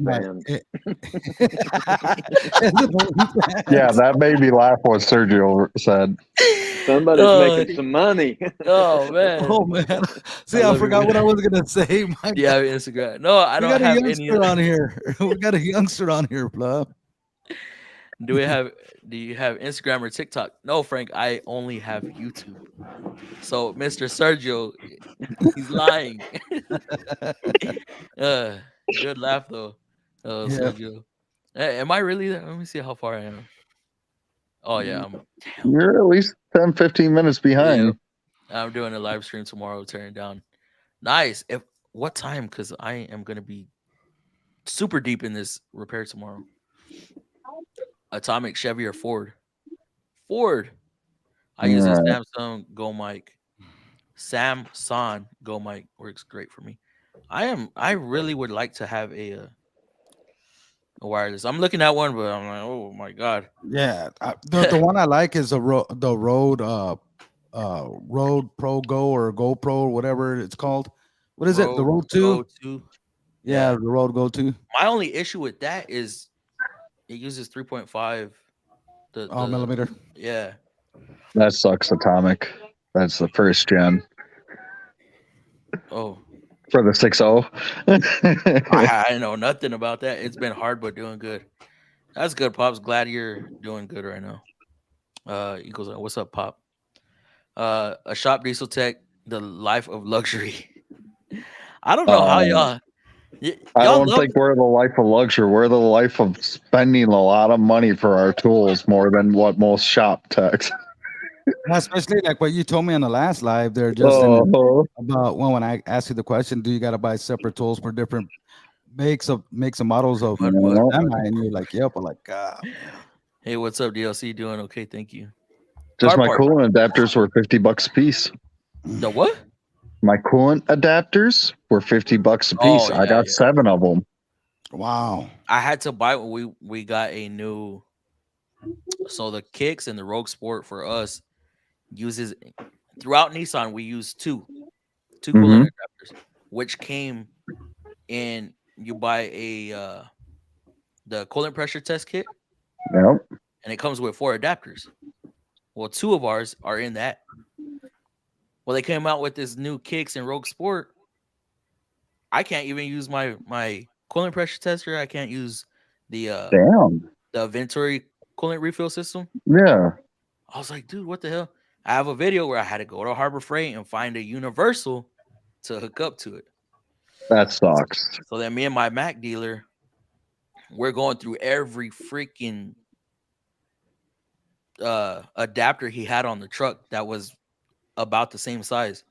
[SPEAKER 4] yeah, that made me laugh what Sergio said.
[SPEAKER 3] Somebody's making some money.
[SPEAKER 2] Oh man.
[SPEAKER 5] Oh man. See, I forgot what I was gonna say.
[SPEAKER 2] Yeah, Instagram. No, I don't have any
[SPEAKER 5] on here. We got a youngster on here, bro.
[SPEAKER 2] Do you have Instagram or TikTok? No, Frank, I only have YouTube. So Mr. Sergio, he's lying. Good laugh though. Sergio. Hey, am I really there? Let me see how far I am. Oh yeah,
[SPEAKER 4] you're at least 10, 15 minutes behind.
[SPEAKER 2] Yeah. I'm doing a live stream tomorrow, turning down. Nice. What time? Because I am gonna be super deep in this repair tomorrow. Atomic, Chevy, or Ford? Ford. I use a Samsung Go Mic. Samsung Go Mic works great for me. I really would like to have a wireless. I'm looking at one, but I'm like, oh my god.
[SPEAKER 5] Yeah, the one I like is the Rode Pro Go or GoPro, whatever it's called. What is it? The Rode 2?
[SPEAKER 2] Go 2.
[SPEAKER 5] Yeah, the Rode Go 2.
[SPEAKER 2] My only issue with that is it uses 3.5
[SPEAKER 5] millimeter.
[SPEAKER 2] Yeah.
[SPEAKER 4] That sucks, Atomic. That's the first gen.
[SPEAKER 2] Oh.
[SPEAKER 4] For the 6.0.
[SPEAKER 2] I know nothing about that. It's been hard, but doing good. That's good, Pops. Glad you're doing good right now. Eagles, what's up, Pop? A shop diesel tech, the life of luxury. I don't know how y'all.
[SPEAKER 4] I
[SPEAKER 2] Y'all
[SPEAKER 4] don't
[SPEAKER 2] love.
[SPEAKER 4] think we're the life of luxury. We're the life of spending a lot of money for our tools more than what most shop techs.
[SPEAKER 5] Especially like what you told me on the last live. They're just about when I asked you the question, do you got to buy separate tools for different makes and models of semi? And you're like, yep. I'm like, God.
[SPEAKER 2] Hey, what's up, DLC? Doing okay? Thank you.
[SPEAKER 4] Just my coolant adapters were $50 a piece.
[SPEAKER 2] The what?
[SPEAKER 4] My coolant adapters were $50 a piece. I got 7 of them.
[SPEAKER 5] Wow.
[SPEAKER 2] I had to buy we got a new. So the kicks and the Rogue Sport for us uses throughout Nissan. We use two coolant adapters, which came in. You buy a the coolant pressure test kit.
[SPEAKER 4] Yep.
[SPEAKER 2] And it comes with 4 adapters. Well, 2 of ours are in that. Well, they came out with this new kicks and Rogue Sport. I can't even use my coolant pressure tester. I can't use the the Venturi coolant refill system.
[SPEAKER 4] Yeah.
[SPEAKER 2] I was like, dude, what the hell? I have a video where I had to go to Harbor Freight and find a universal to hook up to it.
[SPEAKER 4] That sucks.
[SPEAKER 2] So then me and my Mac dealer, we're going through every freaking adapter he had on the truck that was about the same size.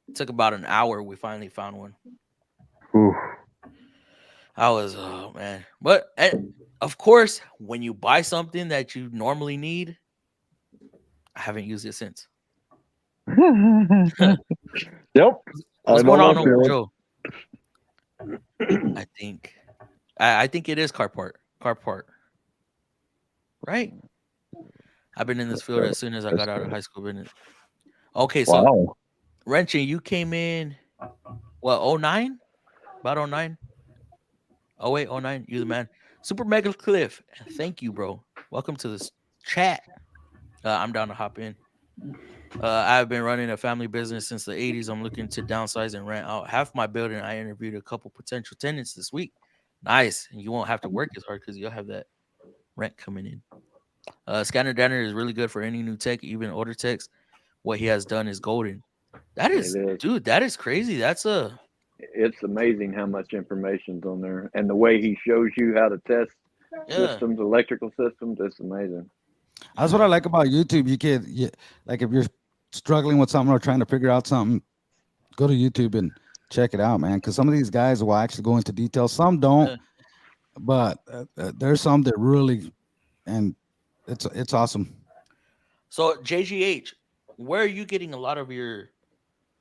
[SPEAKER 2] It took about an hour. We finally found one.
[SPEAKER 4] Ooh.
[SPEAKER 2] I was, oh man. But of course, when you buy something that you normally need, I haven't used it since.
[SPEAKER 4] Yep.
[SPEAKER 2] What's going on, Uncle Joe? I think it is car part. Right? I've been in this field as soon as I got out of high school. Okay, so wrenching, you came in what, 09? About 09? 08, 09. You the man. Super Mega Cliff. Thank you, bro. Welcome to this chat. I'm down to hop in. I've been running a family business since the 80s. I'm looking to downsize and rent out half my building. I interviewed a couple potential tenants this week. Nice. And you won't have to work as hard because you'll have that rent coming in. Scanner Danner is really good for any new tech, even older techs. What he has done is golden. That is, dude, that is crazy.
[SPEAKER 3] It's amazing how much information's on there, and the way he shows you how to test systems, electrical systems. It's amazing.
[SPEAKER 5] That's what I like about YouTube. Like if you're struggling with something or trying to figure out something, go to YouTube and check it out, man. Because some of these guys will actually go into detail. Some don't, but there's some that really, and it's awesome.
[SPEAKER 2] So JGH, where are you getting a lot of your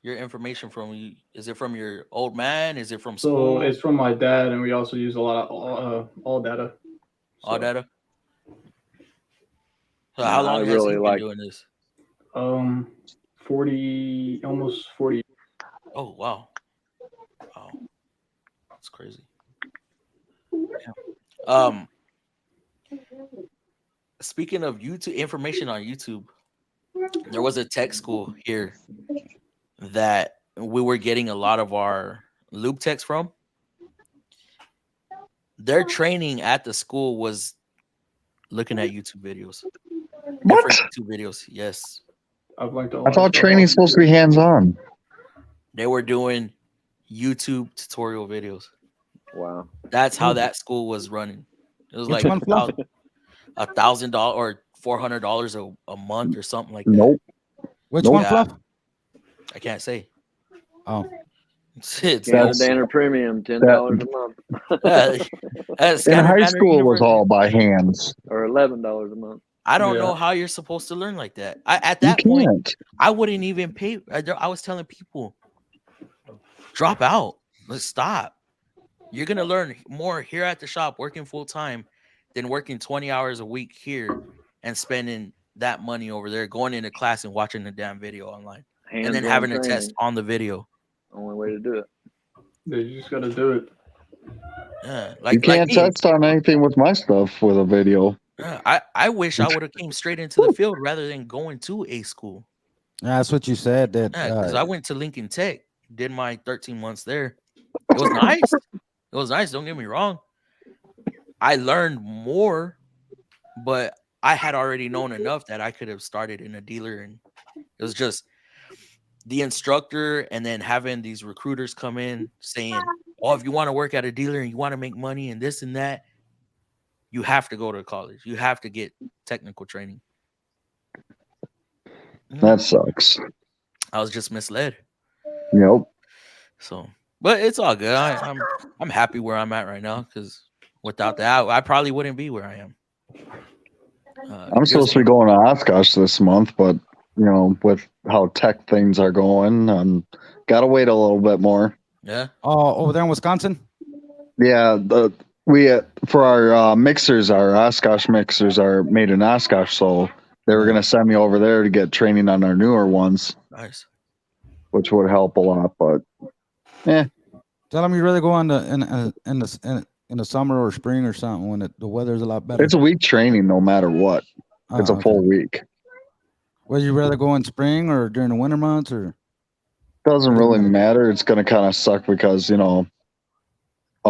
[SPEAKER 2] information from? Is it from your old man? Is it from school?
[SPEAKER 6] So it's from my dad, and we also use a lot of all data.
[SPEAKER 2] All data. So how long has he been doing this?
[SPEAKER 6] 40, almost 40.
[SPEAKER 2] Oh wow, that's crazy. Yeah. Speaking of YouTube information on YouTube, there was a tech school here that we were getting a lot of our loop techs from. Their training at the school was looking at YouTube videos.
[SPEAKER 4] What?
[SPEAKER 2] YouTube videos, yes.
[SPEAKER 6] I've learned a
[SPEAKER 4] lot. I thought training's supposed to be hands-on.
[SPEAKER 2] They were doing YouTube tutorial videos.
[SPEAKER 3] Wow.
[SPEAKER 2] That's how that school was running. It was like $1,000 or $400 a month or something like that.
[SPEAKER 4] Nope.
[SPEAKER 5] Which one, Fluff?
[SPEAKER 2] I can't say.
[SPEAKER 5] Oh.
[SPEAKER 2] It's
[SPEAKER 3] Danner Premium, $10 a month.
[SPEAKER 4] In high school, it was all by hands.
[SPEAKER 3] Or $11 a month.
[SPEAKER 2] I don't know how you're supposed to learn like that. At that point, I wouldn't even pay. I was telling people, drop out. Let's stop. You're going to learn more here at the shop working full time than working 20 hours a week here and spending that money over there, going into class and watching the damn video online. And then having a test on the video.
[SPEAKER 3] Only way to do it.
[SPEAKER 6] Yeah, you just got to do it.
[SPEAKER 2] Yeah,
[SPEAKER 4] you can't test on anything with my stuff with a video.
[SPEAKER 2] I wish I would have came straight into the field rather than going to a school.
[SPEAKER 5] Yeah, that's what you said.
[SPEAKER 2] Because I went to Lincoln Tech, did my 13 months there. It was nice. It was nice. Don't get me wrong. I learned more but I had already known enough that I could have started in a dealer, and it was just the instructor and then having these recruiters come in saying, "Oh, if you want to work at a dealer and you want to make money and this and that, you have to go to college. You have to get technical training."
[SPEAKER 4] That sucks.
[SPEAKER 2] I was just misled.
[SPEAKER 4] Yep.
[SPEAKER 2] So, but it's all good. I'm happy where I'm at right now, because without that, I probably wouldn't be where I am.
[SPEAKER 4] I'm supposed to be going to Oshkosh this month, but with how tech things are going, gotta wait a little bit more.
[SPEAKER 2] Yeah.
[SPEAKER 5] Oh, over there in Wisconsin.
[SPEAKER 4] Yeah, we for our mixers, our Oshkosh mixers are made in Oshkosh, so they were gonna send me over there to get training on our newer ones.
[SPEAKER 2] Nice.
[SPEAKER 4] Which would help a lot, but
[SPEAKER 5] Tell them you really go on in the summer or spring or something when the weather's a lot better.
[SPEAKER 4] It's a week training no matter what. It's a full week.
[SPEAKER 5] Would you rather go in spring or during the winter months, or?
[SPEAKER 4] Doesn't really matter. It's gonna kind of suck because of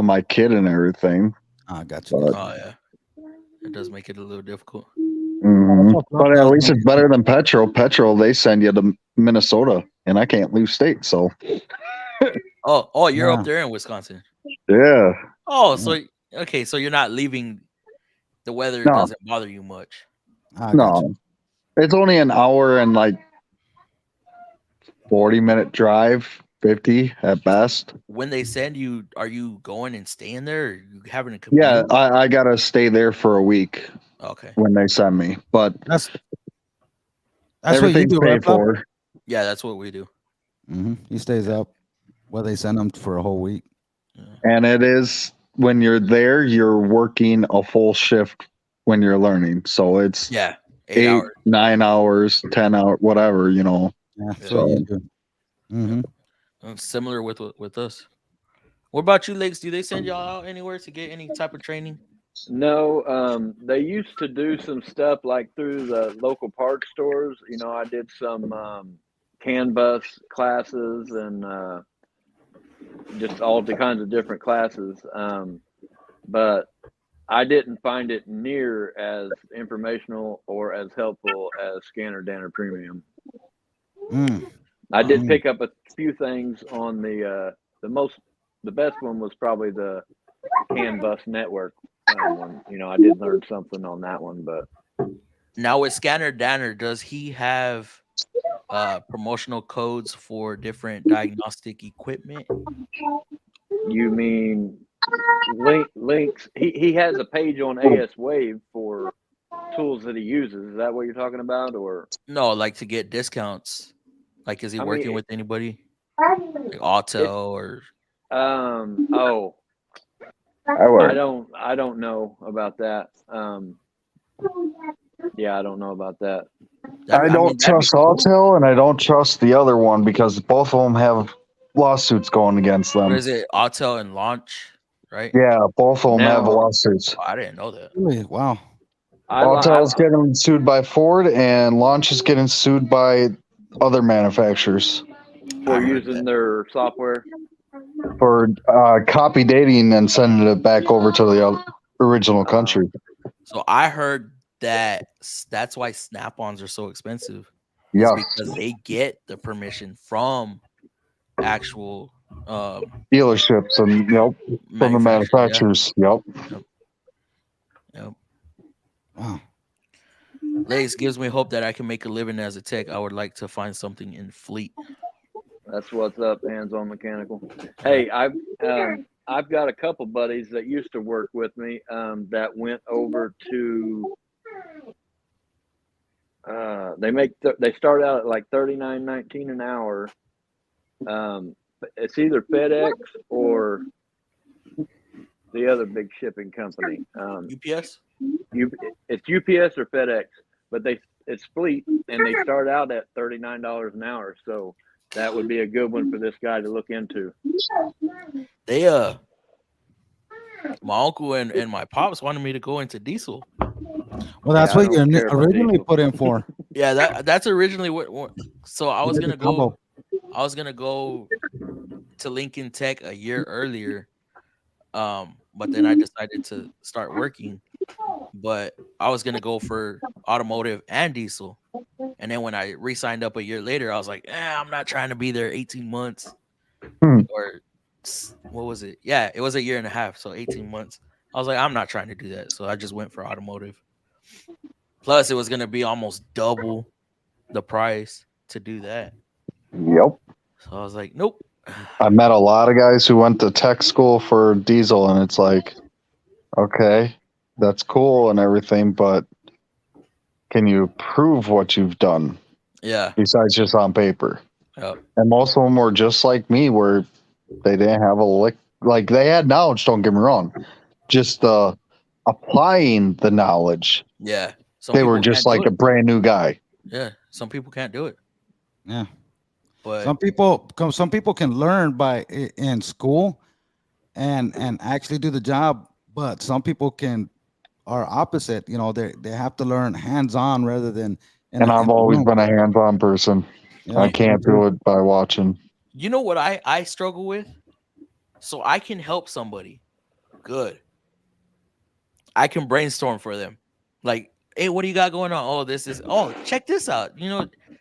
[SPEAKER 4] my kid and everything.
[SPEAKER 5] I got you.
[SPEAKER 2] Oh yeah, it does make it a little difficult.
[SPEAKER 4] Mm-hmm. But at least it's better than petrol. Petrol, they send you to Minnesota, and I can't leave state. So.
[SPEAKER 2] Oh, you're up there in Wisconsin.
[SPEAKER 4] Yeah.
[SPEAKER 2] Oh, so okay, so you're not leaving. The weather doesn't bother you much.
[SPEAKER 4] No, it's only an hour and like 40-minute drive, 50 at best.
[SPEAKER 2] When they send you, are you going and staying there? Or are you having a commute?
[SPEAKER 4] Yeah, I gotta stay there for a week.
[SPEAKER 2] Okay.
[SPEAKER 4] When they send me, but
[SPEAKER 5] that's
[SPEAKER 4] everything's
[SPEAKER 5] what you do,
[SPEAKER 4] paid
[SPEAKER 5] right,
[SPEAKER 4] for.
[SPEAKER 2] Yeah, that's what we do.
[SPEAKER 5] Mm-hmm. He stays up. Well, they send him for a whole week.
[SPEAKER 4] And it is when you're there, you're working a full shift when you're learning. So it's
[SPEAKER 2] 8 hours.
[SPEAKER 4] 9 hours, 10 hours, whatever,
[SPEAKER 5] Yeah, so you do.
[SPEAKER 2] Mm-hmm. Similar with us. What about you, Lakes? Do they send y'all out anywhere to get any type of training?
[SPEAKER 3] No, they used to do some stuff like through the local parts stores. I did some CAN bus classes and just all the kinds of different classes. But I didn't find it near as informational or as helpful as Scanner Danner Premium. I did pick up a few things on the best one was probably the CAN bus network one. I did learn something on that one, but
[SPEAKER 2] now with Scanner Danner, does he have promotional codes for different diagnostic equipment?
[SPEAKER 3] You mean links? He has a page on AS Wave for tools that he uses. Is that what you're talking about, or
[SPEAKER 2] no? Like to get discounts. Like, is he working with anybody? Like Auto or?
[SPEAKER 3] Oh. I don't know about that. Yeah, I don't know about that.
[SPEAKER 4] I don't trust Autel, and I don't trust the other one because both of them have lawsuits going against them.
[SPEAKER 2] What is it? Autel and Launch, right?
[SPEAKER 4] Yeah, both of them have lawsuits.
[SPEAKER 2] Oh, I didn't know that.
[SPEAKER 5] Really? Wow.
[SPEAKER 4] Autel is getting sued by Ford, and Launch is getting sued by other manufacturers
[SPEAKER 3] for using their software.
[SPEAKER 4] For copy dating and sending it back over to the original country.
[SPEAKER 2] So I heard that's why Snap-ons are so expensive.
[SPEAKER 4] Yeah,
[SPEAKER 2] because they get the permission from actual
[SPEAKER 4] dealerships and from the manufacturers.
[SPEAKER 2] Yep. Wow. Lace gives me hope that I can make a living as a tech. I would like to find something in fleet.
[SPEAKER 3] That's what's up, hands-on mechanical. Hey, I've got a couple buddies that used to work with me that went over to. They start out at like $39.19 an hour. It's either FedEx or the other big shipping company.
[SPEAKER 2] UPS.
[SPEAKER 3] It's UPS or FedEx, but it's fleet, and they start out at $39 an hour. So. That would be a good one for this guy to look into.
[SPEAKER 2] They my uncle and my pops wanted me to go into diesel.
[SPEAKER 5] Well, that's what you originally put in for.
[SPEAKER 2] Yeah, that's originally what. So I was gonna go. I was gonna go to Lincoln Tech a year earlier, but then I decided to start working, but I was gonna go for automotive and diesel. And then when I re-signed up a year later, I was like, I'm not trying to be there 18 months. Or what was it? Yeah, it was a year and a half, so 18 months. I was like, I'm not trying to do that. So I just went for automotive. Plus, it was gonna be almost double the price to do that.
[SPEAKER 4] Yep.
[SPEAKER 2] So I was like, nope.
[SPEAKER 4] I met a lot of guys who went to tech school for diesel, and it's like, okay, that's cool and everything, but can you prove what you've done?
[SPEAKER 2] Yeah.
[SPEAKER 4] Besides just on paper.
[SPEAKER 2] Yep.
[SPEAKER 4] And most of them were just like me, where they didn't have a lick. Like, they had knowledge, don't get me wrong. Just applying the knowledge.
[SPEAKER 2] Yeah.
[SPEAKER 4] They were just like a brand new guy.
[SPEAKER 2] Yeah. Some people can't do it.
[SPEAKER 5] Yeah.
[SPEAKER 2] But
[SPEAKER 5] some people can learn in school and actually do the job, but some people are opposite. They have to learn hands-on rather than
[SPEAKER 4] and I've always been a hands-on person. Yeah, I can't do it by watching.
[SPEAKER 2] You know what I struggle with? So I can help somebody. Good. I can brainstorm for them. Like, hey, what do you got going on? Oh, check this out.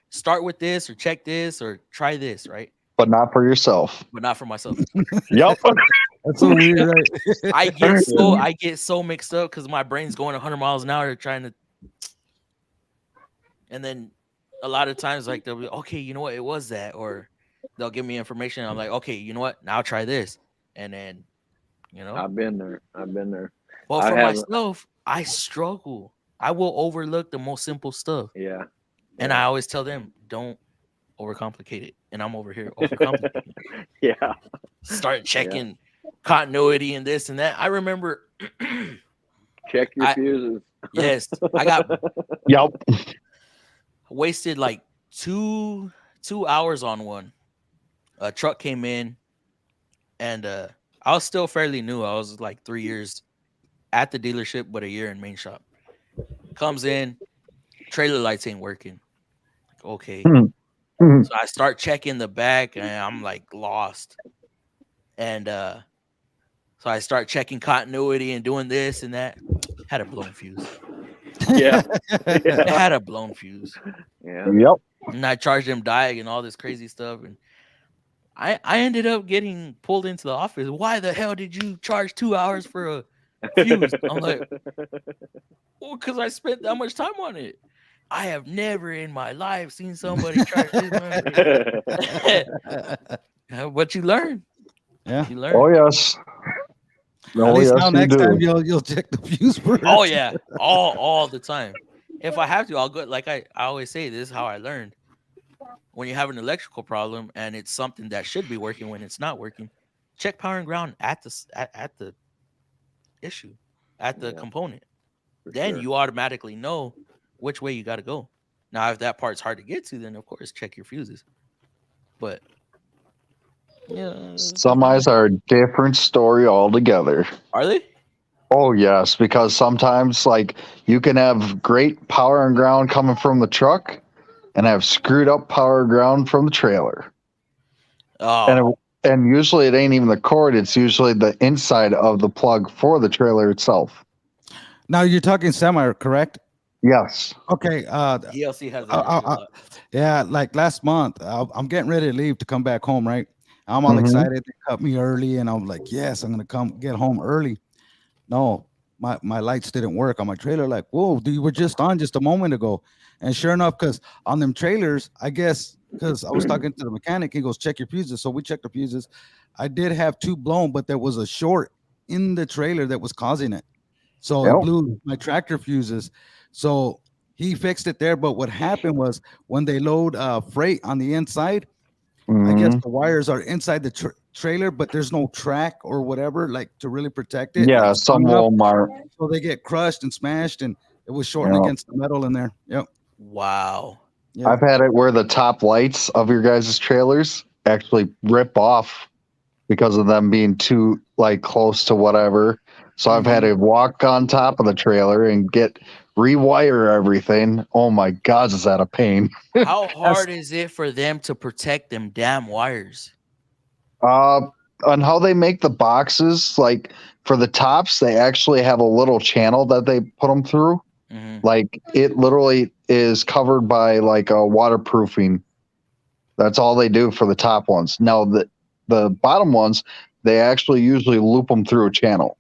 [SPEAKER 2] Start with this or check this or try this, right?
[SPEAKER 4] But not for yourself.
[SPEAKER 2] But not for myself.
[SPEAKER 4] Yep.
[SPEAKER 5] That's so weird, right?
[SPEAKER 2] I get so mixed up because my brain's going 100 miles an hour trying to. And then a lot of times, like, they'll be, okay, you know what? It was that. Or they'll give me information. I'm like, okay, you know what? Now try this. And then,
[SPEAKER 3] I've been there.
[SPEAKER 2] Well, for myself, I struggle. I will overlook the most simple stuff.
[SPEAKER 3] Yeah.
[SPEAKER 2] And I always tell them, don't overcomplicate it. And I'm over here overcomplicating.
[SPEAKER 3] Yeah.
[SPEAKER 2] Start checking continuity and this and that. I remember.
[SPEAKER 3] Check your fuses.
[SPEAKER 2] Yes. I got.
[SPEAKER 4] Yep.
[SPEAKER 2] Wasted like two hours on one. A truck came in and I was still fairly new. I was like 3 years at the dealership, but a year in main shop. Comes in, trailer lights ain't working. Like, okay. So I start checking the back and I'm like lost. And so I start checking continuity and doing this and that. Had a blown fuse.
[SPEAKER 3] Yeah.
[SPEAKER 2] It had a blown fuse.
[SPEAKER 3] Yeah.
[SPEAKER 4] Yep.
[SPEAKER 2] And I charged them diag and all this crazy stuff. And I ended up getting pulled into the office. Why the hell did you charge 2 hours for a fuse? I'm like, well, because I spent that much time on it. I have never in my life seen somebody charge this much. But you learn.
[SPEAKER 5] Yeah.
[SPEAKER 2] You learn.
[SPEAKER 4] Oh yes.
[SPEAKER 5] At least now next time you'll check the fuse first.
[SPEAKER 2] Oh yeah. All the time. If I have to, I'll go. Like I always say, this is how I learned. When you have an electrical problem and it's something that should be working when it's not working, check power and ground at the issue, at the component. Then you automatically know which way you got to go. Now, if that part's hard to get to, then of course check your fuses. But yeah,
[SPEAKER 4] semis are a different story altogether.
[SPEAKER 2] Are they?
[SPEAKER 4] Oh yes, because sometimes like you can have great power and ground coming from the truck and have screwed up power and ground from the trailer.
[SPEAKER 2] Oh.
[SPEAKER 4] And usually it ain't even the cord, it's usually the inside of the plug for the trailer itself.
[SPEAKER 5] Now you're talking semi, correct?
[SPEAKER 4] Yes.
[SPEAKER 5] Okay.
[SPEAKER 2] DLC has that.
[SPEAKER 5] Yeah, like last month, I'm getting ready to leave to come back home, right? I'm all excited. They cut me early, and I'm like, yes, I'm gonna get home early. No, my lights didn't work on my trailer. Like, whoa, you were just on just a moment ago. And sure enough, because on them trailers, I guess, because I was talking to the mechanic, he goes, check your fuses. So we checked the fuses. I did have 2 blown, but there was a short in the trailer that was causing it. So it blew my tractor fuses. So he fixed it there. But what happened was when they load freight on the inside, I guess the wires are inside the trailer, but there's no track or whatever, like to really protect it.
[SPEAKER 4] Yeah,
[SPEAKER 5] like,
[SPEAKER 4] some Walmart.
[SPEAKER 5] So they get crushed and smashed, and it was shorting against the metal in there. Yep.
[SPEAKER 2] Wow.
[SPEAKER 5] Yep.
[SPEAKER 4] I've had it where the top lights of your guys' trailers actually rip off because of them being too like close to whatever. So I've had to walk on top of the trailer and rewire everything. Oh my God, is that a pain?
[SPEAKER 2] How hard is it for them to protect them damn wires?
[SPEAKER 4] on how they make the boxes, like for the tops, they actually have a little channel that they put them through.
[SPEAKER 2] Mm-hmm.
[SPEAKER 4] Like it literally is covered by like a waterproofing. That's all they do for the top ones. Now the bottom ones, they actually usually loop them through a channel.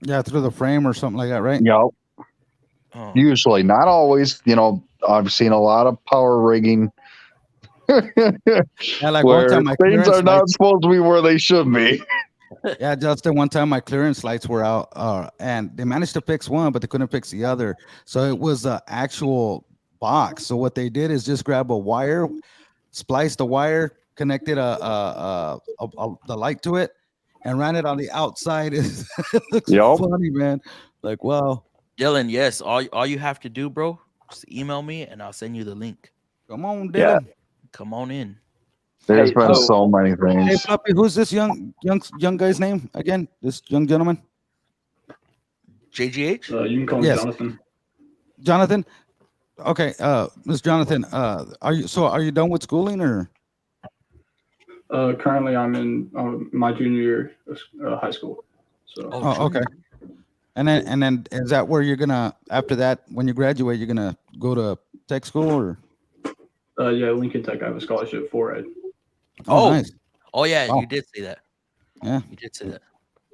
[SPEAKER 5] Yeah, through the frame or something like that, right?
[SPEAKER 4] Yep.
[SPEAKER 2] Oh.
[SPEAKER 4] Usually, not always. You know, I've seen a lot of power rigging
[SPEAKER 5] Yeah, like one
[SPEAKER 4] where
[SPEAKER 5] time my
[SPEAKER 4] things
[SPEAKER 5] clearance
[SPEAKER 4] are not
[SPEAKER 5] lights.
[SPEAKER 4] supposed to be where they should be.
[SPEAKER 5] Yeah, Justin, one time my clearance lights were out, and they managed to fix one, but they couldn't fix the other. So it was an actual box. So what they did is just grab a wire, splice the wire, connected the light to it, and ran it on the outside. It looks
[SPEAKER 4] Yep.
[SPEAKER 5] funny, man. Like, wow.
[SPEAKER 2] Dylan, yes, all you have to do, bro, just email me and I'll send you the link.
[SPEAKER 5] Come on, Dylan.
[SPEAKER 4] Yeah.
[SPEAKER 2] Come on in.
[SPEAKER 4] There's
[SPEAKER 3] Hey,
[SPEAKER 4] been
[SPEAKER 3] so-
[SPEAKER 4] so many
[SPEAKER 5] Hey,
[SPEAKER 4] things.
[SPEAKER 5] Floppy, who's this young guy's name again? This young gentleman?
[SPEAKER 2] JGH?
[SPEAKER 6] You can call me
[SPEAKER 5] Yes.
[SPEAKER 6] Jonathan.
[SPEAKER 5] Jonathan. Okay, Miss Jonathan, are you done with schooling or?
[SPEAKER 6] Currently, I'm in my junior year of high school. So
[SPEAKER 5] Oh, okay. And then is that where you're gonna, after that, when you graduate, you're gonna go to tech school or?
[SPEAKER 6] yeah, Lincoln Tech. I have a scholarship for it.
[SPEAKER 5] Oh,
[SPEAKER 2] Oh.
[SPEAKER 5] nice.
[SPEAKER 2] Oh yeah,
[SPEAKER 5] Wow.
[SPEAKER 2] you did say that.
[SPEAKER 5] Yeah,
[SPEAKER 2] You did say that.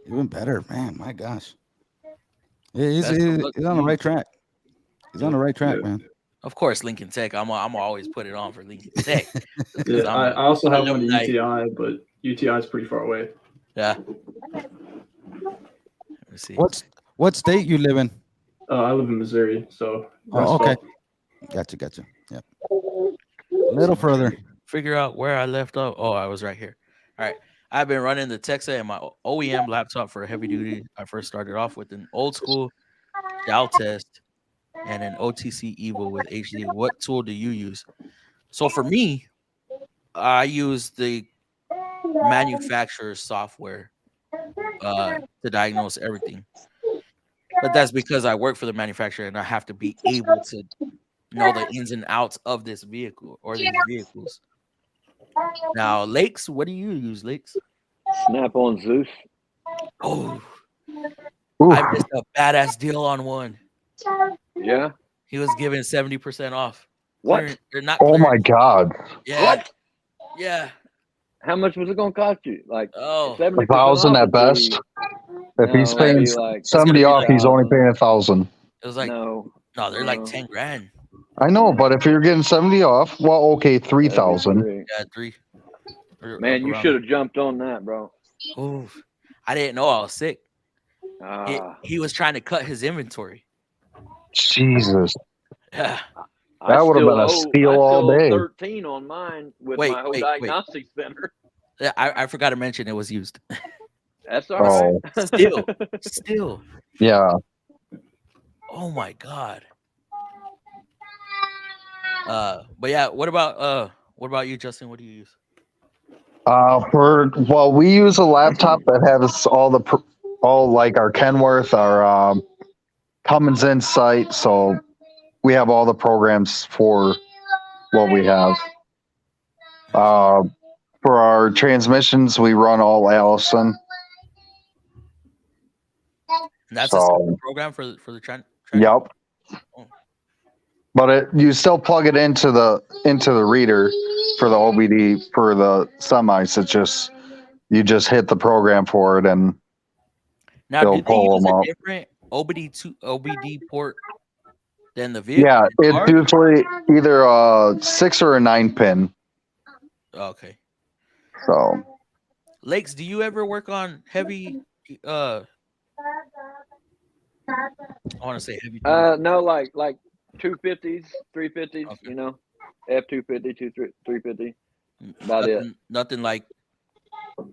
[SPEAKER 5] even better, man. My gosh. Yeah, he's
[SPEAKER 2] Best of luck
[SPEAKER 5] on
[SPEAKER 2] to
[SPEAKER 5] the
[SPEAKER 2] you.
[SPEAKER 5] right track. He's on the right track,
[SPEAKER 6] Yeah.
[SPEAKER 5] man.
[SPEAKER 2] Of course, Lincoln Tech. I'm always put it on for Lincoln Tech.
[SPEAKER 6] Yeah, I also have one
[SPEAKER 2] alumni.
[SPEAKER 6] to UTI, but UTI is pretty far away.
[SPEAKER 2] Yeah. Let me see.
[SPEAKER 5] What state you live in?
[SPEAKER 6] I live in Missouri, so
[SPEAKER 5] Oh, okay.
[SPEAKER 6] Rest
[SPEAKER 5] Gotcha. Yep. A little further.
[SPEAKER 2] Figure out where I left off. Oh, I was right here. All right. I've been running the Texa and my OEM laptop for heavy duty. I first started off with an old school Dal test and an OTC Evo with HD. What tool do you use? So for me, I use the manufacturer's software to diagnose everything. But that's because I work for the manufacturer and I have to be able to know the ins and outs of this vehicle or these vehicles. Now, Lakes, what do you use, Lakes?
[SPEAKER 3] Snap-on Zeus.
[SPEAKER 2] Oh,
[SPEAKER 4] Ooh.
[SPEAKER 2] I missed a badass deal on one.
[SPEAKER 3] Yeah.
[SPEAKER 2] He was giving 70% off.
[SPEAKER 3] What?
[SPEAKER 2] Clearance, or not
[SPEAKER 4] Oh my
[SPEAKER 2] clearance.
[SPEAKER 4] God.
[SPEAKER 2] Yeah.
[SPEAKER 3] What?
[SPEAKER 2] Yeah.
[SPEAKER 3] How much was it going to cost you? Like
[SPEAKER 2] Oh,
[SPEAKER 3] 70%
[SPEAKER 4] 1,000
[SPEAKER 3] off
[SPEAKER 4] at
[SPEAKER 3] would be-
[SPEAKER 4] best. If he's
[SPEAKER 3] no,
[SPEAKER 4] paying
[SPEAKER 3] it'd be like
[SPEAKER 4] 70 off, he's only
[SPEAKER 3] 3,000.
[SPEAKER 4] paying 1,000.
[SPEAKER 2] it was like
[SPEAKER 3] No,
[SPEAKER 2] they're like
[SPEAKER 3] no.
[SPEAKER 2] 10 grand.
[SPEAKER 4] I know, but if you're getting 70 off, well, okay, 3,000.
[SPEAKER 3] That'd be
[SPEAKER 2] Yeah, three. Or
[SPEAKER 3] Man,
[SPEAKER 2] up
[SPEAKER 3] you
[SPEAKER 2] around
[SPEAKER 3] should have jumped on that, bro.
[SPEAKER 2] there. Oof. I didn't know I was sick.
[SPEAKER 3] Ah,
[SPEAKER 2] He was trying to cut his inventory.
[SPEAKER 4] Jesus.
[SPEAKER 2] Yeah.
[SPEAKER 4] That would have been a
[SPEAKER 3] I
[SPEAKER 4] steal
[SPEAKER 3] still
[SPEAKER 4] all
[SPEAKER 3] owe
[SPEAKER 4] day.
[SPEAKER 3] 13 on mine with
[SPEAKER 2] Wait,
[SPEAKER 3] my whole
[SPEAKER 2] wait.
[SPEAKER 3] diagnostic center.
[SPEAKER 2] Yeah, I forgot to mention it was used.
[SPEAKER 3] That's all right.
[SPEAKER 4] Oh,
[SPEAKER 2] Still.
[SPEAKER 4] yeah.
[SPEAKER 2] Oh my god. But yeah, what about you, Justin? What do you use?
[SPEAKER 4] We use a laptop that has all like our Kenworth, our Cummins Insight, so we have all the programs for what we have. For our transmissions, we run all Allison.
[SPEAKER 2] And that's a
[SPEAKER 4] So-
[SPEAKER 2] separate program for the trend.
[SPEAKER 4] Yep. But you still plug it into the reader for the OBD for the semis. It's just you just hit the program for it and
[SPEAKER 2] Now,
[SPEAKER 4] They'll
[SPEAKER 2] do they
[SPEAKER 4] pull
[SPEAKER 2] use
[SPEAKER 4] them
[SPEAKER 2] a
[SPEAKER 4] up.
[SPEAKER 2] different OBD port than the vehicle?
[SPEAKER 4] yeah, it's
[SPEAKER 2] card?
[SPEAKER 4] usually either a 6 or a 9 pin.
[SPEAKER 2] Okay.
[SPEAKER 4] So
[SPEAKER 2] Lakes, do you ever work on heavy? I want to say heavy.
[SPEAKER 3] No, like 250s, 350s,
[SPEAKER 2] Okay.
[SPEAKER 3] you know, F250, 350. About it.
[SPEAKER 2] Nothing like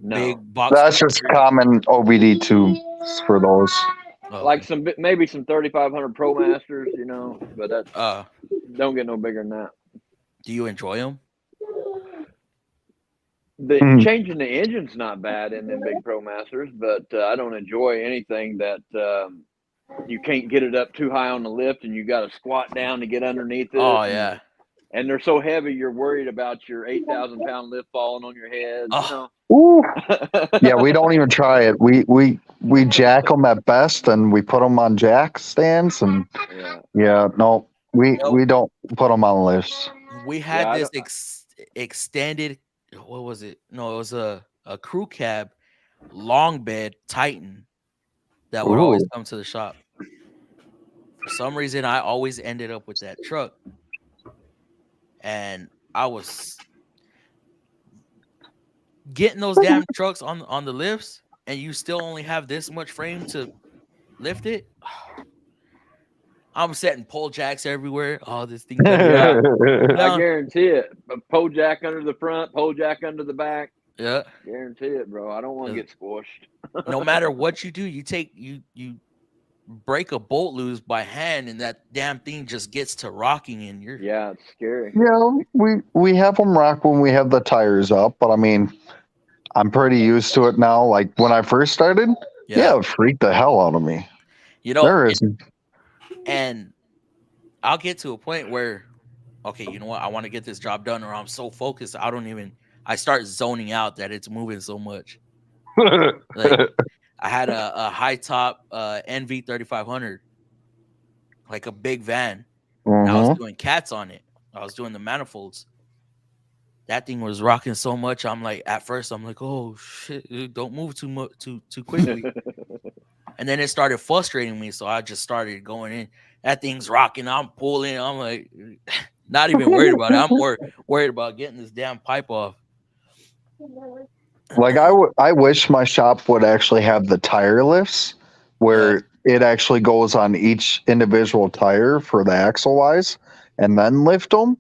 [SPEAKER 3] No,
[SPEAKER 2] big box.
[SPEAKER 4] that's just common OBD tubes for those.
[SPEAKER 2] Oh,
[SPEAKER 3] like
[SPEAKER 2] okay.
[SPEAKER 3] maybe some 3500 Pro Masters, you know, but that don't get no bigger than that.
[SPEAKER 2] Do you enjoy them?
[SPEAKER 3] The changing the engine's not bad in them big Pro Masters, but I don't enjoy anything that you can't get it up too high on the lift and you got to squat down to get underneath it.
[SPEAKER 2] Oh yeah.
[SPEAKER 3] And they're so heavy, you're worried about your 8,000-pound lift falling on your head.
[SPEAKER 2] Oh.
[SPEAKER 4] Ooh. Yeah, we don't even try it. We jack them at best, and we put them on jack stands, and no, we don't put them on lifts.
[SPEAKER 2] We had this extended. What was it? No, it was a crew cab long bed Titan that would always come to the shop. For some reason, I always ended up with that truck, and I was getting those damn trucks on the lifts, and you still only have this much frame to lift it. I'm setting pole jacks everywhere. Oh, this thing.
[SPEAKER 3] I guarantee it. A pole jack under the front, pole jack under the back.
[SPEAKER 2] Yeah,
[SPEAKER 3] guarantee it, bro. I don't want to get squished.
[SPEAKER 2] No matter what you do, you break a bolt loose by hand, and that damn thing just gets to rocking, and you're
[SPEAKER 3] it's scary.
[SPEAKER 4] Yeah, we have them rock when we have the tires up, but I mean, I'm pretty used to it now. Like when I first started, it freaked the hell out of me. There is.
[SPEAKER 2] And I'll get to a point where, okay, you know what? I want to get this job done, or I'm so focused, I start zoning out that it's moving so much. Like I had a high top NV 3500, like a big van. And I was doing cats on it. I was doing the manifolds. That thing was rocking so much. I'm like, at first, I'm like, oh shit, dude, don't move too much too quickly. And then it started frustrating me, so I just started going in. That thing's rocking. I'm pulling. I'm like, not even worried about it. I'm more worried about getting this damn pipe off.
[SPEAKER 4] Like I wish my shop would actually have the tire lifts where it actually goes on each individual tire for the axle wise and then lift them.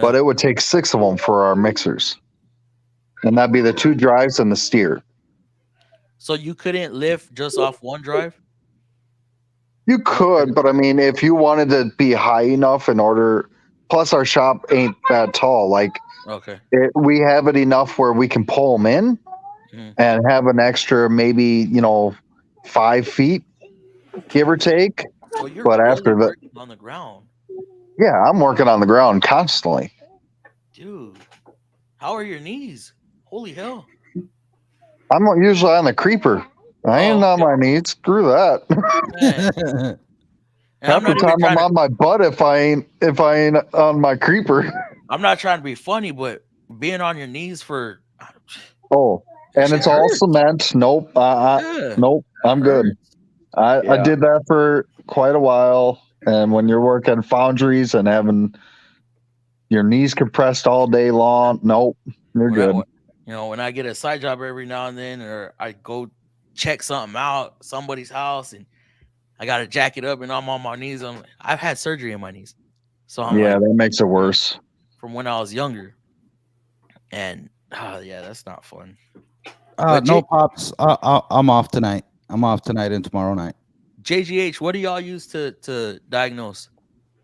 [SPEAKER 4] But it would take 6 of them for our mixers. And that'd be the 2 drives and the steer.
[SPEAKER 2] So you couldn't lift just off one drive?
[SPEAKER 4] You could, but I mean, if you wanted to be high enough in order, plus our shop ain't that tall. Like, we have it enough where we can pull them in and have an extra maybe 5 feet, give or take.
[SPEAKER 2] Well, you're really after working on the ground.
[SPEAKER 4] Yeah, I'm working on the ground constantly.
[SPEAKER 2] Dude, how are your knees? Holy hell!
[SPEAKER 4] I'm usually on the creeper. I ain't on my knees. Screw that. Half the time I'm on my butt if I ain't on my creeper.
[SPEAKER 2] I'm not trying to be funny, but being on your knees for
[SPEAKER 4] and it's all cement. Nope. Nope. I'm good. I did that for quite a while. And when you're working foundries and having your knees compressed all day long, nope, you're good.
[SPEAKER 2] When I get a side job every now and then, or I go check something out, somebody's house, and I got to jack it up and I'm on my knees. I've had surgery in my knees. So I'm
[SPEAKER 4] that makes it worse.
[SPEAKER 2] From when I was younger. And that's not fun.
[SPEAKER 5] No, Pops. I'm off tonight. I'm off tonight and tomorrow night.
[SPEAKER 2] JGH, what do y'all use to diagnose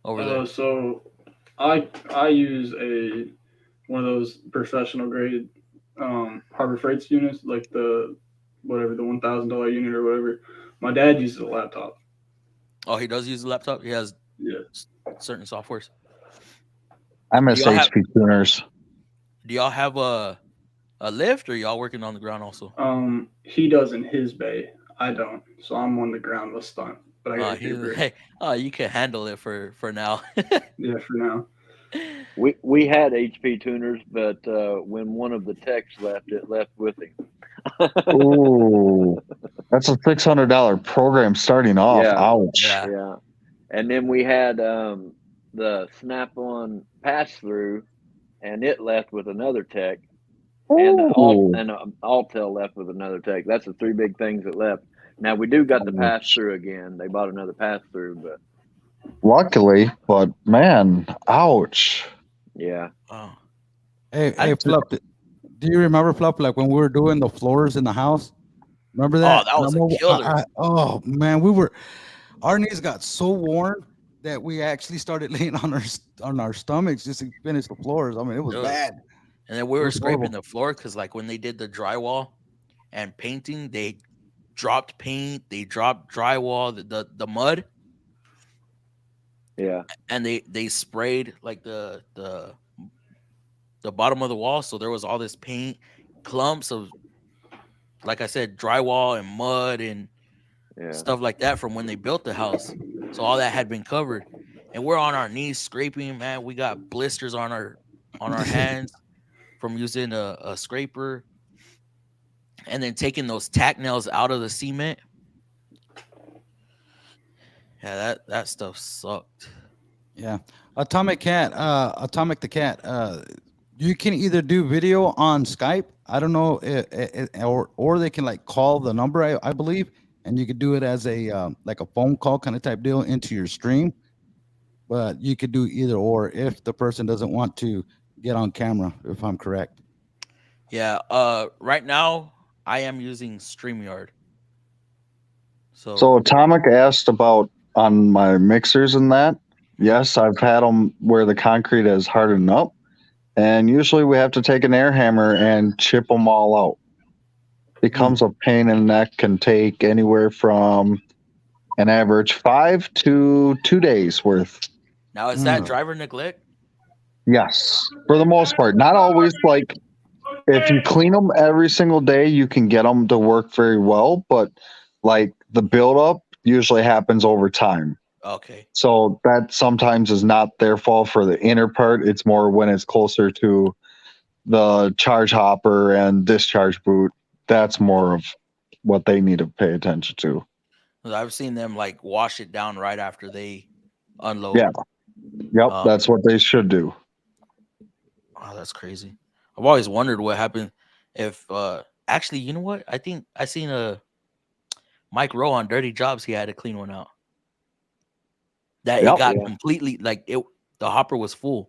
[SPEAKER 2] over there?
[SPEAKER 6] So I use one of those professional grade Harbor Freight's units, like the $1,000 unit or whatever. My dad uses a laptop.
[SPEAKER 2] Oh, he does use a laptop? He has certain softwares.
[SPEAKER 4] I miss HP tuners.
[SPEAKER 2] Do y'all have a lift, or y'all working on the ground also?
[SPEAKER 6] He does in his bay. I don't. So I'm on the ground with stunt. But I got
[SPEAKER 2] you can handle it for now.
[SPEAKER 6] Yeah, for now.
[SPEAKER 3] We had HP tuners, but when one of the techs left, it left with him.
[SPEAKER 4] Ooh, that's a $600 program starting off. Ouch.
[SPEAKER 3] Yeah. And then we had the Snap-on pass-through, and it left with another tech. And Altel left with another tech. That's the 3 big things that left. Now we do got the pass-through again. They bought another pass-through, but
[SPEAKER 4] luckily, but man, ouch.
[SPEAKER 3] Yeah.
[SPEAKER 2] Oh.
[SPEAKER 5] Hey, Fluff, do you remember, Fluff, like when we were doing the floors in the house? Remember that?
[SPEAKER 2] Oh, that was a killer.
[SPEAKER 5] Oh man, our knees got so worn that we actually started laying on our stomachs just to finish the floors. I mean, it was bad.
[SPEAKER 2] And then we were scraping the floor because, like, when they did the drywall and painting, they dropped paint, they dropped drywall, the mud.
[SPEAKER 3] Yeah.
[SPEAKER 2] And they sprayed like the bottom of the wall, so there was all this paint, clumps of, like I said, drywall and mud and stuff like that from when they built the house. So all that had been covered, and we're on our knees scraping. Man, we got blisters on our hands from using a scraper, and then taking those tack nails out of the cement. Yeah, that stuff sucked.
[SPEAKER 5] Yeah. Atomic the cat. You can either do video on Skype. I don't know, or they can like call the number. I believe, and you could do it as a like a phone call kind of type deal into your stream. But you could do either or if the person doesn't want to get on camera. If I'm correct.
[SPEAKER 2] Yeah. Right now I am using StreamYard.
[SPEAKER 4] So Atomic asked about on my mixers and that. Yes, I've had them where the concrete has hardened up, and usually we have to take an air hammer and chip them all out. Becomes a pain in the neck, can take anywhere from an average 5 to 2 days worth.
[SPEAKER 2] Now, is that driver neglect?
[SPEAKER 4] Yes, for the most part. Not always. Like, if you clean them every single day, you can get them to work very well, but like the buildup usually happens over time.
[SPEAKER 2] Okay.
[SPEAKER 4] So that sometimes is not their fault for the inner part. It's more when it's closer to the charge hopper and discharge boot. That's more of what they need to pay attention to.
[SPEAKER 2] I've seen them like wash it down right after they unload.
[SPEAKER 4] Yeah. Yep. That's what they should do.
[SPEAKER 2] Oh, that's crazy. I've always wondered what happened if actually, you know what? I think I seen a Mike Rowe on Dirty Jobs. He had to clean one out. That it got completely like it. The hopper was full.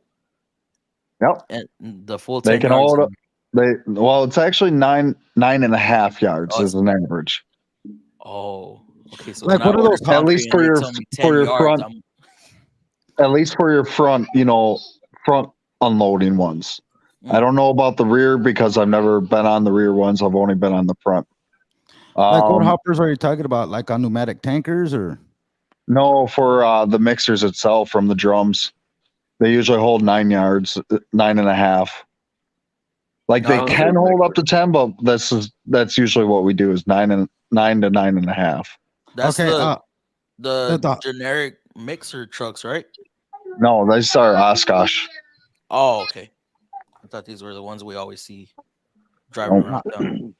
[SPEAKER 4] Yep.
[SPEAKER 2] And the full
[SPEAKER 4] they
[SPEAKER 2] 10
[SPEAKER 4] can
[SPEAKER 2] yards.
[SPEAKER 4] hold it. Well, it's actually 9.5 yards is an average.
[SPEAKER 2] Oh, okay. So
[SPEAKER 5] like what are those?
[SPEAKER 4] At least for your front. At least for your front, front unloading ones. I don't know about the rear because I've never been on the rear ones. I've only been on the front.
[SPEAKER 5] Like what hoppers are you talking about? Like on pneumatic tankers or?
[SPEAKER 4] No, for the mixers itself from the drums. They usually hold 9 yards, 9.5. Like they can hold up to 10, but that's usually what we do is 9 to 9.5.
[SPEAKER 2] That's okay, the generic mixer trucks, right?
[SPEAKER 4] No, these are Oshkosh.
[SPEAKER 2] Oh, okay. I thought these were the ones we always see driving around town.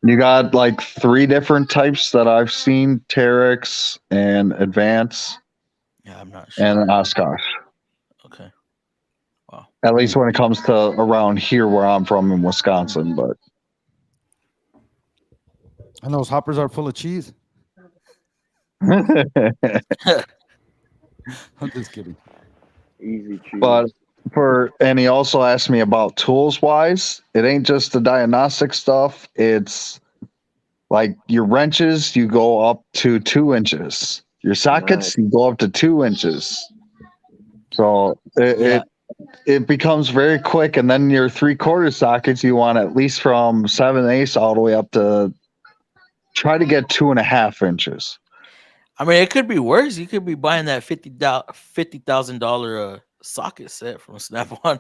[SPEAKER 4] You got like 3 different types that I've seen: Terex and Advance.
[SPEAKER 2] Yeah, I'm not sure.
[SPEAKER 4] And Oshkosh.
[SPEAKER 2] Okay. Wow.
[SPEAKER 4] At least when it comes to around here where I'm from in Wisconsin, but.
[SPEAKER 5] And those hoppers are full of cheese. I'm just kidding.
[SPEAKER 3] Easy cheese.
[SPEAKER 4] But and he also asked me about tools wise. It ain't just the diagnostic stuff. It's like your wrenches, you go up to 2 inches. Your sockets, you go up to 2 inches. So it becomes very quick. And then your 3/4 sockets, you want at least from 7/8 all the way up to try to get 2.5 inches.
[SPEAKER 2] I mean, it could be worse. You could be buying that $50,000 socket set from Snap-on.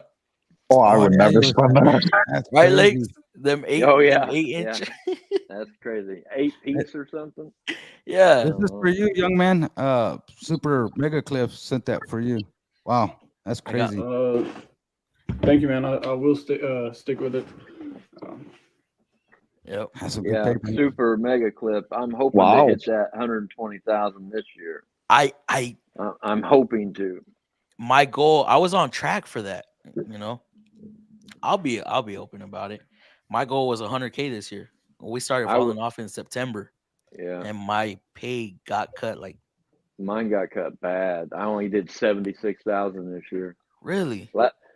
[SPEAKER 4] Oh, I would never spend that.
[SPEAKER 2] Right, Lakes? Them 8 inch.
[SPEAKER 3] Yeah. That's crazy. 8 piece or something.
[SPEAKER 2] Yeah.
[SPEAKER 5] This is for you, young man. Super Mega Cliff sent that for you. Wow, that's crazy.
[SPEAKER 6] Thank you, man. I will stick with it.
[SPEAKER 2] Yep.
[SPEAKER 3] Super Mega Clip. I'm hoping to hit that 120,000 this year. I'm hoping to.
[SPEAKER 2] My goal, I was on track for that, I'll be open about it. My goal was 100K this year. We started falling off in September.
[SPEAKER 3] Yeah.
[SPEAKER 2] And my pay got cut
[SPEAKER 3] mine got cut bad. I only did 76,000 this year.
[SPEAKER 2] Really?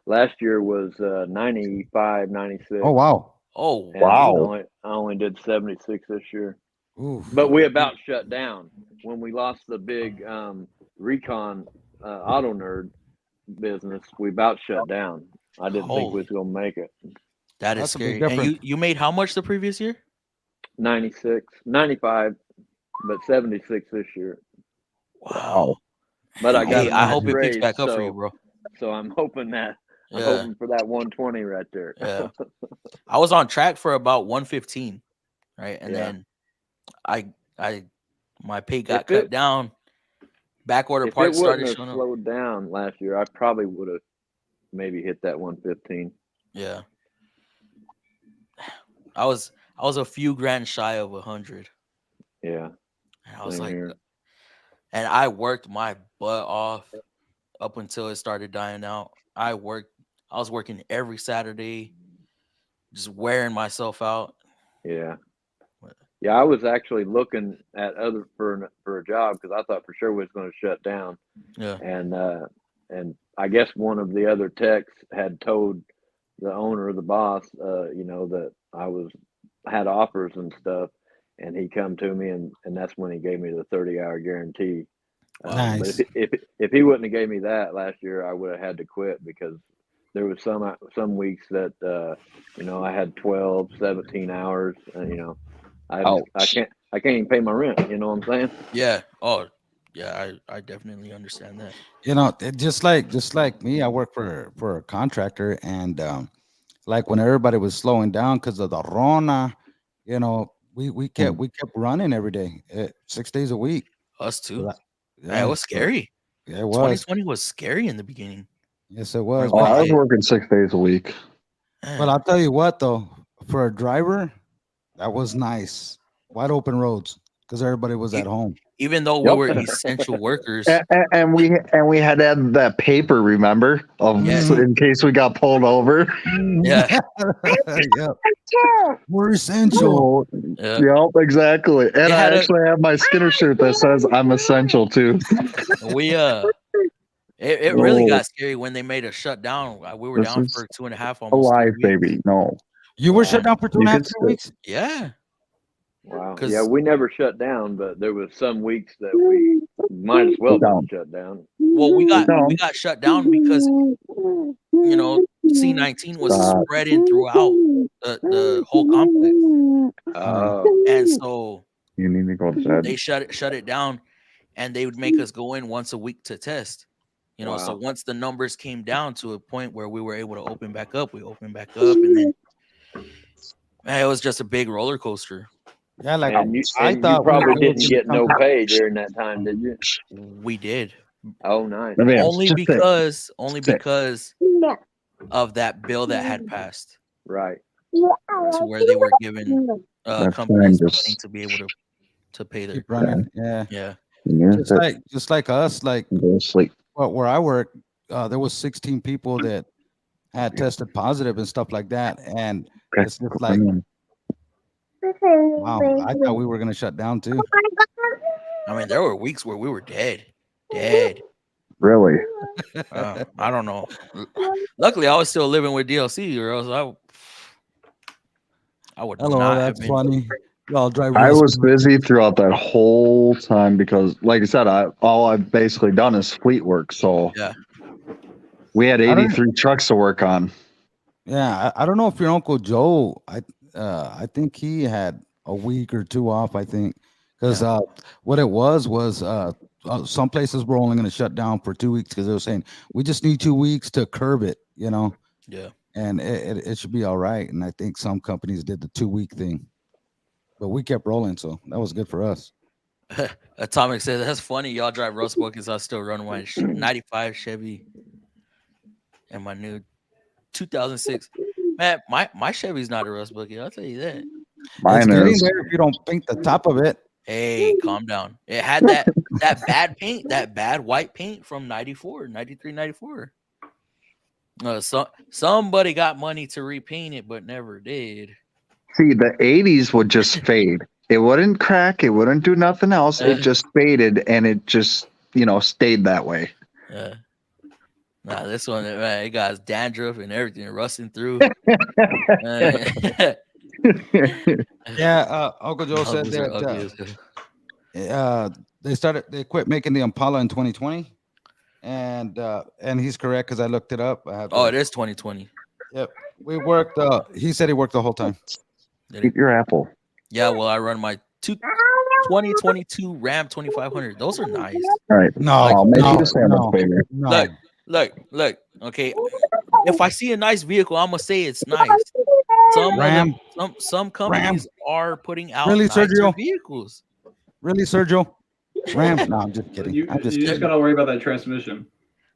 [SPEAKER 3] Last year was 95, 96.
[SPEAKER 5] Oh wow.
[SPEAKER 2] Oh
[SPEAKER 3] and
[SPEAKER 2] wow.
[SPEAKER 3] I only did 76 this year.
[SPEAKER 5] Oof.
[SPEAKER 3] But we about shut down when we lost the big Recon Auto Nerd business. We about shut down. I didn't think we was gonna make it.
[SPEAKER 2] That is scary. And you made how much the previous year?
[SPEAKER 3] 96, 95, but 76 this year.
[SPEAKER 2] Wow.
[SPEAKER 3] But I got
[SPEAKER 2] Hey,
[SPEAKER 3] a
[SPEAKER 2] I
[SPEAKER 3] nice
[SPEAKER 2] hope it picks
[SPEAKER 3] raise,
[SPEAKER 2] back up for you, bro.
[SPEAKER 3] so I'm hoping that I'm
[SPEAKER 2] Yeah,
[SPEAKER 3] hoping for that 120 right there.
[SPEAKER 2] yeah. I was on track for about 115, right? And
[SPEAKER 3] Yeah.
[SPEAKER 2] then I my pay got
[SPEAKER 3] If
[SPEAKER 2] cut
[SPEAKER 3] it
[SPEAKER 2] down. Back order
[SPEAKER 3] if it
[SPEAKER 2] parts
[SPEAKER 3] wouldn't
[SPEAKER 2] started
[SPEAKER 3] have
[SPEAKER 2] showing up.
[SPEAKER 3] slowed down last year, I probably would have maybe hit that 115.
[SPEAKER 2] Yeah. I was a few grand shy of 100.
[SPEAKER 3] Yeah.
[SPEAKER 2] And I was
[SPEAKER 3] Same
[SPEAKER 2] like,
[SPEAKER 3] here.
[SPEAKER 2] and I worked my butt off up until it started dying out. I was working every Saturday, just wearing myself out.
[SPEAKER 3] Yeah. Yeah, I was actually looking at other for a job because I thought for sure we was going to shut down,
[SPEAKER 2] Yeah.
[SPEAKER 3] and I guess one of the other techs had told the owner, the boss, that I had offers and stuff, and he come to me and that's when he gave me the 30-hour guarantee. But
[SPEAKER 5] Nice.
[SPEAKER 3] if he wouldn't have gave me that last year, I would have had to quit because there was some weeks that I had 12, 17 hours, I
[SPEAKER 4] Ouch.
[SPEAKER 3] can't even pay my rent. You know what I'm saying?
[SPEAKER 2] Yeah. Oh, yeah. I definitely understand that.
[SPEAKER 5] Just like me, I work for a contractor, and like when everybody was slowing down because of the Rona, we kept running every day, 6 days a week.
[SPEAKER 2] Us
[SPEAKER 5] So
[SPEAKER 2] too. Man, it
[SPEAKER 5] yeah,
[SPEAKER 2] was scary.
[SPEAKER 5] yeah, it was.
[SPEAKER 2] 2020 was scary in the beginning.
[SPEAKER 5] Yes, it
[SPEAKER 2] When
[SPEAKER 5] was.
[SPEAKER 4] Oh,
[SPEAKER 2] when
[SPEAKER 5] But
[SPEAKER 2] it
[SPEAKER 4] I was
[SPEAKER 2] hit.
[SPEAKER 4] working 6 days a week.
[SPEAKER 5] but
[SPEAKER 2] Man,
[SPEAKER 5] I'll tell you what though, for a driver, that was nice. Wide open roads because everybody was
[SPEAKER 2] e-
[SPEAKER 5] at home.
[SPEAKER 2] even though we
[SPEAKER 4] Yep.
[SPEAKER 2] were essential workers,
[SPEAKER 4] And we had to have that paper, remember,
[SPEAKER 2] yes,
[SPEAKER 5] Mhm.
[SPEAKER 4] in case we got pulled over.
[SPEAKER 2] yeah,
[SPEAKER 5] Yep. We're essential.
[SPEAKER 4] Oh,
[SPEAKER 2] yeah.
[SPEAKER 4] yep, exactly.
[SPEAKER 2] They
[SPEAKER 4] And I
[SPEAKER 2] had a
[SPEAKER 4] actually have my Skinner shirt that says I'm essential too.
[SPEAKER 2] we it really
[SPEAKER 4] Oh,
[SPEAKER 2] got scary when they made us shut down. We were
[SPEAKER 4] this
[SPEAKER 2] down
[SPEAKER 4] is
[SPEAKER 2] for 2.5, almost three
[SPEAKER 4] alive,
[SPEAKER 2] weeks.
[SPEAKER 4] baby. No,
[SPEAKER 5] You were shut
[SPEAKER 2] Man,
[SPEAKER 5] down for two
[SPEAKER 4] you
[SPEAKER 5] and a half,
[SPEAKER 4] could
[SPEAKER 5] three
[SPEAKER 4] still
[SPEAKER 5] weeks.
[SPEAKER 2] yeah,
[SPEAKER 3] Wow. Yeah,
[SPEAKER 2] because
[SPEAKER 3] we never shut down, but there was some weeks that we might as well
[SPEAKER 4] sit
[SPEAKER 3] been
[SPEAKER 4] down.
[SPEAKER 3] shut down.
[SPEAKER 2] well,
[SPEAKER 4] Sit
[SPEAKER 2] we
[SPEAKER 4] down.
[SPEAKER 2] got shut down because C-19 was
[SPEAKER 4] Stop.
[SPEAKER 2] spreading throughout the whole complex,
[SPEAKER 5] Sorry.
[SPEAKER 3] Oh,
[SPEAKER 2] and so
[SPEAKER 4] You need to go to bed.
[SPEAKER 2] they shut it down, and they would make us go in once a week to test. So
[SPEAKER 3] wow.
[SPEAKER 2] once the numbers came down to a point where we were able to open back up, we opened back up, and then man, it was just a big roller coaster.
[SPEAKER 5] Yeah, like
[SPEAKER 3] And you
[SPEAKER 5] I
[SPEAKER 3] and you
[SPEAKER 5] thought we
[SPEAKER 3] probably
[SPEAKER 5] was
[SPEAKER 3] didn't
[SPEAKER 5] gonna
[SPEAKER 3] get
[SPEAKER 5] come
[SPEAKER 3] no
[SPEAKER 5] back.
[SPEAKER 3] pay during that time, did you?
[SPEAKER 2] We did
[SPEAKER 3] Oh, nice.
[SPEAKER 4] Let me ask.
[SPEAKER 2] only
[SPEAKER 4] Just sit.
[SPEAKER 2] only
[SPEAKER 4] Sit.
[SPEAKER 2] because of that bill that had passed
[SPEAKER 3] Right.
[SPEAKER 2] to where they were giving
[SPEAKER 4] That's fine.
[SPEAKER 2] companies money
[SPEAKER 4] Just
[SPEAKER 2] to be able to pay their
[SPEAKER 5] Keep running. Yeah.
[SPEAKER 2] yeah.
[SPEAKER 5] Just like us, like
[SPEAKER 4] go to sleep.
[SPEAKER 5] where I work, there was 16 people that had tested positive and stuff like that, and
[SPEAKER 4] Okay.
[SPEAKER 5] it's just
[SPEAKER 4] Go
[SPEAKER 5] like,
[SPEAKER 4] in.
[SPEAKER 5] wow, I thought we were gonna shut down too.
[SPEAKER 2] I mean, there were weeks where we were dead.
[SPEAKER 4] Really?
[SPEAKER 2] I don't know. Luckily, I was still living with DLC, or else I would
[SPEAKER 5] Hello,
[SPEAKER 2] not have
[SPEAKER 5] that's
[SPEAKER 2] been.
[SPEAKER 5] funny. Y'all drive
[SPEAKER 4] I
[SPEAKER 5] real
[SPEAKER 4] was
[SPEAKER 5] smooth.
[SPEAKER 4] busy throughout that whole time because, like I said, all I've basically done is fleet work. So
[SPEAKER 2] Yeah.
[SPEAKER 4] we had
[SPEAKER 5] I don't.
[SPEAKER 4] 83 trucks to work on.
[SPEAKER 5] Yeah, I don't know if your Uncle Joe. I think he had a week or two off. I think because what it was some places were only going to shut down for 2 weeks because they were saying we just need 2 weeks to curb it,
[SPEAKER 2] Yeah.
[SPEAKER 5] and it should be all right. And I think some companies did the 2 week thing, but we kept rolling, so that was good for us.
[SPEAKER 2] Atomic says that's funny. Y'all drive rust buckets. I still run my 95 Chevy and my new 2006. Man, my Chevy's not a rust bucket. I'll tell you that.
[SPEAKER 5] It's
[SPEAKER 4] Mine
[SPEAKER 5] getting
[SPEAKER 4] is.
[SPEAKER 5] there if you don't paint the top of it.
[SPEAKER 2] Hey, calm down. It had that bad paint, that bad white paint from 94, 93, 94. Somebody got money to repaint it, but never did.
[SPEAKER 4] See, the 80s would just fade. It wouldn't crack. It wouldn't do nothing else. It just faded, and it just stayed that way.
[SPEAKER 2] Yeah. Nah, this one, man, it got dandruff and everything rusting through.
[SPEAKER 5] Yeah, Uncle Joe said
[SPEAKER 2] Numbers are
[SPEAKER 5] that
[SPEAKER 2] ugly as hell.
[SPEAKER 5] they quit making the Impala in 2020, and he's correct because I looked it up. I have
[SPEAKER 2] Oh, it
[SPEAKER 5] the,
[SPEAKER 2] is 2020.
[SPEAKER 5] yep. We worked. He said he worked the whole time.
[SPEAKER 2] Did
[SPEAKER 4] Eat
[SPEAKER 2] it?
[SPEAKER 4] your apple.
[SPEAKER 2] Yeah, well, I run my 2022 Ram 2500. Those are nice.
[SPEAKER 4] All right.
[SPEAKER 5] No,
[SPEAKER 4] I'll make you
[SPEAKER 5] no,
[SPEAKER 4] a sandwich,
[SPEAKER 5] no,
[SPEAKER 4] baby.
[SPEAKER 5] no.
[SPEAKER 2] Look. Okay, if I see a nice vehicle, I'm gonna say it's nice.
[SPEAKER 5] Ram.
[SPEAKER 2] Some companies are putting out
[SPEAKER 5] Really,
[SPEAKER 2] nicer
[SPEAKER 5] Sergio?
[SPEAKER 2] vehicles.
[SPEAKER 5] Really, Sergio? Ram? No, I'm just kidding.
[SPEAKER 6] You just gotta worry about that transmission.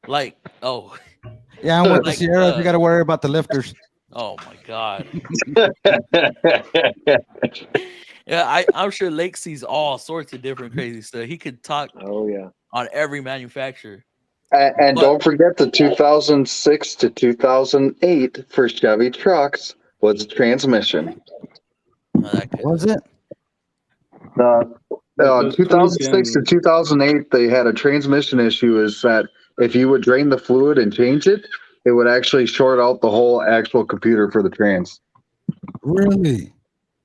[SPEAKER 2] Like,
[SPEAKER 5] Yeah, and with the
[SPEAKER 2] like,
[SPEAKER 5] Sierras, you got to worry about the lifters.
[SPEAKER 2] oh my god. Yeah, I'm sure Lake sees all sorts of different crazy stuff. He could talk
[SPEAKER 3] Oh yeah.
[SPEAKER 2] on every manufacturer.
[SPEAKER 4] And
[SPEAKER 2] But-
[SPEAKER 4] don't forget the 2006 to 2008 for Chevy trucks was transmission.
[SPEAKER 5] Was it?
[SPEAKER 4] The
[SPEAKER 6] Those
[SPEAKER 4] 2006 to 2008, they had a transmission issue. Is that if you would drain the fluid and change it, it would actually short out the whole actual computer for the trans.
[SPEAKER 5] Really?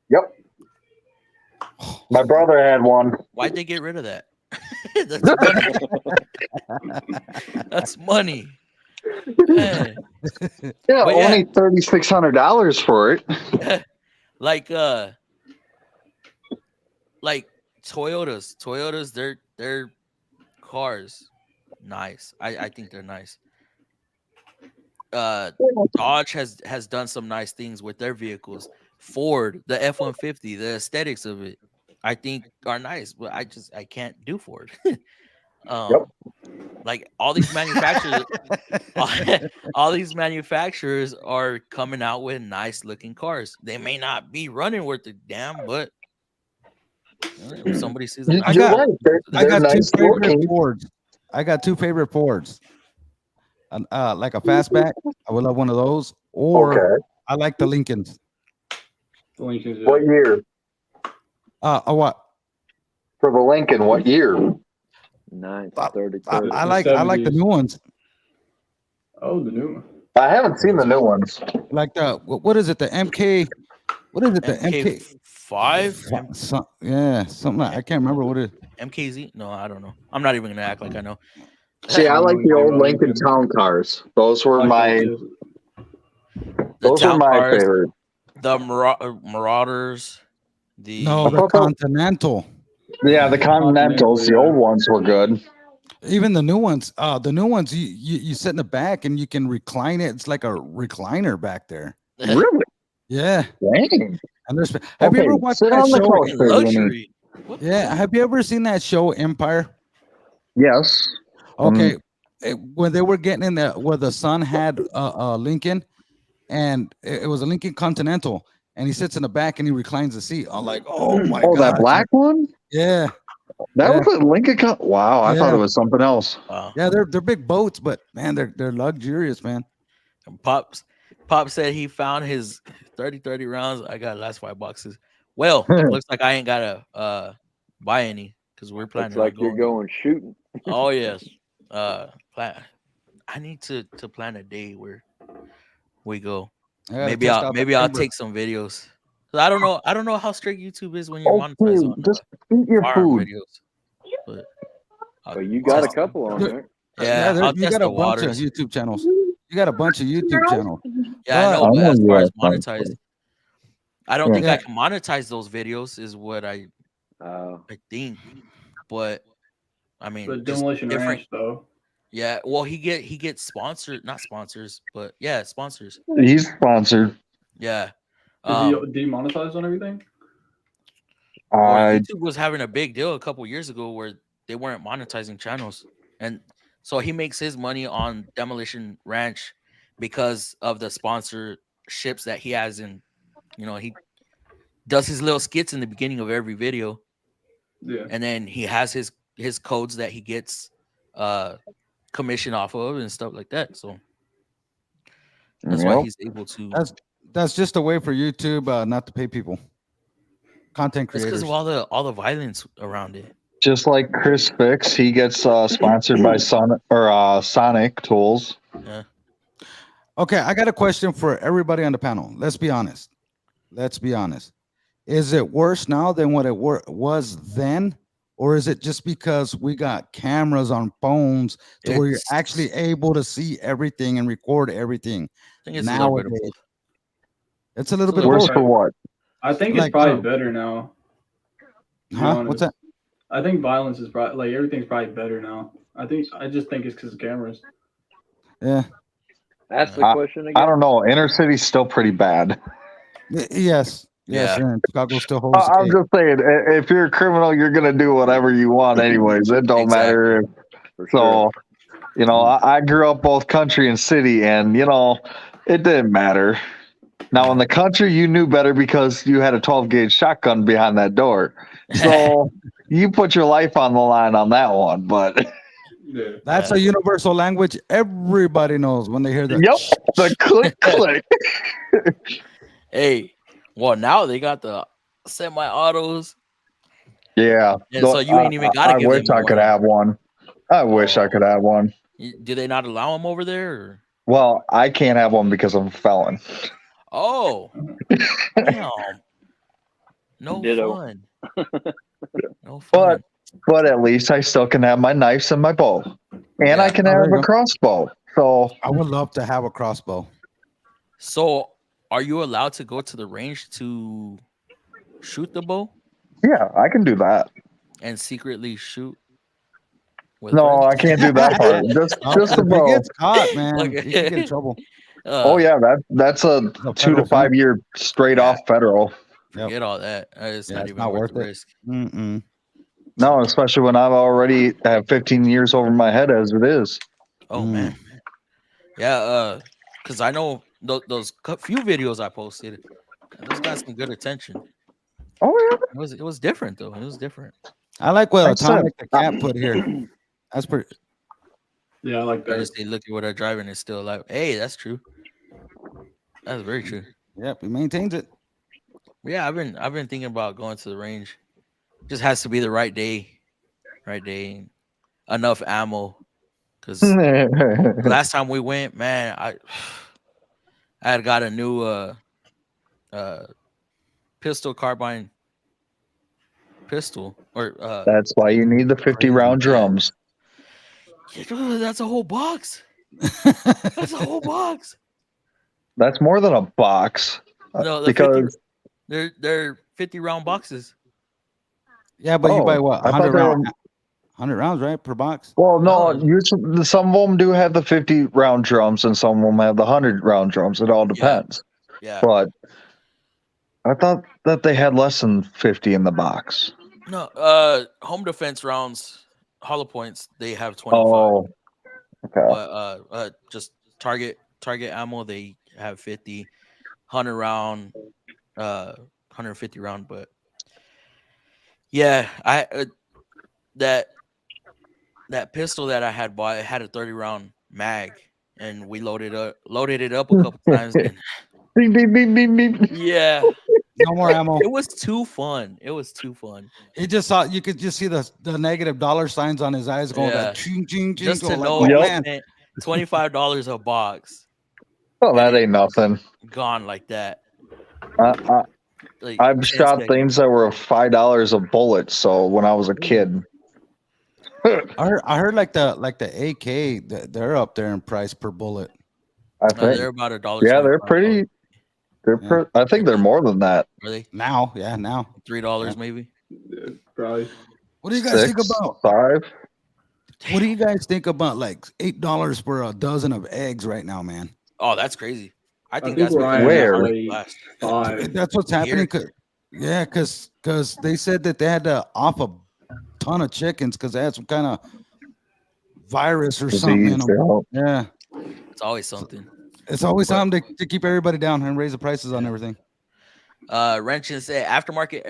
[SPEAKER 4] Yep. My brother had one.
[SPEAKER 2] Why'd they get rid of that? That's money. Man.
[SPEAKER 4] Yeah,
[SPEAKER 2] But
[SPEAKER 4] only $3,600 for it.
[SPEAKER 2] like Toyotas, their cars, nice. I think they're nice. Dodge has done some nice things with their vehicles. Ford, the F-150, the aesthetics of it, I think are nice, but I can't do Ford. Like all these manufacturers, all these manufacturers are coming out with nice looking cars. They may not be running worth a damn, but if somebody sees a nice car,
[SPEAKER 5] I got
[SPEAKER 4] nice
[SPEAKER 5] two favorite
[SPEAKER 4] looking.
[SPEAKER 5] Fords. I got two favorite Fords. Like a fastback, I would love one of those. Or I like the Lincolns.
[SPEAKER 6] The Lincolns. Yeah.
[SPEAKER 4] What year?
[SPEAKER 5] What?
[SPEAKER 4] For the Lincoln, what year?
[SPEAKER 3] 930.
[SPEAKER 5] I like the new ones.
[SPEAKER 6] Oh, the new one.
[SPEAKER 4] I haven't seen the new ones.
[SPEAKER 5] Like the what is it? The MK. What is it? The
[SPEAKER 2] MK5?
[SPEAKER 5] Yeah, something like, I can't remember what it is.
[SPEAKER 2] MKZ? No, I don't know. I'm not even gonna act like I know.
[SPEAKER 4] See, I like the old Lincoln Town cars. Those were my favorite.
[SPEAKER 2] The Marauders. The
[SPEAKER 5] Continental.
[SPEAKER 4] Yeah, the Continentals. The old ones were good.
[SPEAKER 5] Even the new ones. The new ones, you sit in the back and you can recline it. It's like a recliner back there.
[SPEAKER 4] Really?
[SPEAKER 5] Yeah.
[SPEAKER 4] Dang.
[SPEAKER 5] And have you ever watched that show?
[SPEAKER 2] Luxury.
[SPEAKER 5] Yeah. Have you ever seen that show Empire?
[SPEAKER 4] Yes.
[SPEAKER 5] Okay. When they were getting in there, where the son had a Lincoln, and it was a Lincoln Continental, and he sits in the back and he reclines the seat. I'm like, oh my god.
[SPEAKER 4] Oh, that black one?
[SPEAKER 5] Yeah.
[SPEAKER 4] That was a Lincoln. Wow, I thought it was something else.
[SPEAKER 2] Wow.
[SPEAKER 5] Yeah, they're big boats, but man, they're luxurious, man.
[SPEAKER 2] And Pop said he found his 30 rounds. I got last 5 boxes. Well, looks like I ain't gotta buy any because we're planning.
[SPEAKER 3] Looks like you're going shooting.
[SPEAKER 2] Oh yes. I need to plan a day where we go. Maybe I'll take some videos. I don't know how strict YouTube is when you're monetized on
[SPEAKER 4] just eat your food.
[SPEAKER 2] videos. But
[SPEAKER 3] you got a couple on there.
[SPEAKER 2] Yeah,
[SPEAKER 5] you got a bunch of YouTube channels. You got a bunch of YouTube channels.
[SPEAKER 2] Yeah, I know, but as far as monetized, I don't think I can monetize those videos. Is what I think. But I mean,
[SPEAKER 6] the Demolition Ranch though.
[SPEAKER 2] Yeah, well, he gets sponsored, not sponsors, but yeah, sponsors.
[SPEAKER 4] He's sponsored.
[SPEAKER 2] Yeah.
[SPEAKER 6] Is he demonetized on everything?
[SPEAKER 2] YouTube was having a big deal a couple years ago where they weren't monetizing channels, and so he makes his money on Demolition Ranch because of the sponsorships that he has in. He does his little skits in the beginning of every video.
[SPEAKER 6] Yeah.
[SPEAKER 2] And then he has his codes that he gets commission off of and stuff like that. So that's why he's able to.
[SPEAKER 5] That's just a way for YouTube not to pay people. Content creators.
[SPEAKER 2] It's because of all the violence around it.
[SPEAKER 4] Just like Chris Fix, he gets sponsored by Sonic Tools.
[SPEAKER 2] Yeah.
[SPEAKER 5] Okay, I got a question for everybody on the panel. Let's be honest. Is it worse now than what it was then? Or is it just because we got cameras on phones to where you're actually able to see everything and record everything?
[SPEAKER 2] I think it's a little bit of both.
[SPEAKER 5] It's a little bit
[SPEAKER 4] worse
[SPEAKER 5] of both.
[SPEAKER 4] for what?
[SPEAKER 6] I think it's probably better now.
[SPEAKER 5] Huh? What's that?
[SPEAKER 6] I think violence is probably like everything's probably better now. I just think it's because of cameras.
[SPEAKER 5] Yeah.
[SPEAKER 3] Ask the question again.
[SPEAKER 4] I don't know. Inner city's still pretty bad.
[SPEAKER 5] Yes. Yes.
[SPEAKER 2] Yeah.
[SPEAKER 5] And Chicago still holds the
[SPEAKER 4] I'm
[SPEAKER 5] cake.
[SPEAKER 4] just saying, if you're a criminal, you're gonna do whatever you want, anyways. It don't matter.
[SPEAKER 3] For
[SPEAKER 4] So,
[SPEAKER 3] sure.
[SPEAKER 4] you know, I grew up both country and city, and you know, it didn't matter. Now in the country, you knew better because you had a 12 gauge shotgun behind that door. So you put your life on the line on that one. But
[SPEAKER 6] Yeah.
[SPEAKER 5] That's a universal language everybody knows when they hear that.
[SPEAKER 4] yep, the click click.
[SPEAKER 2] Hey, well, now they got the semi-autos.
[SPEAKER 4] Yeah.
[SPEAKER 2] And so you ain't even gotta
[SPEAKER 4] I
[SPEAKER 2] give
[SPEAKER 4] wish
[SPEAKER 2] them
[SPEAKER 4] I could
[SPEAKER 2] warning.
[SPEAKER 4] have one. I wish I could have one.
[SPEAKER 2] Do they not allow them over there? Or?
[SPEAKER 4] Well, I can't have one because I'm a felon.
[SPEAKER 2] Oh, damn. No
[SPEAKER 3] Ditto.
[SPEAKER 2] fun. No fun.
[SPEAKER 4] But at least I still can have my knives and my bow. And I can
[SPEAKER 5] Oh, there
[SPEAKER 4] have
[SPEAKER 5] you
[SPEAKER 4] a
[SPEAKER 5] go.
[SPEAKER 4] crossbow. So
[SPEAKER 5] I would love to have a crossbow.
[SPEAKER 2] So, are you allowed to go to the range to shoot the bow
[SPEAKER 4] yeah, I can do that.
[SPEAKER 2] and secretly shoot? With
[SPEAKER 4] No, I
[SPEAKER 2] friends?
[SPEAKER 4] can't do that part. Just the
[SPEAKER 5] If he
[SPEAKER 4] bow.
[SPEAKER 5] gets caught, man,
[SPEAKER 2] Okay.
[SPEAKER 5] he can get in trouble.
[SPEAKER 4] Oh yeah, that's a
[SPEAKER 5] a
[SPEAKER 4] 2 to
[SPEAKER 5] federal
[SPEAKER 4] 5 year straight
[SPEAKER 2] Yeah.
[SPEAKER 4] off federal.
[SPEAKER 2] Forget all that. It's not
[SPEAKER 5] it's
[SPEAKER 2] even
[SPEAKER 5] not
[SPEAKER 2] worth
[SPEAKER 5] worth
[SPEAKER 2] the
[SPEAKER 5] it.
[SPEAKER 2] risk.
[SPEAKER 5] Mm-mm.
[SPEAKER 4] No, especially when I've already have 15 years over my head as it is.
[SPEAKER 2] Oh man. Yeah, because I know those few videos I posted, those got some good attention.
[SPEAKER 4] Oh
[SPEAKER 2] It was different though. It was different.
[SPEAKER 5] I like what
[SPEAKER 4] I said-
[SPEAKER 5] Atomic the Cat put here. That's pretty.
[SPEAKER 6] Yeah, I like
[SPEAKER 2] I
[SPEAKER 6] that.
[SPEAKER 2] just say, look at what I'm driving. It's still alive. Hey, that's true. That's very true.
[SPEAKER 5] Yep, he maintains it.
[SPEAKER 2] Yeah, I've been thinking about going to the range. Just has to be the right day, enough ammo. Because
[SPEAKER 4] yeah.
[SPEAKER 2] last time we went, man, I had got a new pistol carbine pistol or
[SPEAKER 4] That's why you need the 50 round drums.
[SPEAKER 2] that's a whole box. That's a whole box.
[SPEAKER 4] That's more than a box.
[SPEAKER 2] No, the
[SPEAKER 4] because
[SPEAKER 2] 50, they're 50 round boxes.
[SPEAKER 5] Yeah, but you buy
[SPEAKER 4] Oh,
[SPEAKER 5] what?
[SPEAKER 4] I thought
[SPEAKER 5] 100
[SPEAKER 4] they were-
[SPEAKER 5] rounds. 100 rounds, right, per box.
[SPEAKER 4] well, no,
[SPEAKER 2] No.
[SPEAKER 4] some of them do have the 50 round drums and some of them have the 100 round drums. It all depends.
[SPEAKER 2] Yeah.
[SPEAKER 4] But I thought that they had less than 50 in the box.
[SPEAKER 2] No, home defense rounds, hollow points, they have 25.
[SPEAKER 4] Oh, okay.
[SPEAKER 2] But just target ammo, they have 50, 100 round, 150 round. But yeah, I that pistol that I had bought, it had a 30 round mag, and we loaded it up a couple times. And
[SPEAKER 4] Beep, beep, beep, beep, beep.
[SPEAKER 2] yeah,
[SPEAKER 5] No more ammo.
[SPEAKER 2] it was too fun.
[SPEAKER 5] He just saw, you could just see the negative dollar signs on his eyes going
[SPEAKER 2] Yeah.
[SPEAKER 5] like ching, ching, ching.
[SPEAKER 2] Just to
[SPEAKER 5] going like,
[SPEAKER 2] know,
[SPEAKER 5] oh,
[SPEAKER 4] Yep.
[SPEAKER 5] man.
[SPEAKER 2] $25 a box
[SPEAKER 4] Oh, that ain't nothing.
[SPEAKER 2] gone like that. Like,
[SPEAKER 4] I've
[SPEAKER 2] 10
[SPEAKER 4] shot
[SPEAKER 2] seconds.
[SPEAKER 4] things that were $5 a bullet. So when I was a kid,
[SPEAKER 5] I heard like the AK, they're up there in price per bullet.
[SPEAKER 4] I
[SPEAKER 2] No,
[SPEAKER 4] think.
[SPEAKER 2] they're about $1.
[SPEAKER 4] Yeah, they're pretty.
[SPEAKER 5] Yeah.
[SPEAKER 4] I think they're more than that.
[SPEAKER 2] Are they
[SPEAKER 5] Now, yeah, now.
[SPEAKER 2] $3 maybe?
[SPEAKER 6] Yeah, probably.
[SPEAKER 5] What do you guys think
[SPEAKER 4] 6,
[SPEAKER 5] about?
[SPEAKER 4] 5.
[SPEAKER 5] What do you guys think about like $8 for a dozen of eggs right now, man?
[SPEAKER 2] Oh, that's crazy. I think
[SPEAKER 6] think
[SPEAKER 2] that's
[SPEAKER 6] where I
[SPEAKER 2] because
[SPEAKER 4] am
[SPEAKER 2] they're
[SPEAKER 4] at,
[SPEAKER 2] already
[SPEAKER 6] like,
[SPEAKER 2] last.
[SPEAKER 6] 5.
[SPEAKER 5] That's what's happening.
[SPEAKER 2] Here.
[SPEAKER 5] Because they said that they had to off a ton of chickens because they had some kind of virus or something in
[SPEAKER 4] Disease,
[SPEAKER 5] them. Yeah,
[SPEAKER 2] It's always something.
[SPEAKER 5] it's always something to keep everybody down and raise the prices on everything.
[SPEAKER 2] Wrenchen said aftermarket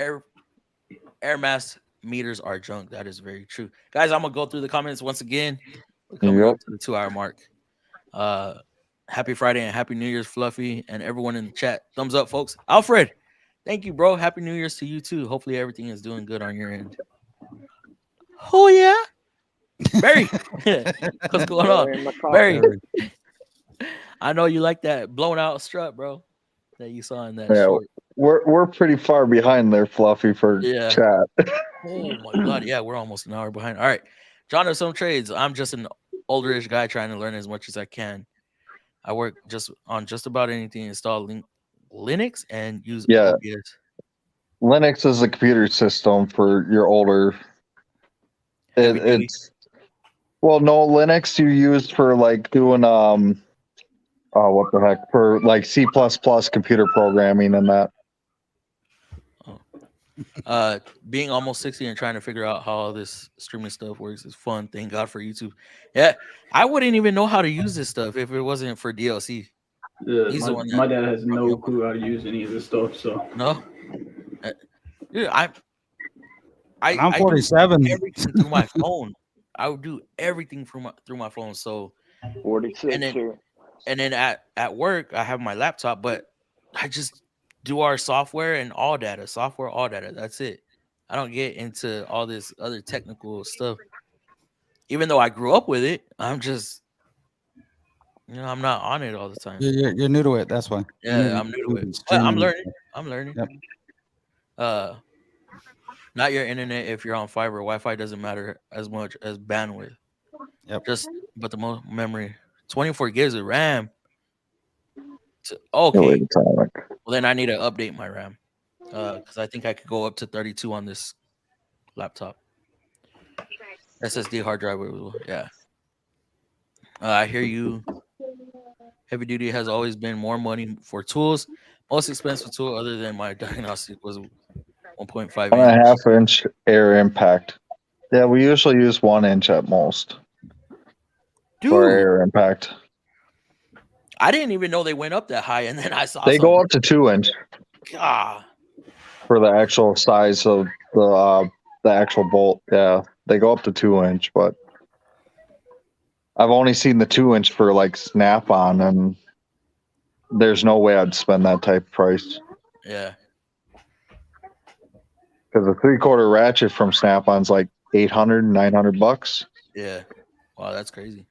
[SPEAKER 2] air mass meters are junk. That is very true. Guys, I'm gonna go through the comments once again. We're coming up to the 2-hour mark. Happy Friday and Happy New Year's, Fluffy, and everyone in the chat. Thumbs up, folks. Alfred, thank you, bro. Happy New Year's to you too. Hopefully everything is doing good on your end. Oh yeah. Barry, what's going on? Barry, I know you like that blown out strut, bro, that you saw in that
[SPEAKER 4] Yeah,
[SPEAKER 2] short.
[SPEAKER 4] we're pretty far behind there, Fluffy, for
[SPEAKER 2] Yeah.
[SPEAKER 4] chat.
[SPEAKER 2] Oh my god, yeah, we're almost an hour behind. All right, John of some trades. I'm just an olderish guy trying to learn as much as I can. I work on just about anything. Install Linux and use
[SPEAKER 4] Yeah.
[SPEAKER 2] OBS.
[SPEAKER 4] Linux is a computer system for your older. It's well, no, Linux you use for like doing what the heck, for like C++ computer programming and that.
[SPEAKER 2] Being almost 60 and trying to figure out how all this streaming stuff works is fun. Thank God for YouTube. Yeah, I wouldn't even know how to use this stuff if it wasn't for DLC.
[SPEAKER 6] Yeah, my dad has no clue how to use any of this stuff. So
[SPEAKER 2] no, dude, I'm
[SPEAKER 5] 47.
[SPEAKER 2] do everything through my phone. I would do everything through my phone. So
[SPEAKER 3] 46.
[SPEAKER 2] And then at work I have my laptop, but I just do our software and all data. That's it. I don't get into all this other technical stuff. Even though I grew up with it, I'm just, I'm not on it all the time.
[SPEAKER 5] You're new to it. That's why.
[SPEAKER 2] Yeah, I'm new to it. But I'm learning. Yep. Not your internet if you're on fiber. Wi-Fi doesn't matter as much as bandwidth.
[SPEAKER 5] Yep.
[SPEAKER 2] But the most memory, 24 gigs of RAM. Okay. Well, then I need to update my RAM because I think I could go up to 32 on this laptop. SSD hard drive. Yeah. I hear you. Heavy duty has always been more money for tools. Most expensive tool other than my diagnostic was 1.5 inch.
[SPEAKER 4] 1.5 inch air impact. Yeah, we usually use 1 inch at most.
[SPEAKER 2] Dude,
[SPEAKER 4] for air impact.
[SPEAKER 2] I didn't even know they went up that high, and then I saw
[SPEAKER 4] they go up to 2 inch.
[SPEAKER 2] God.
[SPEAKER 4] For the actual size of the actual bolt. Yeah, they go up to 2 inch, but I've only seen the 2 inch for like Snap-on, and there's no way I'd spend that type of price.
[SPEAKER 2] Yeah.
[SPEAKER 4] Because a 3/4 ratchet from Snap-on's like $800, $900.
[SPEAKER 2] Yeah. Wow, that's crazy.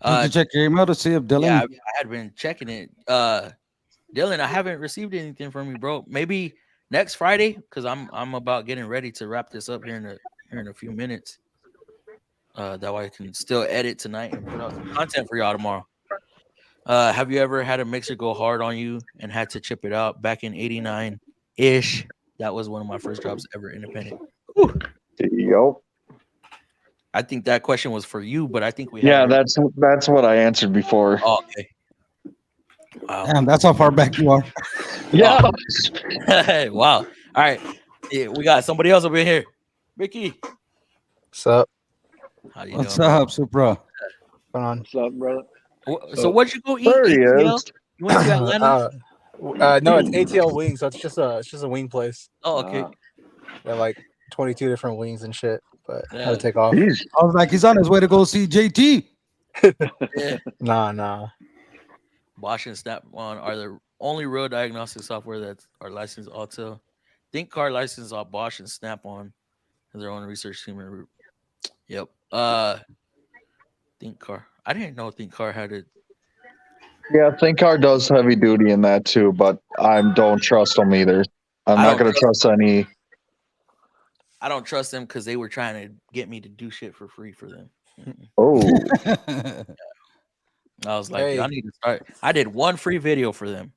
[SPEAKER 5] Did you check your email to see if Dylan?
[SPEAKER 2] Yeah, I had been checking it. Dylan, I haven't received anything from you, bro. Maybe next Friday, because I'm about getting ready to wrap this up here in a few minutes. That way I can still edit tonight and put out some content for y'all tomorrow. Have you ever had a mixer go hard on you and had to chip it out? Back in '89-ish, that was one of my first jobs ever independent. Whew.
[SPEAKER 4] Yep.
[SPEAKER 2] I think that question was for you, but I think we
[SPEAKER 4] that's what I answered before.
[SPEAKER 2] Oh, okay. Wow.
[SPEAKER 5] Damn, that's how far back you are.
[SPEAKER 4] Yeah.
[SPEAKER 2] Wow. All right. Yeah, we got somebody else over here. Ricky.
[SPEAKER 7] What's up?
[SPEAKER 2] How you
[SPEAKER 5] What's
[SPEAKER 2] doing,
[SPEAKER 5] up, Supra?
[SPEAKER 3] What's up, brother?
[SPEAKER 2] So what'd you go eat?
[SPEAKER 4] There he
[SPEAKER 2] ATL?
[SPEAKER 4] is.
[SPEAKER 2] You went to Atlanta?
[SPEAKER 7] No, it's ATL Wings, so it's just a wing place.
[SPEAKER 2] Oh, okay.
[SPEAKER 7] They have like 22 different wings and shit, but I had to take off.
[SPEAKER 4] Jeez.
[SPEAKER 5] I was like, he's on his way to go see JT.
[SPEAKER 2] Yeah.
[SPEAKER 7] Nah.
[SPEAKER 2] Bosch and Snap-on are the only real diagnostic software that are licensed Autel. ThinkCar licensed all Bosch and Snap-on as their own research team. Yep. ThinkCar. I didn't know ThinkCar had it.
[SPEAKER 4] Yeah, ThinkCar does heavy duty in that too, but I don't trust them either. I'm not going to trust any.
[SPEAKER 2] I don't trust them because they were trying to get me to do shit for free for them.
[SPEAKER 4] Oh.
[SPEAKER 2] Yeah. I was like, I need to start. I did one free video for them.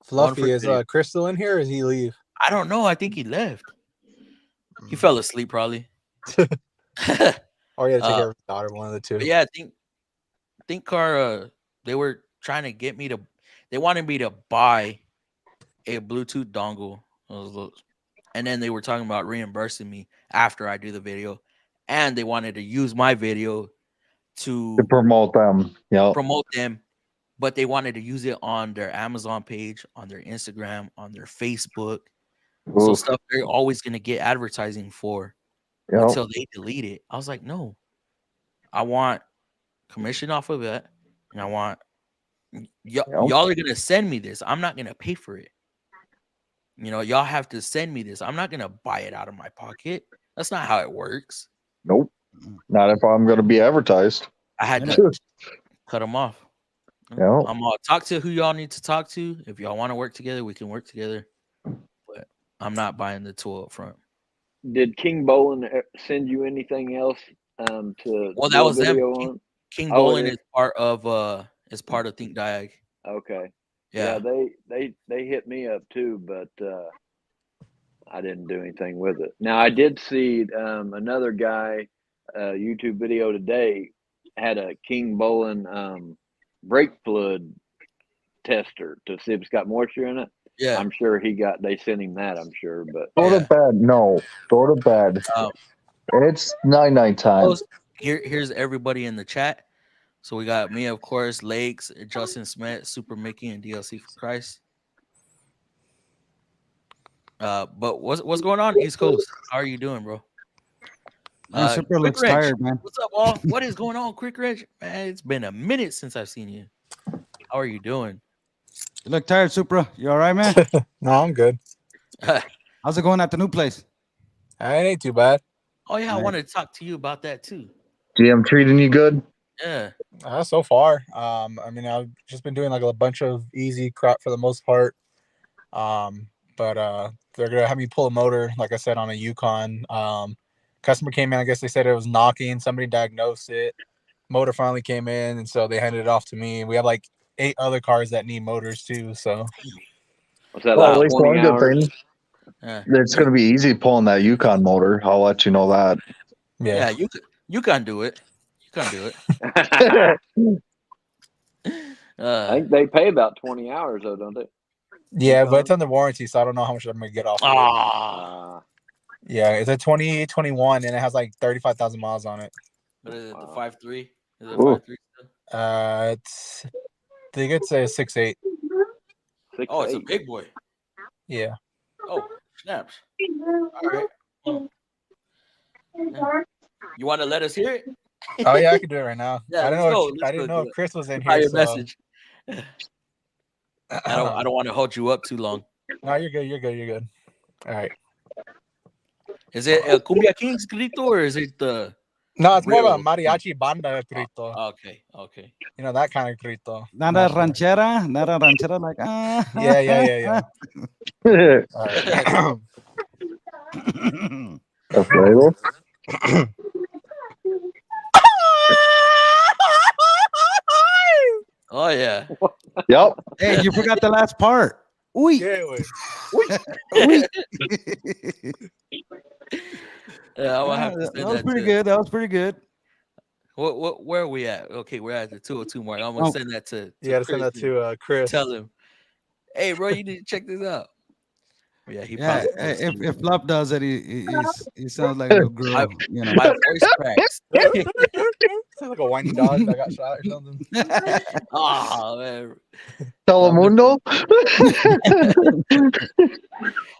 [SPEAKER 7] Fluffy, is Crystal in here or does he leave?
[SPEAKER 2] I don't know. I think he left. He fell asleep probably.
[SPEAKER 7] Or he had to take care of his daughter, one of the two.
[SPEAKER 2] Yeah, I think Car, they were trying to get me to, they wanted me to buy a Bluetooth dongle. And then they were talking about reimbursing me after I do the video. And they wanted to use my video to
[SPEAKER 4] promote them. Yeah.
[SPEAKER 2] Promote them. But they wanted to use it on their Amazon page, on their Instagram, on their Facebook. Oof. So stuff they're always going to get advertising for until they delete it. I was like, no, I want commission off of it. And I want y'all are going to send me this. I'm not going to pay for it. You know, y'all have to send me this. I'm not going to buy it out of my pocket. That's not how it works.
[SPEAKER 4] Nope. Not if I'm going to be advertised.
[SPEAKER 2] I had to cut them off.
[SPEAKER 4] Yeah.
[SPEAKER 2] I'm gonna talk to who y'all need to talk to. If y'all want to work together, we can work together. But I'm not buying the tool up front.
[SPEAKER 3] Did King Bolin send you anything else to?
[SPEAKER 2] Well, that was them. King Bolin is part of Think Diag.
[SPEAKER 3] Okay.
[SPEAKER 2] Yeah.
[SPEAKER 3] They hit me up too, but I didn't do anything with it. Now I did see another guy YouTube video today had a King Bolin brake fluid tester to see if it's got moisture in it.
[SPEAKER 2] Yeah,
[SPEAKER 3] I'm sure they sent him that. I'm sure, but
[SPEAKER 4] Go to bed. No, go to bed. It's night time.
[SPEAKER 2] Here's everybody in the chat. So we got me, of course, Lakes, Justin Smith, Super Mickey, and DLC for Christ. But what's going on East Coast? How are you doing, bro?
[SPEAKER 5] Super looks
[SPEAKER 2] Reg,
[SPEAKER 5] tired, man.
[SPEAKER 2] What's up, all? What is going on, Quick Reg? Man, it's been a minute since I've seen you. How are you doing?
[SPEAKER 5] You look tired, Supra. You all right, man?
[SPEAKER 7] No, I'm good.
[SPEAKER 5] How's it going at the new place?
[SPEAKER 7] It ain't too bad.
[SPEAKER 2] Oh yeah, I wanted to talk to you about that too.
[SPEAKER 4] GM treating you good?
[SPEAKER 2] Yeah.
[SPEAKER 7] So far, I mean, I've just been doing like a bunch of easy crap for the most part. But they're gonna have me pull a motor, like I said, on a Yukon. Customer came in. I guess they said it was knocking. Somebody diagnosed it. Motor finally came in, and so they handed it off to me. We have like 8 other cars that need motors too. So,
[SPEAKER 3] what's that?
[SPEAKER 4] Well,
[SPEAKER 3] Like
[SPEAKER 4] at least
[SPEAKER 3] 20
[SPEAKER 4] one good
[SPEAKER 3] hours?
[SPEAKER 4] thing. It's going to be easy pulling that Yukon motor. I'll let you know that.
[SPEAKER 2] Yeah, you can do it. You can do it.
[SPEAKER 3] I think they pay about 20 hours though, don't they?
[SPEAKER 7] Yeah, but it's under warranty, so I don't know how much I'm gonna get off. Yeah, it's a 2021 and it has like 35,000 miles on it.
[SPEAKER 2] What is it? The 5.3? Is it 5.3 still?
[SPEAKER 7] It's I think it's a 6.8.
[SPEAKER 2] Oh, it's a big boy.
[SPEAKER 7] Yeah.
[SPEAKER 2] Oh, snaps. All right. Yeah. You want to let us hear it?
[SPEAKER 7] Oh yeah, I can do it right now.
[SPEAKER 2] Yeah,
[SPEAKER 7] I didn't know if Chris was in here.
[SPEAKER 2] Your message. I don't want to hold you up too long.
[SPEAKER 7] No, you're good. You're good. All right.
[SPEAKER 2] Is it El Cumbia Kings grito or is it the?
[SPEAKER 7] No, it's more of a mariachi banda grito.
[SPEAKER 2] Okay.
[SPEAKER 7] You know that kind of grito.
[SPEAKER 5] Not a ranchera like
[SPEAKER 7] Yeah. All right.
[SPEAKER 2] Oh yeah.
[SPEAKER 4] Yep.
[SPEAKER 5] Hey, you forgot the last part. Uy.
[SPEAKER 7] Yeah,
[SPEAKER 5] that was pretty good. That was pretty good.
[SPEAKER 2] Where are we at? Okay, we're at the 202 mark. I'm gonna send that to
[SPEAKER 7] Chris. Send that to Chris.
[SPEAKER 2] Tell him, hey, bro, you need to check this out. Yeah,
[SPEAKER 5] if Flop does it, he sounds like a little girl.
[SPEAKER 2] My voice cracks.
[SPEAKER 7] Sounds like a whiny dog that got shot or something.
[SPEAKER 2] Oh man,
[SPEAKER 4] Telemundo.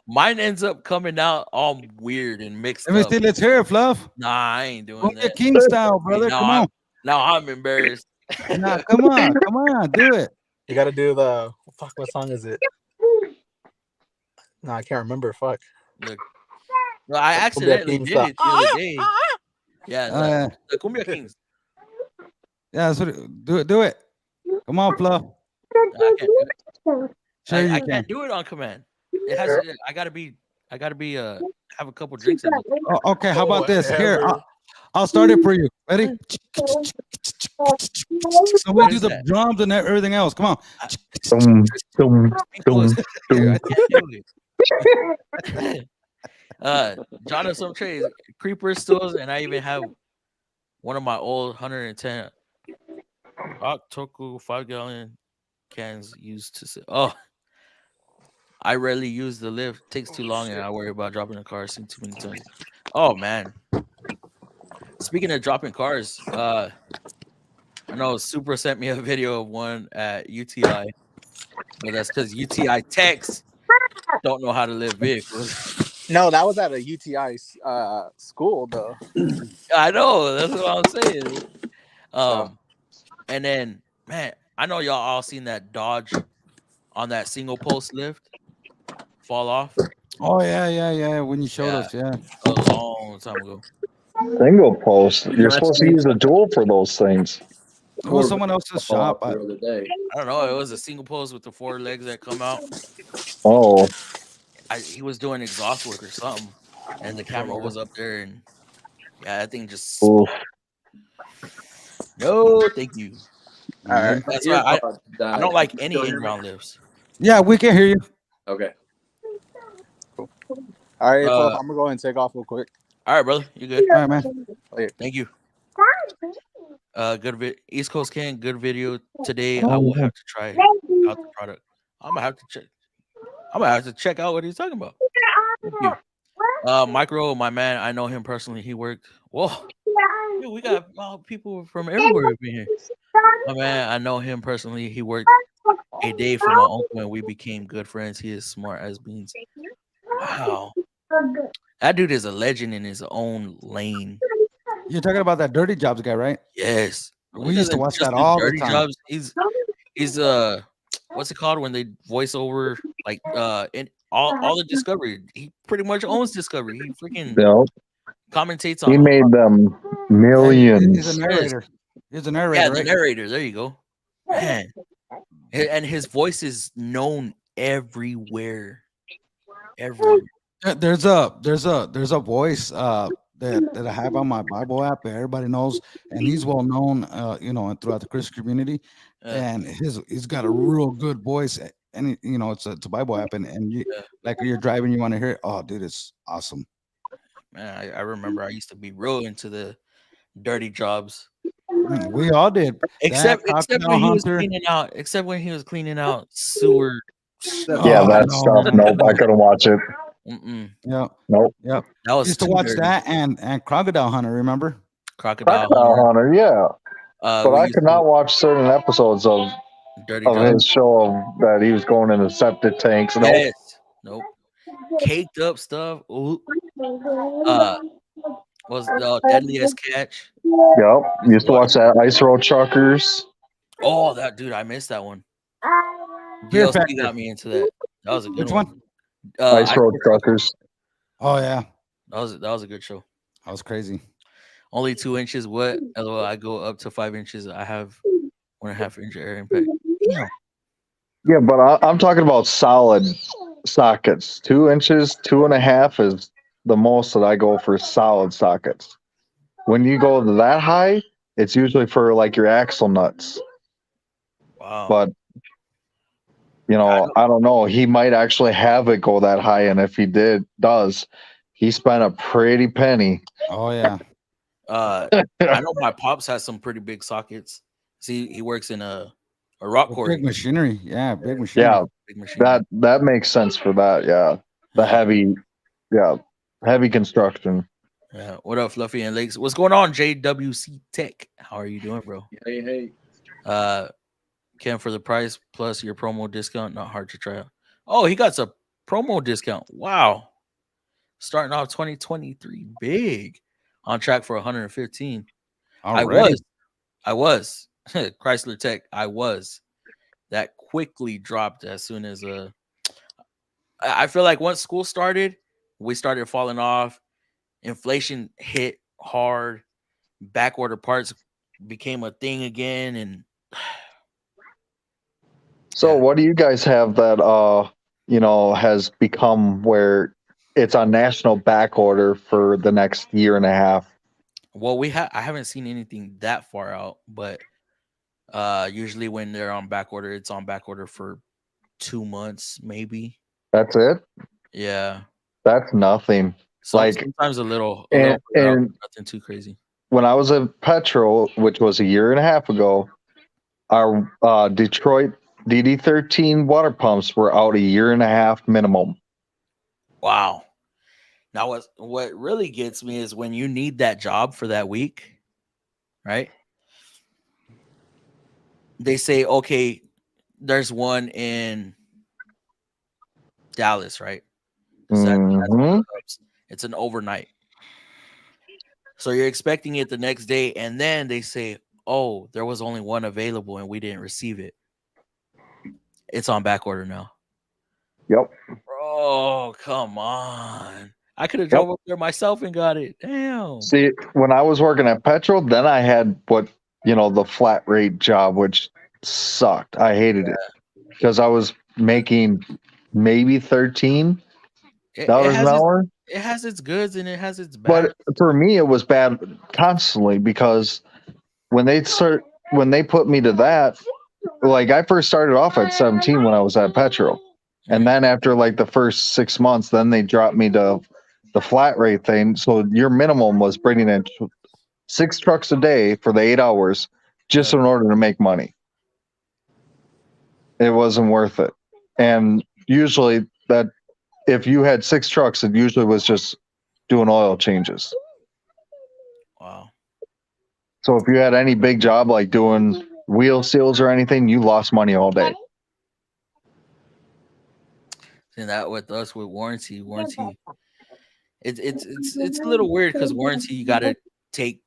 [SPEAKER 2] Mine ends up coming out all weird and mixed up.
[SPEAKER 5] Let's hear it, Fluff.
[SPEAKER 2] Nah, I ain't doing that.
[SPEAKER 5] King style, brother. Come on.
[SPEAKER 2] Now I'm embarrassed.
[SPEAKER 5] Nah, come on, do it.
[SPEAKER 7] You got to do the fuck. What song is it? No, I can't remember. Fuck.
[SPEAKER 2] Look, well, I accidentally did it the other day. Yeah, the Cumbia Kings.
[SPEAKER 5] Yeah, so do it. Come on, Fluff.
[SPEAKER 2] I can't do it.
[SPEAKER 5] Sure
[SPEAKER 2] I can't do it on command. It has. I gotta be. Have a couple drinks in it.
[SPEAKER 5] Oh, okay, how about this? Here, I'll start it for you. Ready? So we do the drums and everything else. Come on.
[SPEAKER 2] John some trays, creeper stools, and I even have one of my old 110 Toku 5-gallon cans used to say, I rarely use the lift. Takes too long, and I worry about dropping the car. Seen too many times. Oh man. Speaking of dropping cars, I know Super sent me a video of one at UTI, but that's because UTI techs don't know how to lift vehicles.
[SPEAKER 7] No, that was at a UTI school though.
[SPEAKER 2] I know, that's what I'm saying. And then, man, I know y'all all seen that Dodge on that single post lift fall off.
[SPEAKER 5] Oh yeah. When you showed us,
[SPEAKER 2] a long time ago.
[SPEAKER 4] Single post. You're supposed to use a dual for those things.
[SPEAKER 5] It was someone else's shop.
[SPEAKER 3] The other day.
[SPEAKER 2] I don't know. It was a single post with the 4 legs that come out.
[SPEAKER 4] Oh.
[SPEAKER 2] He was doing exhaust work or something, and the camera was up there, and that thing just. No, thank you.
[SPEAKER 7] All right.
[SPEAKER 2] That's why I don't like any in-ground lifts.
[SPEAKER 5] Yeah, we can hear you.
[SPEAKER 3] Okay.
[SPEAKER 7] All right, Fluff, I'm gonna go ahead and take off real quick.
[SPEAKER 2] All right, brother. You good?
[SPEAKER 5] All right, man.
[SPEAKER 2] Thank you. Good East Coast King, good video today. I will have to try out the product. I'm gonna have to check out what he's talking about. Thank you. Micro, my man, I know him personally. He worked. Whoa, dude, we got people from everywhere up in here. My man, I know him personally. He worked a day for my uncle, and we became good friends. He is smart as beans. Wow, that dude is a legend in his own lane.
[SPEAKER 5] You're talking about that Dirty Jobs guy, right?
[SPEAKER 2] Yes,
[SPEAKER 5] We used to watch that all the time.
[SPEAKER 2] Jobs. He's what's it called when they voice over like in all the Discovery. He pretty much owns Discovery. He freaking commentates on.
[SPEAKER 4] He made them millions.
[SPEAKER 5] He's a narrator. He's a narrator.
[SPEAKER 2] Yeah,
[SPEAKER 5] right?
[SPEAKER 2] the narrator. There you go, man. And his voice is known everywhere. Everywhere.
[SPEAKER 5] There's a voice that I have on my Bible app that everybody knows, and he's well known, throughout the Christian community. And he's got a real good voice, and it's a Bible app, and you, like when you're driving, you want to hear it. Oh, dude, it's awesome.
[SPEAKER 2] Man, I remember I used to be real into the Dirty Jobs.
[SPEAKER 5] We all did,
[SPEAKER 2] except when he was cleaning out. Except when he was cleaning out sewer.
[SPEAKER 4] Yeah, that stuff. Nope, I couldn't watch it.
[SPEAKER 5] Yeah.
[SPEAKER 4] Nope.
[SPEAKER 5] Yep.
[SPEAKER 2] That was
[SPEAKER 5] used to watch that and Crocodile Hunter. Remember?
[SPEAKER 2] Crocodile
[SPEAKER 4] Hunter. Yeah. But I could not watch certain episodes of his show that he was going into septic tanks. Nope.
[SPEAKER 2] Yes. Nope. Caked up stuff. Ooh. Was the Deadliest Catch.
[SPEAKER 4] Yep. Used to watch that Ice Road Truckers.
[SPEAKER 2] Oh, that dude, I missed that one.
[SPEAKER 5] Fear
[SPEAKER 2] DLC
[SPEAKER 5] Factor.
[SPEAKER 2] got me into that. That was a good
[SPEAKER 5] Which one?
[SPEAKER 4] Ice Road Truckers.
[SPEAKER 5] Oh yeah.
[SPEAKER 2] That was a good show.
[SPEAKER 5] That was crazy.
[SPEAKER 2] Only 2 inches wet. Although I go up to 5 inches, I have 1.5 inch air impact. Damn.
[SPEAKER 4] Yeah, but I'm talking about solid sockets. 2 inches, 2.5 is the most that I go for solid sockets. When you go that high, it's usually for like your axle nuts.
[SPEAKER 2] Wow.
[SPEAKER 4] But I don't know. He might actually have it go that high, and if he does, he spent a pretty penny.
[SPEAKER 5] Oh yeah.
[SPEAKER 2] I know my pops has some pretty big sockets. See, he works in a rock quarry.
[SPEAKER 5] Big machinery. Yeah, big machinery.
[SPEAKER 4] Yeah,
[SPEAKER 2] big machinery.
[SPEAKER 4] That makes sense for that. Yeah, the heavy construction.
[SPEAKER 2] Yeah. What up, Fluffy and Lakes? What's going on, JWC Tech? How are you doing, bro?
[SPEAKER 3] Hey.
[SPEAKER 2] Ken, for the price plus your promo discount, not hard to try out. Oh, he got a promo discount. Wow. Starting off 2023 big. On track for 115.
[SPEAKER 5] Already?
[SPEAKER 2] I was. Chrysler Tech. I was. That quickly dropped as soon as I feel like once school started, we started falling off. Inflation hit hard. Backorder parts became a thing again, and
[SPEAKER 4] so what do you guys have that has become where it's on national back order for the next year and a half?
[SPEAKER 2] Well, I haven't seen anything that far out, but usually when they're on back order, it's on back order for 2 months, maybe.
[SPEAKER 4] That's it?
[SPEAKER 2] Yeah.
[SPEAKER 4] That's nothing.
[SPEAKER 2] Sometimes a little
[SPEAKER 4] and
[SPEAKER 2] nothing too crazy.
[SPEAKER 4] When I was at Petro, which was a year and a half ago, our Detroit DD13 water pumps were out a year and a half minimum.
[SPEAKER 2] Wow. Now what really gets me is when you need that job for that week, right? They say, okay, there's one in Dallas, right? It's an overnight. So you're expecting it the next day, and then they say, oh, there was only one available and we didn't receive it. It's on back order now.
[SPEAKER 4] Yep.
[SPEAKER 2] Bro, come on. I could have drove up there myself and got it. Damn.
[SPEAKER 4] See, when I was working at Petro, then I had the flat rate job, which sucked. I hated it because I was making maybe $13 an hour.
[SPEAKER 2] It has its goods and it has its bad.
[SPEAKER 4] But for me, it was bad constantly because when they put me to that, like I first started off at 17 when I was at Petro. And then after like the first 6 months, then they dropped me to the flat rate thing. So your minimum was bringing in 6 trucks a day for the 8 hours just in order to make money. It wasn't worth it. And usually that if you had 6 trucks, it usually was just doing oil changes.
[SPEAKER 2] Wow.
[SPEAKER 4] So if you had any big job like doing wheel seals or anything, you lost money all day.
[SPEAKER 2] And that with us with warranty, it's a little weird because warranty you got to take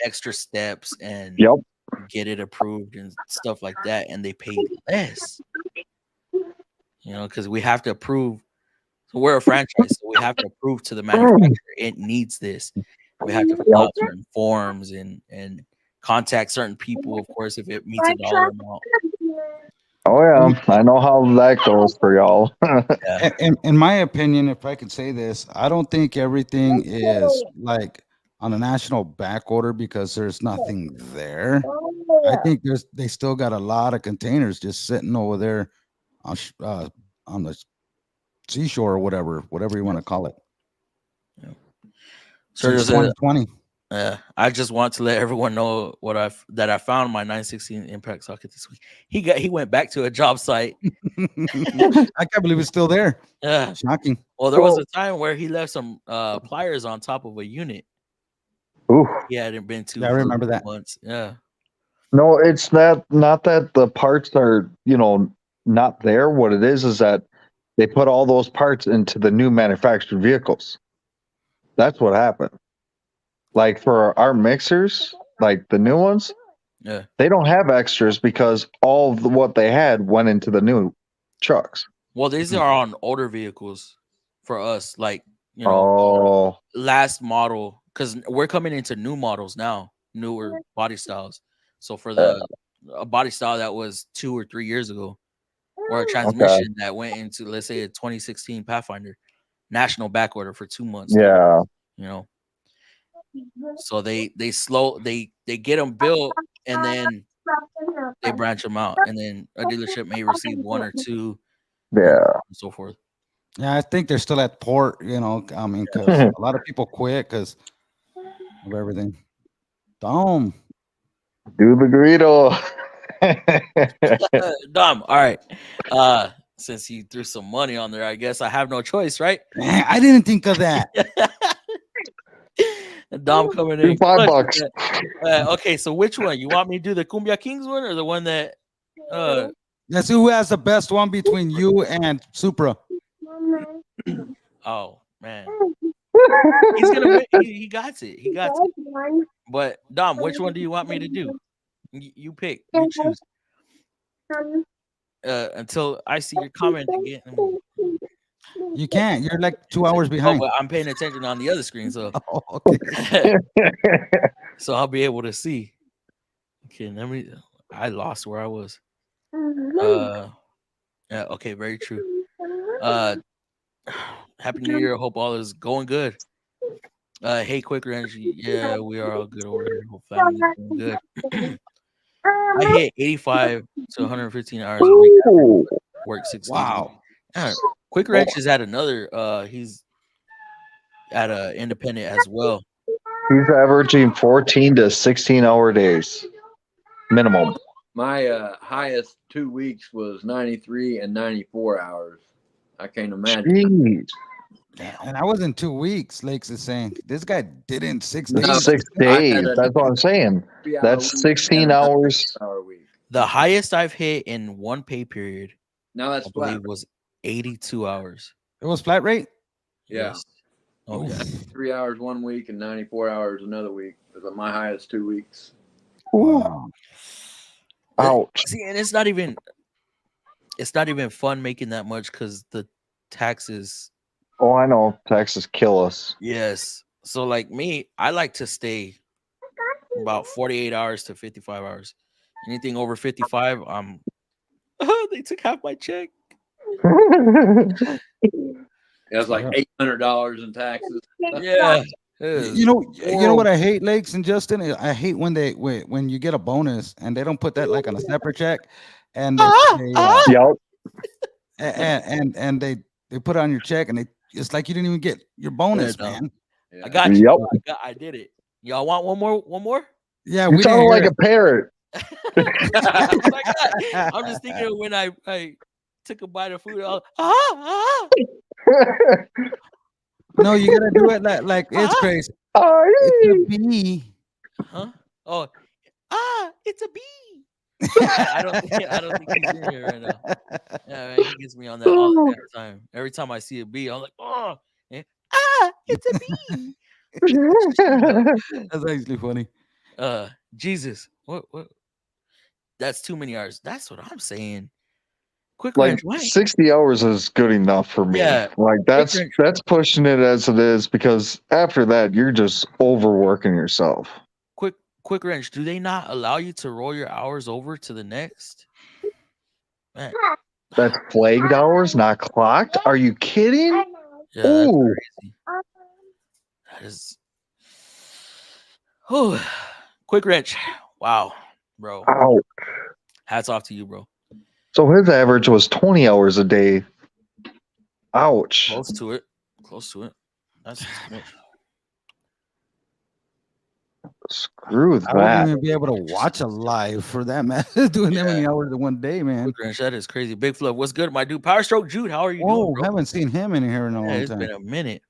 [SPEAKER 2] extra steps and get it approved and stuff like that, and they pay less. You know, because we have to approve. So we're a franchise, so we have to prove to the manufacturer it needs this. We have to fill out certain forms and contact certain people, of course, if it meets a dollar amount.
[SPEAKER 4] Oh yeah, I know how that goes for y'all.
[SPEAKER 5] In my opinion, if I could say this, I don't think everything is like on a national back order because there's nothing there. I think they still got a lot of containers just sitting over there on the seashore or whatever you want to call it.
[SPEAKER 2] Yeah.
[SPEAKER 5] Since 2020.
[SPEAKER 2] I just want to let everyone know that I found my 916 impact socket this week. He went back to a job site.
[SPEAKER 5] I can't believe it's still there.
[SPEAKER 2] Yeah,
[SPEAKER 5] shocking.
[SPEAKER 2] Well, there was a time where he left some pliers on top of a unit.
[SPEAKER 4] Ooh.
[SPEAKER 2] He hadn't been to.
[SPEAKER 5] Yeah, I remember that.
[SPEAKER 2] Once. Yeah.
[SPEAKER 4] No, it's not that the parts are, not there. What it is that they put all those parts into the new manufactured vehicles. That's what happened. Like for our mixers, like the new ones, they don't have extras because all of what they had went into the new trucks.
[SPEAKER 2] Well, these are on older vehicles for us, like last model, because we're coming into new models now, newer body styles. So for a body style that was 2 or 3 years ago, or a transmission that went into, let's say, a 2016 Pathfinder, national back order for 2 months.
[SPEAKER 4] Yeah.
[SPEAKER 2] So they get them built and then they branch them out, and then a dealership may receive 1 or 2, and so forth.
[SPEAKER 5] Yeah, I think they're still at port. I mean, because a lot of people quit because of everything. Dom,
[SPEAKER 4] do the burrito.
[SPEAKER 2] Dom, all right. Since you threw some money on there, I guess I have no choice, right?
[SPEAKER 5] I didn't think of that.
[SPEAKER 2] Dom coming in.
[SPEAKER 4] $5.
[SPEAKER 2] Okay, so which one? You want me to do the Cumbia Kings one or the one that
[SPEAKER 5] let's see who has the best one between you and Supra.
[SPEAKER 2] Oh man. He's gonna win. He got it. He got it. But Dom, which one do you want me to do? You pick. You choose. Until I see your comment again.
[SPEAKER 5] You can't. You're like 2 hours behind.
[SPEAKER 2] Oh, but I'm paying attention on the other screen, so
[SPEAKER 5] okay.
[SPEAKER 2] So I'll be able to see. Okay, I lost where I was. Yeah, okay, very true. Happy New Year. Hope all is going good. Hey, Quick Ranch. Yeah, we are all good over here. Whole family is going good. I hit 85 to 115 hours a week. Work 6 days.
[SPEAKER 5] Wow.
[SPEAKER 2] Yeah, Quick Ranch is at another. He's at a independent as well.
[SPEAKER 4] He's averaging 14 to 16-hour days minimum.
[SPEAKER 3] My highest 2 weeks was 93 and 94 hours. I can't imagine.
[SPEAKER 4] Jeez.
[SPEAKER 5] And I was in 2 weeks. Lakes is saying this guy did in 6 days.
[SPEAKER 4] 6 days. That's what I'm saying. That's 16 hours.
[SPEAKER 2] The highest I've hit in one pay period.
[SPEAKER 3] No, that's flat.
[SPEAKER 2] Was 82 hours.
[SPEAKER 5] It was flat rate.
[SPEAKER 3] Yeah.
[SPEAKER 2] Yes. Oh yeah.
[SPEAKER 3] 3 hours 1 week and 94 hours another week. It was my highest 2 weeks.
[SPEAKER 5] Wow.
[SPEAKER 4] Ouch.
[SPEAKER 2] See, and it's not even fun making that much because the taxes.
[SPEAKER 4] Oh, I know. Taxes kill us.
[SPEAKER 2] Yes. So like me, I like to stay about 48 hours to 55 hours. Anything over 55, they took half my check.
[SPEAKER 3] It was like $800 in taxes.
[SPEAKER 2] Yeah.
[SPEAKER 5] You know what I hate, Lakes and Justin? I hate when you get a bonus and they don't put that like on a separate check, and they put it on your check and they it's like you didn't even get your bonus,
[SPEAKER 2] Yeah, no.
[SPEAKER 5] man.
[SPEAKER 3] Yeah.
[SPEAKER 2] I got you.
[SPEAKER 4] Yep.
[SPEAKER 2] Bro. I did it. Y'all want one more? One more?
[SPEAKER 5] Yeah,
[SPEAKER 4] You
[SPEAKER 5] we
[SPEAKER 4] sounded
[SPEAKER 5] didn't
[SPEAKER 4] like
[SPEAKER 5] hear
[SPEAKER 4] a parrot.
[SPEAKER 2] That's what I got.
[SPEAKER 5] it.
[SPEAKER 2] I'm just thinking of when I took a bite of food. I was, ah,
[SPEAKER 5] No, you gotta do it like it's crazy. It's a bee.
[SPEAKER 2] huh? Oh, it's a bee. I don't think he's in here right now. Yeah, man, he gets me on that all the damn time. Every time I see a bee, I'm like, oh, it's a bee.
[SPEAKER 5] That's actually funny.
[SPEAKER 2] Jesus, what? That's too many hours. That's what I'm saying. Quick
[SPEAKER 4] Like
[SPEAKER 2] ranch, why?
[SPEAKER 4] 60 hours is good enough for me.
[SPEAKER 2] Yeah,
[SPEAKER 4] Like that's
[SPEAKER 2] ranch.
[SPEAKER 4] pushing it as it is, because after that you're just overworking yourself.
[SPEAKER 2] Quick ranch. Do they not allow you to roll your hours over to the next? Man,
[SPEAKER 4] That's flagged hours, not clocked. Are you kidding?
[SPEAKER 2] yeah, that's
[SPEAKER 4] Ooh.
[SPEAKER 2] crazy. That is. Oh, quick wrench. Wow, bro.
[SPEAKER 4] Ow.
[SPEAKER 2] Hats off to you, bro.
[SPEAKER 4] So his average was 20 hours a day. Ouch.
[SPEAKER 2] Close to it. That's too much.
[SPEAKER 4] Screw
[SPEAKER 5] I wouldn't
[SPEAKER 4] that.
[SPEAKER 5] even be able to watch a live for that, man. Doing that many hours in one day, man.
[SPEAKER 2] Quick wrench. That is crazy. Big Fluff. What's good, my dude? Power Stroke Jude. How are you doing,
[SPEAKER 5] Oh,
[SPEAKER 2] bro?
[SPEAKER 5] haven't seen him in here in a long
[SPEAKER 2] It's
[SPEAKER 5] time.
[SPEAKER 2] been a minute.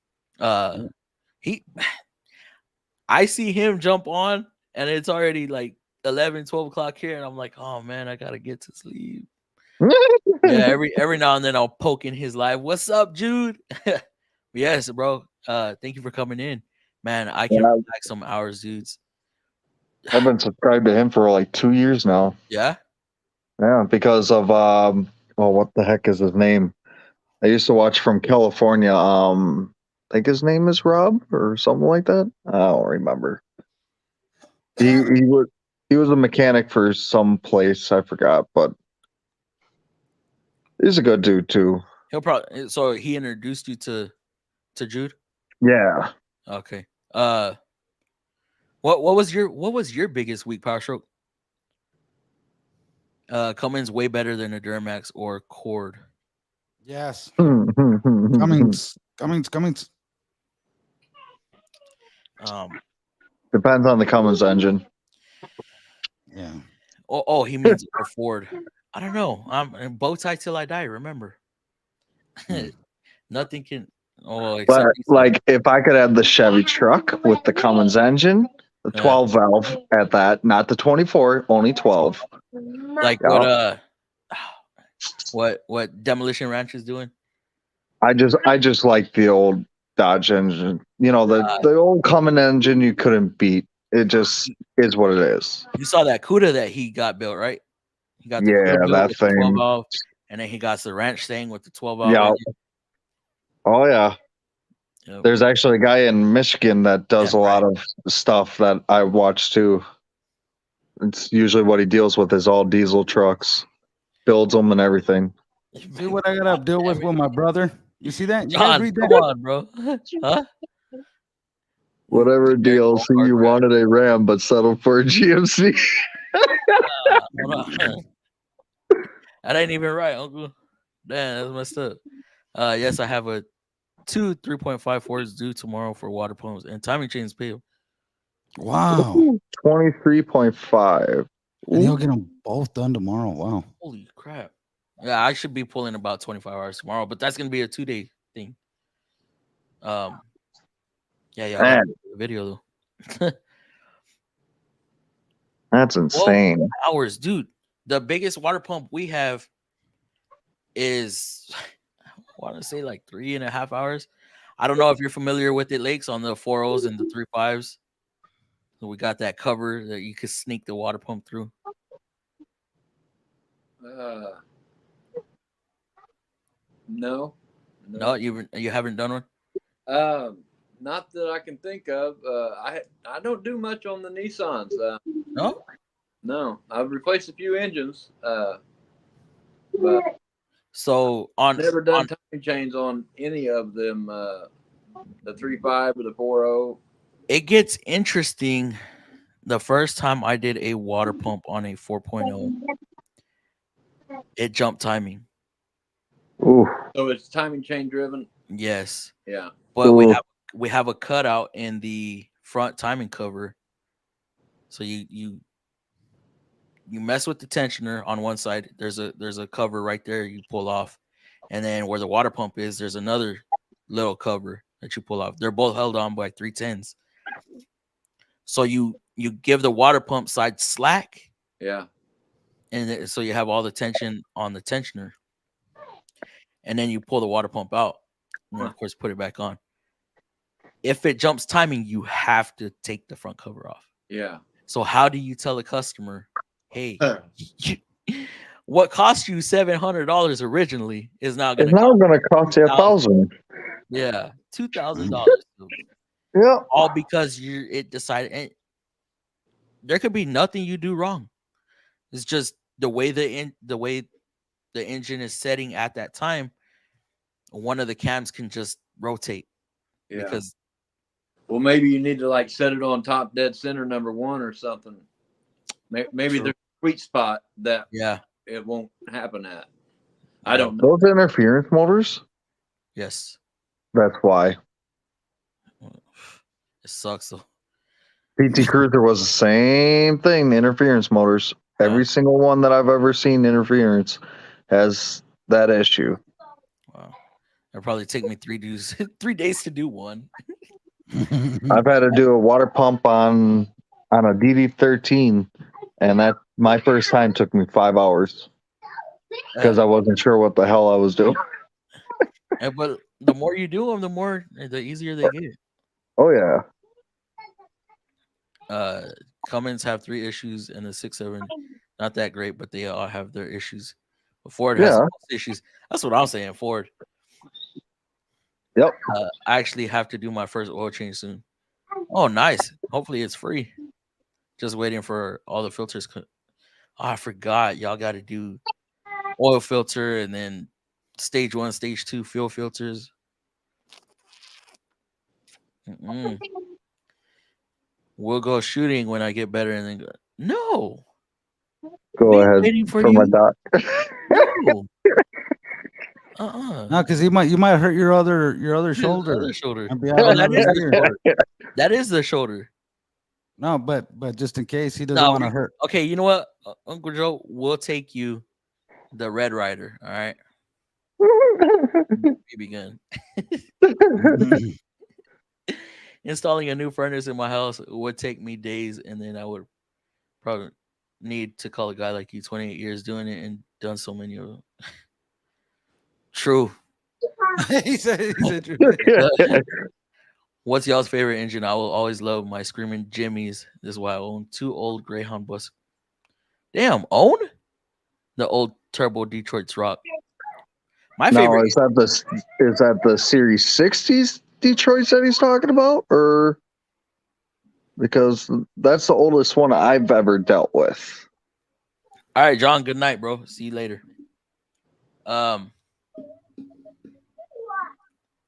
[SPEAKER 2] I see him jump on, and it's already like 11, 12 o'clock here, and I'm like, oh man, I gotta get to sleep. Yeah, every now and then I'll poke in his live. What's up, Jude? Yes, bro. Thank you for coming in, man. I can relax some hours, dudes.
[SPEAKER 4] I've been subscribed to him for like 2 years now.
[SPEAKER 2] Yeah,
[SPEAKER 4] because of what the heck is his name? I used to watch from California. I think his name is Rob or something like that. I don't remember. He was a mechanic for some place, I forgot, but he's a good dude too.
[SPEAKER 2] he'll probably. So he introduced you to Jude.
[SPEAKER 4] Yeah.
[SPEAKER 2] Okay. What was your biggest week, Power Stroke? Cummins way better than a Duramax or Cord.
[SPEAKER 5] Yes.
[SPEAKER 4] Cummings.
[SPEAKER 5] Cummings.
[SPEAKER 4] Depends on the Cummins engine.
[SPEAKER 5] Yeah.
[SPEAKER 2] Oh, he means a Ford. I don't know. I'm bow tie till I die. Remember, nothing can. Oh,
[SPEAKER 4] but like if I could have the Chevy truck with the Cummins engine, the 12 valve at that, not the 24, only 12.
[SPEAKER 2] Like what Demolition Ranch is doing.
[SPEAKER 4] I just like the old Dodge engine. You know, the old Cummins engine you couldn't beat. It just is what it is.
[SPEAKER 2] You saw that CUDA that he got built, right? He got the CUDA built
[SPEAKER 4] that
[SPEAKER 2] with
[SPEAKER 4] thing.
[SPEAKER 2] the 12 valve, and then he got the ranch thing with the 12 valve.
[SPEAKER 4] Yeah. Oh yeah.
[SPEAKER 2] Yep.
[SPEAKER 4] There's actually a guy in Michigan that does a lot of stuff that I watch too. It's usually what he deals with is all diesel trucks, builds them and everything.
[SPEAKER 5] See what I gotta deal with my brother? You see that? You
[SPEAKER 2] John,
[SPEAKER 5] guys read that?
[SPEAKER 2] come on, bro. Huh?
[SPEAKER 4] Whatever DLC you wanted a Ram, but settled for a GMC.
[SPEAKER 2] That ain't even right, Uncle. Damn, that's messed up. Yes, I have a 2 3.5 Fords due tomorrow for water pumps and timing chains pay.
[SPEAKER 5] Wow.
[SPEAKER 4] 23.5.
[SPEAKER 5] And he'll get them both done tomorrow. Wow.
[SPEAKER 2] Holy crap. Yeah, I should be pulling about 25 hours tomorrow, but that's gonna be a 2-day thing. Yeah, video though.
[SPEAKER 4] That's insane.
[SPEAKER 2] 12 hours, dude. The biggest water pump we have is I want to say like 3.5 hours. I don't know if you're familiar with it, Lakes, on the 4.0s and the 3.5s. So we got that cover that you could sneak the water pump through.
[SPEAKER 3] No,
[SPEAKER 2] you haven't done one.
[SPEAKER 3] Not that I can think of. I don't do much on the Nissans. No, I've replaced a few engines. But
[SPEAKER 2] so
[SPEAKER 3] never done timing chains on any of them. The 3.5 or the 4.0.
[SPEAKER 2] It gets interesting. The first time I did a water pump on a 4.0, it jumped timing.
[SPEAKER 4] Ooh.
[SPEAKER 3] So it's timing chain driven.
[SPEAKER 2] Yes.
[SPEAKER 3] Yeah.
[SPEAKER 2] But we have a cutout in the front timing cover. So you mess with the tensioner on one side. There's a cover right there you pull off, and then where the water pump is, there's another little cover that you pull off. They're both held on by 310s. So you give the water pump side slack.
[SPEAKER 3] Yeah.
[SPEAKER 2] And so you have all the tension on the tensioner, and then you pull the water pump out, and then of course put it back on. If it jumps timing, you have to take the front cover off.
[SPEAKER 3] Yeah.
[SPEAKER 2] So how do you tell a customer, hey, what cost you $700 originally is now going
[SPEAKER 4] to cost you $1,000.
[SPEAKER 2] Yeah, $2,000.
[SPEAKER 4] Yeah.
[SPEAKER 2] All because it decided, and there could be nothing you do wrong. It's just the way the engine is setting at that time. One of the cams can just rotate.
[SPEAKER 3] Yeah.
[SPEAKER 2] Because
[SPEAKER 3] well, maybe you need to like set it on top dead center number 1 or something. Maybe there's a sweet spot that it won't happen at. I don't know.
[SPEAKER 4] Those interference motors?
[SPEAKER 2] Yes.
[SPEAKER 4] That's why.
[SPEAKER 2] It sucks though.
[SPEAKER 4] PT Cruiser was the same thing, the interference motors. Every single one that I've ever seen interference has that issue.
[SPEAKER 2] Wow. It'll probably take me 3 days to do one.
[SPEAKER 4] I've had to do a water pump on a DD13, and that my first time took me 5 hours because I wasn't sure what the hell I was doing.
[SPEAKER 2] But the more you do them, the easier they get.
[SPEAKER 4] Oh yeah.
[SPEAKER 2] Cummins have 3 issues, and the 6.7 not that great, but they all have their issues. But Ford has the most issues. That's what I'm saying. Ford.
[SPEAKER 4] Yep.
[SPEAKER 2] I actually have to do my first oil change soon. Oh, nice. Hopefully it's free. Just waiting for all the filters. Oh, I forgot. Y'all got to do oil filter and then stage 1, stage 2 fuel filters. We'll go shooting when I get better, and then go. No.
[SPEAKER 4] Go ahead for my doc.
[SPEAKER 2] No.
[SPEAKER 5] No, because you might hurt your other shoulder.
[SPEAKER 2] That is the shoulder.
[SPEAKER 5] No, but just in case he doesn't want to hurt.
[SPEAKER 2] Okay, you know what, Uncle Joe, we'll take you the Red Rider. All right. BB gun. Installing a new furnace in my house would take me days, and then I would probably need to call a guy like you, 28 years doing it and done so many of them. True.
[SPEAKER 5] he said true.
[SPEAKER 2] What's y'all's favorite engine? I will always love my screaming Jimmys. This is why I own 2 old Greyhound bus. Damn, own the old turbo Detroit's rock. My favorite.
[SPEAKER 4] Is that the Series 60s Detroits that he's talking about, or because that's the oldest one I've ever dealt with.
[SPEAKER 2] All right, John. Good night, bro. See you later.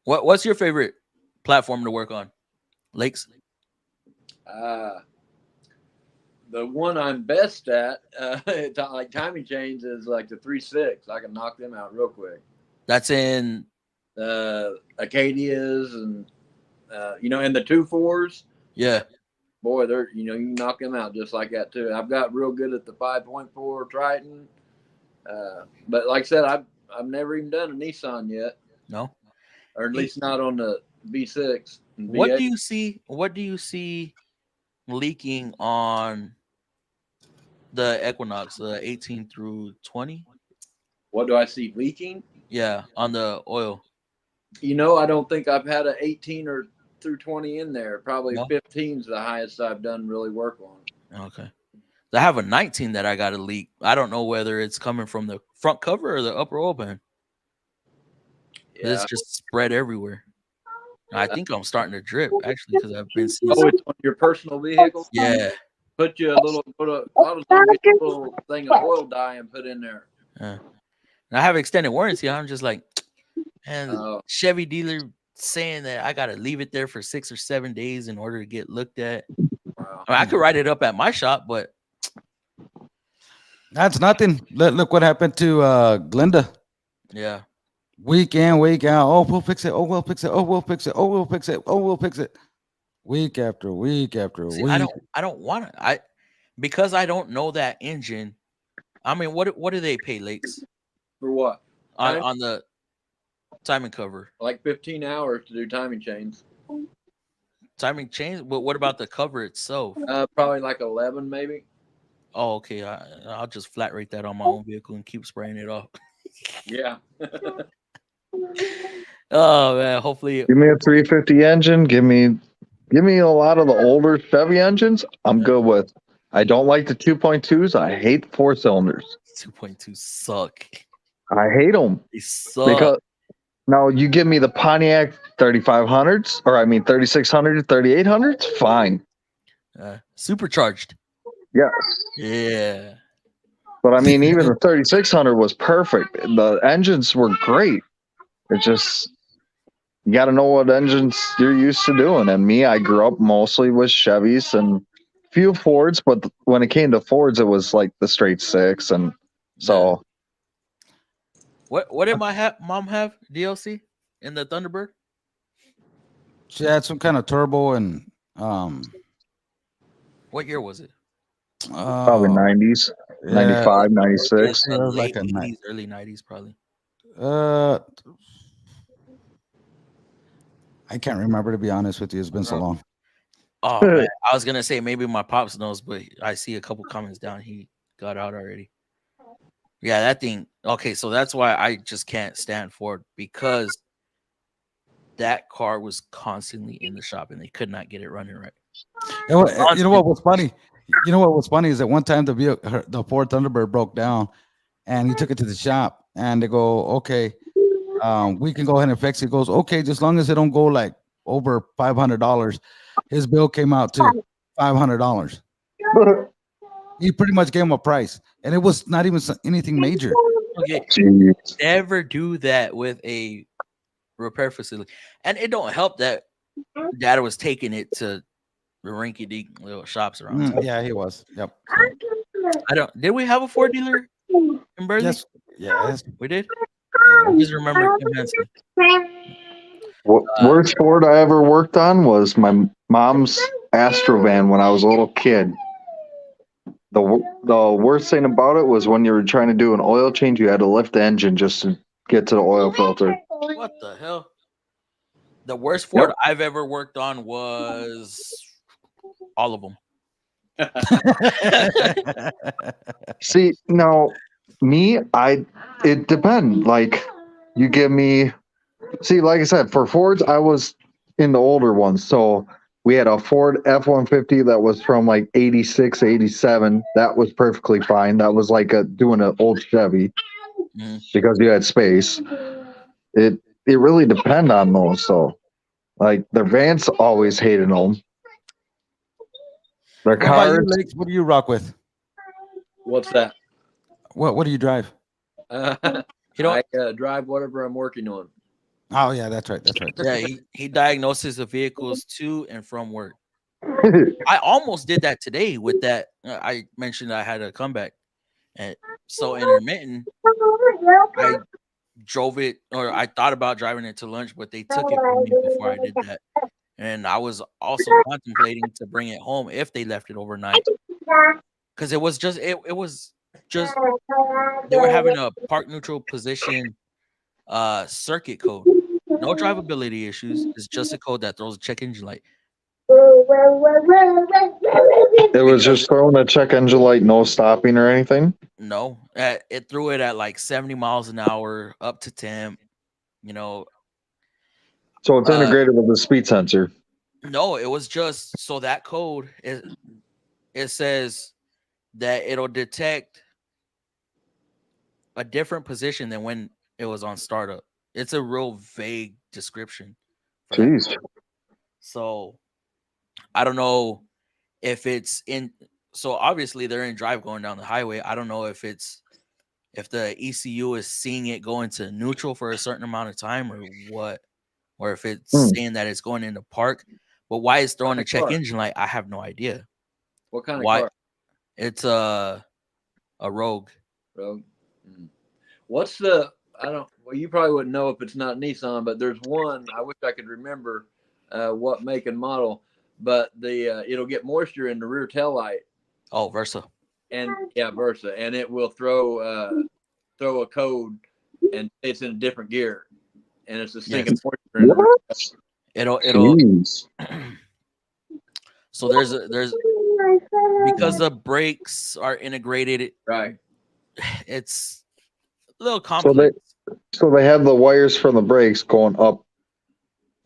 [SPEAKER 2] What's your favorite platform to work on? Lakes?
[SPEAKER 3] The one I'm best at, like timing chains, is like the 3.6. I can knock them out real quick.
[SPEAKER 2] That's in
[SPEAKER 3] Acadias and and the 2.4s.
[SPEAKER 2] Yeah.
[SPEAKER 3] Boy, they're you can knock them out just like that too. I've got real good at the 5.4 Triton. But like I said, I've never even done a Nissan yet.
[SPEAKER 2] No.
[SPEAKER 3] Or at least not on the V6.
[SPEAKER 2] What do you see leaking on the Equinox, the 18 through 20?
[SPEAKER 3] What do I see leaking?
[SPEAKER 2] Yeah, on the oil.
[SPEAKER 3] I don't think I've had an 18 or through 20 in there. Probably 15 is the highest I've done really work on.
[SPEAKER 2] Okay. I have a 19 that I got to leak. I don't know whether it's coming from the front cover or the upper oil pan. Yeah. It's just spread everywhere. I think I'm starting to drip actually because I've been seeing.
[SPEAKER 3] Oh, it's on your personal vehicle?
[SPEAKER 2] Yeah.
[SPEAKER 3] Put a little thing of oil dye and put in there.
[SPEAKER 2] Yeah. And I have extended warranty. I'm just like, and Chevy dealer saying that I got to leave it there for 6 or 7 days in order to get looked at. Wow. I could write it up at my shop, but
[SPEAKER 5] that's nothing. Look what happened to Glenda.
[SPEAKER 2] Yeah.
[SPEAKER 5] Week in, week out. Oh, we'll fix it. Oh, we'll fix it. Oh, we'll fix it. Oh, we'll fix it. Oh, we'll fix it. Week after week after
[SPEAKER 2] See,
[SPEAKER 5] week.
[SPEAKER 2] I don't want to. Because I don't know that engine. I mean, what do they pay Lakes
[SPEAKER 3] For what?
[SPEAKER 2] on the timing cover?
[SPEAKER 3] Like 15 hours to do timing chains.
[SPEAKER 2] Timing chains? But what about the cover itself?
[SPEAKER 3] Probably like 11, maybe.
[SPEAKER 2] Oh, okay. I'll just flat rate that on my own vehicle and keep spraying it off.
[SPEAKER 3] Yeah.
[SPEAKER 2] Oh man, hopefully.
[SPEAKER 4] Give me a 350 engine. Give me a lot of the older Chevy engines. I'm good with. I don't like the 2.2s. I hate 4 cylinders.
[SPEAKER 2] 2.2 suck.
[SPEAKER 4] I hate them.
[SPEAKER 2] They suck.
[SPEAKER 4] Because now you give me the Pontiac 3500s, or I mean 3600, 3800s, fine.
[SPEAKER 2] Supercharged.
[SPEAKER 4] Yes.
[SPEAKER 2] Yeah.
[SPEAKER 4] But I mean, even the 3600 was perfect. The engines were great. It just, you got to know what engines you're used to doing. And me, I grew up mostly with Chevys and few Fords, but when it came to Fords, it was like the straight 6. And so.
[SPEAKER 2] Yeah. What did my mom have DLC in the Thunderbird?
[SPEAKER 5] She had some kind of turbo and
[SPEAKER 2] what year was it?
[SPEAKER 4] Probably 90s, 95, 96.
[SPEAKER 2] Yeah, late 80s, early 90s, probably.
[SPEAKER 5] I can't remember, to be honest with you. It's been so long.
[SPEAKER 2] Oh man, I was gonna say maybe my pops knows, but I see a couple comments down. He got out already. Yeah, that thing. Okay, so that's why I just can't stand Ford, because that car was constantly in the shop and they could not get it running right.
[SPEAKER 5] You know what was funny? You know what was funny is that one time the Ford Thunderbird broke down, and he took it to the shop, and they go, okay, we can go ahead and fix it. He goes, okay, just as long as it don't go like over $500. His bill came out to $500. He pretty much gave him a price, and it was not even anything major.
[SPEAKER 2] Okay, never do that with a repair facility, and it don't help that Dad was taking it to the rinky-dink little shops around.
[SPEAKER 5] Yeah, he was. Yep.
[SPEAKER 2] I don't. Did we have a Ford dealer in Burley?
[SPEAKER 5] Yes,
[SPEAKER 2] we did. I just remember Kim Henson.
[SPEAKER 4] Worst Ford I ever worked on was my mom's Astrovan when I was a little kid. The worst thing about it was when you were trying to do an oil change, you had to lift the engine just to get to the oil filter.
[SPEAKER 2] What the hell? The worst Ford I've ever worked on was all of them.
[SPEAKER 4] See, now me, it depends. Like, you give me, see, like I said, for Fords, I was in the older ones. So we had a Ford F-150 that was from like 86, 87. That was perfectly fine. That was like doing an old Chevy because you had space. It really depend on those. So, like, the Vans always hated them. Their cars.
[SPEAKER 5] What do you rock with?
[SPEAKER 3] What's that?
[SPEAKER 5] What do you drive?
[SPEAKER 3] I drive whatever I'm working on.
[SPEAKER 5] Oh yeah, that's right. That's right.
[SPEAKER 2] Yeah, he diagnoses the vehicles to and from work. I almost did that today with that. I mentioned I had a comeback, and so intermittent. I drove it, or I thought about driving it to lunch, but they took it from me before I did that. And I was also contemplating to bring it home if they left it overnight, because it was just they were having a park neutral position circuit code. No drivability issues. It's just a code that throws a check engine light.
[SPEAKER 4] It was just throwing a check engine light, no stopping or anything?
[SPEAKER 2] No, it threw it at like 70 miles an hour, up to 10,
[SPEAKER 4] So it's integrated with the speed sensor.
[SPEAKER 2] No, it was just, so that code, it says that it'll detect a different position than when it was on startup. It's a real vague description.
[SPEAKER 4] Jeez.
[SPEAKER 2] So I don't know if it's in. So obviously they're in drive going down the highway. I don't know if the ECU is seeing it go into neutral for a certain amount of time or what, or if it's saying that it's going into park. But why it's throwing a check engine light, I have no idea.
[SPEAKER 3] What kind of car?
[SPEAKER 2] It's a Rogue.
[SPEAKER 3] Rogue. What's the? I don't. Well, you probably wouldn't know if it's not Nissan, but there's one. I wish I could remember what make and model, but it'll get moisture in the rear tail light.
[SPEAKER 2] Oh, Versa.
[SPEAKER 3] And yeah, Versa, and it will throw a code, and it's in a different gear, and it's a stinking moisture in the rear.
[SPEAKER 2] It'll.
[SPEAKER 4] Jeez.
[SPEAKER 2] So there's because the brakes are integrated.
[SPEAKER 3] Right.
[SPEAKER 2] It's a little complex.
[SPEAKER 4] So they have the wires from the brakes going up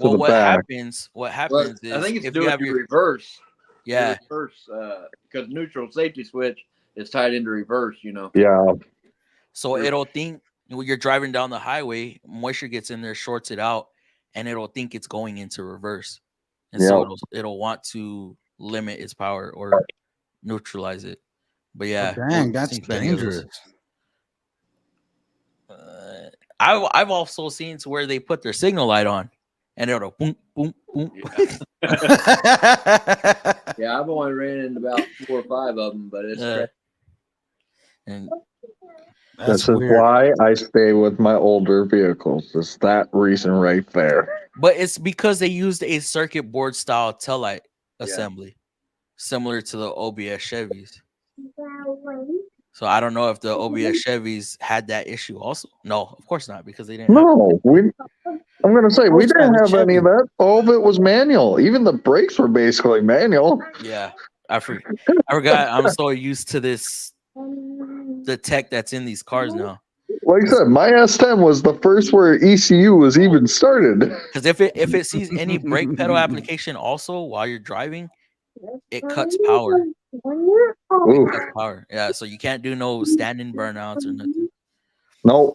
[SPEAKER 4] to the back.
[SPEAKER 2] What happens is
[SPEAKER 3] I think it's
[SPEAKER 2] if
[SPEAKER 3] doing
[SPEAKER 2] you have
[SPEAKER 3] your
[SPEAKER 2] your
[SPEAKER 3] reverse.
[SPEAKER 2] yeah,
[SPEAKER 3] Reverse, because neutral safety switch is tied into reverse.
[SPEAKER 4] Yeah.
[SPEAKER 2] so it'll think when you're driving down the highway, moisture gets in there, shorts it out, and it'll think it's going into reverse, and so it'll want to limit its power or neutralize it. But yeah,
[SPEAKER 5] dang, that's dangerous.
[SPEAKER 2] I've also seen to where they put their signal light on, and it'll boom, boom, boom.
[SPEAKER 3] Yeah, I've only ran into about 4 or 5 of them, but it's
[SPEAKER 2] and
[SPEAKER 4] this is why I stay with my older vehicles. It's that reason right there.
[SPEAKER 2] But it's because they used a circuit board style taillight assembly, similar to the OBS Chevys. So I don't know if the OBS Chevys had that issue also. No, of course not, because they didn't.
[SPEAKER 4] No, I'm gonna say we didn't have any of that. All of it was manual. Even the brakes were basically manual.
[SPEAKER 2] Yeah, I forgot. I'm so used to the tech that's in these cars now.
[SPEAKER 4] Like I said, my S10 was the first where ECU was even started.
[SPEAKER 2] Because if it sees any brake pedal application also while you're driving, it cuts power. It cuts power. Yeah, so you can't do no standing burnouts or nothing.
[SPEAKER 4] No,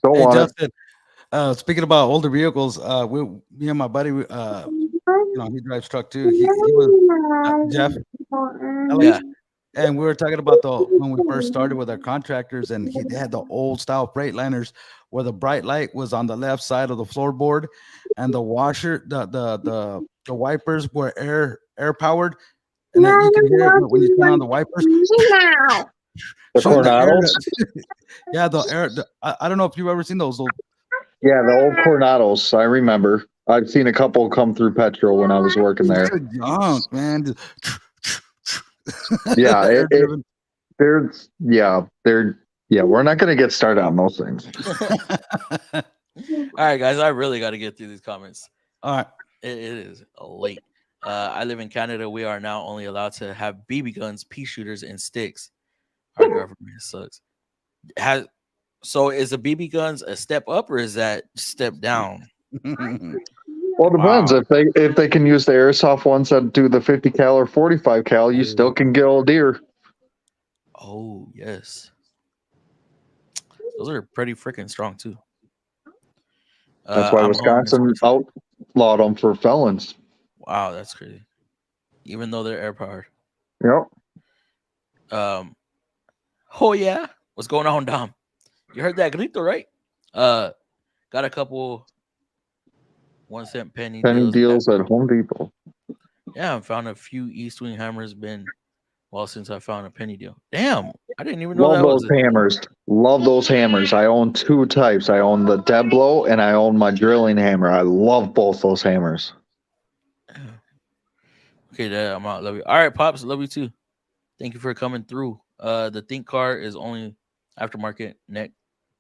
[SPEAKER 4] don't want
[SPEAKER 5] Justin, speaking about older vehicles, me and my buddy, he drives truck too. He was Jeff.
[SPEAKER 2] Yeah.
[SPEAKER 5] And we were talking about when we first started with our contractors, and they had the old style Freightliners where the bright light was on the left side of the floorboard, and the washer, the wipers were air powered, and then you can hear it when you turn on the wipers.
[SPEAKER 4] The Coronados?
[SPEAKER 5] Yeah, the air. I don't know if you've ever seen those old.
[SPEAKER 4] Yeah, the old Coronados. I remember. I've seen a couple come through Petrol when I was working there.
[SPEAKER 5] Young man.
[SPEAKER 4] Yeah, we're not gonna get started on those things.
[SPEAKER 2] All right, guys, I really got to get through these comments.
[SPEAKER 5] All right,
[SPEAKER 2] it is late. I live in Canada. We are now only allowed to have BB guns, pea shooters, and sticks. Our government sucks. So is the BB guns a step up or is that step down?
[SPEAKER 4] Well, it depends. If they can use the airsoft ones that do the 50 cal or 45 cal, you still can get a deer.
[SPEAKER 2] Oh yes, those are pretty freaking strong too.
[SPEAKER 4] That's why Wisconsin outlawed them for felons.
[SPEAKER 2] Wow, that's crazy. Even though they're air powered.
[SPEAKER 4] Yep.
[SPEAKER 2] Oh yeah, what's going on, Dom? You heard that grito, right? Got a couple 1 cent penny
[SPEAKER 4] deals at Home Depot.
[SPEAKER 2] Yeah, I found a few East Wing hammers. Since I found a penny deal. Damn, I didn't even know
[SPEAKER 4] Love
[SPEAKER 2] that
[SPEAKER 4] those hammers. Love those hammers. I own 2 types. I own the dead blow and I own my drilling hammer. I love both those hammers.
[SPEAKER 2] Okay, Dad, I'm out. Love you. All right, Pops, love you too. Thank you for coming through. The Think car is only aftermarket neck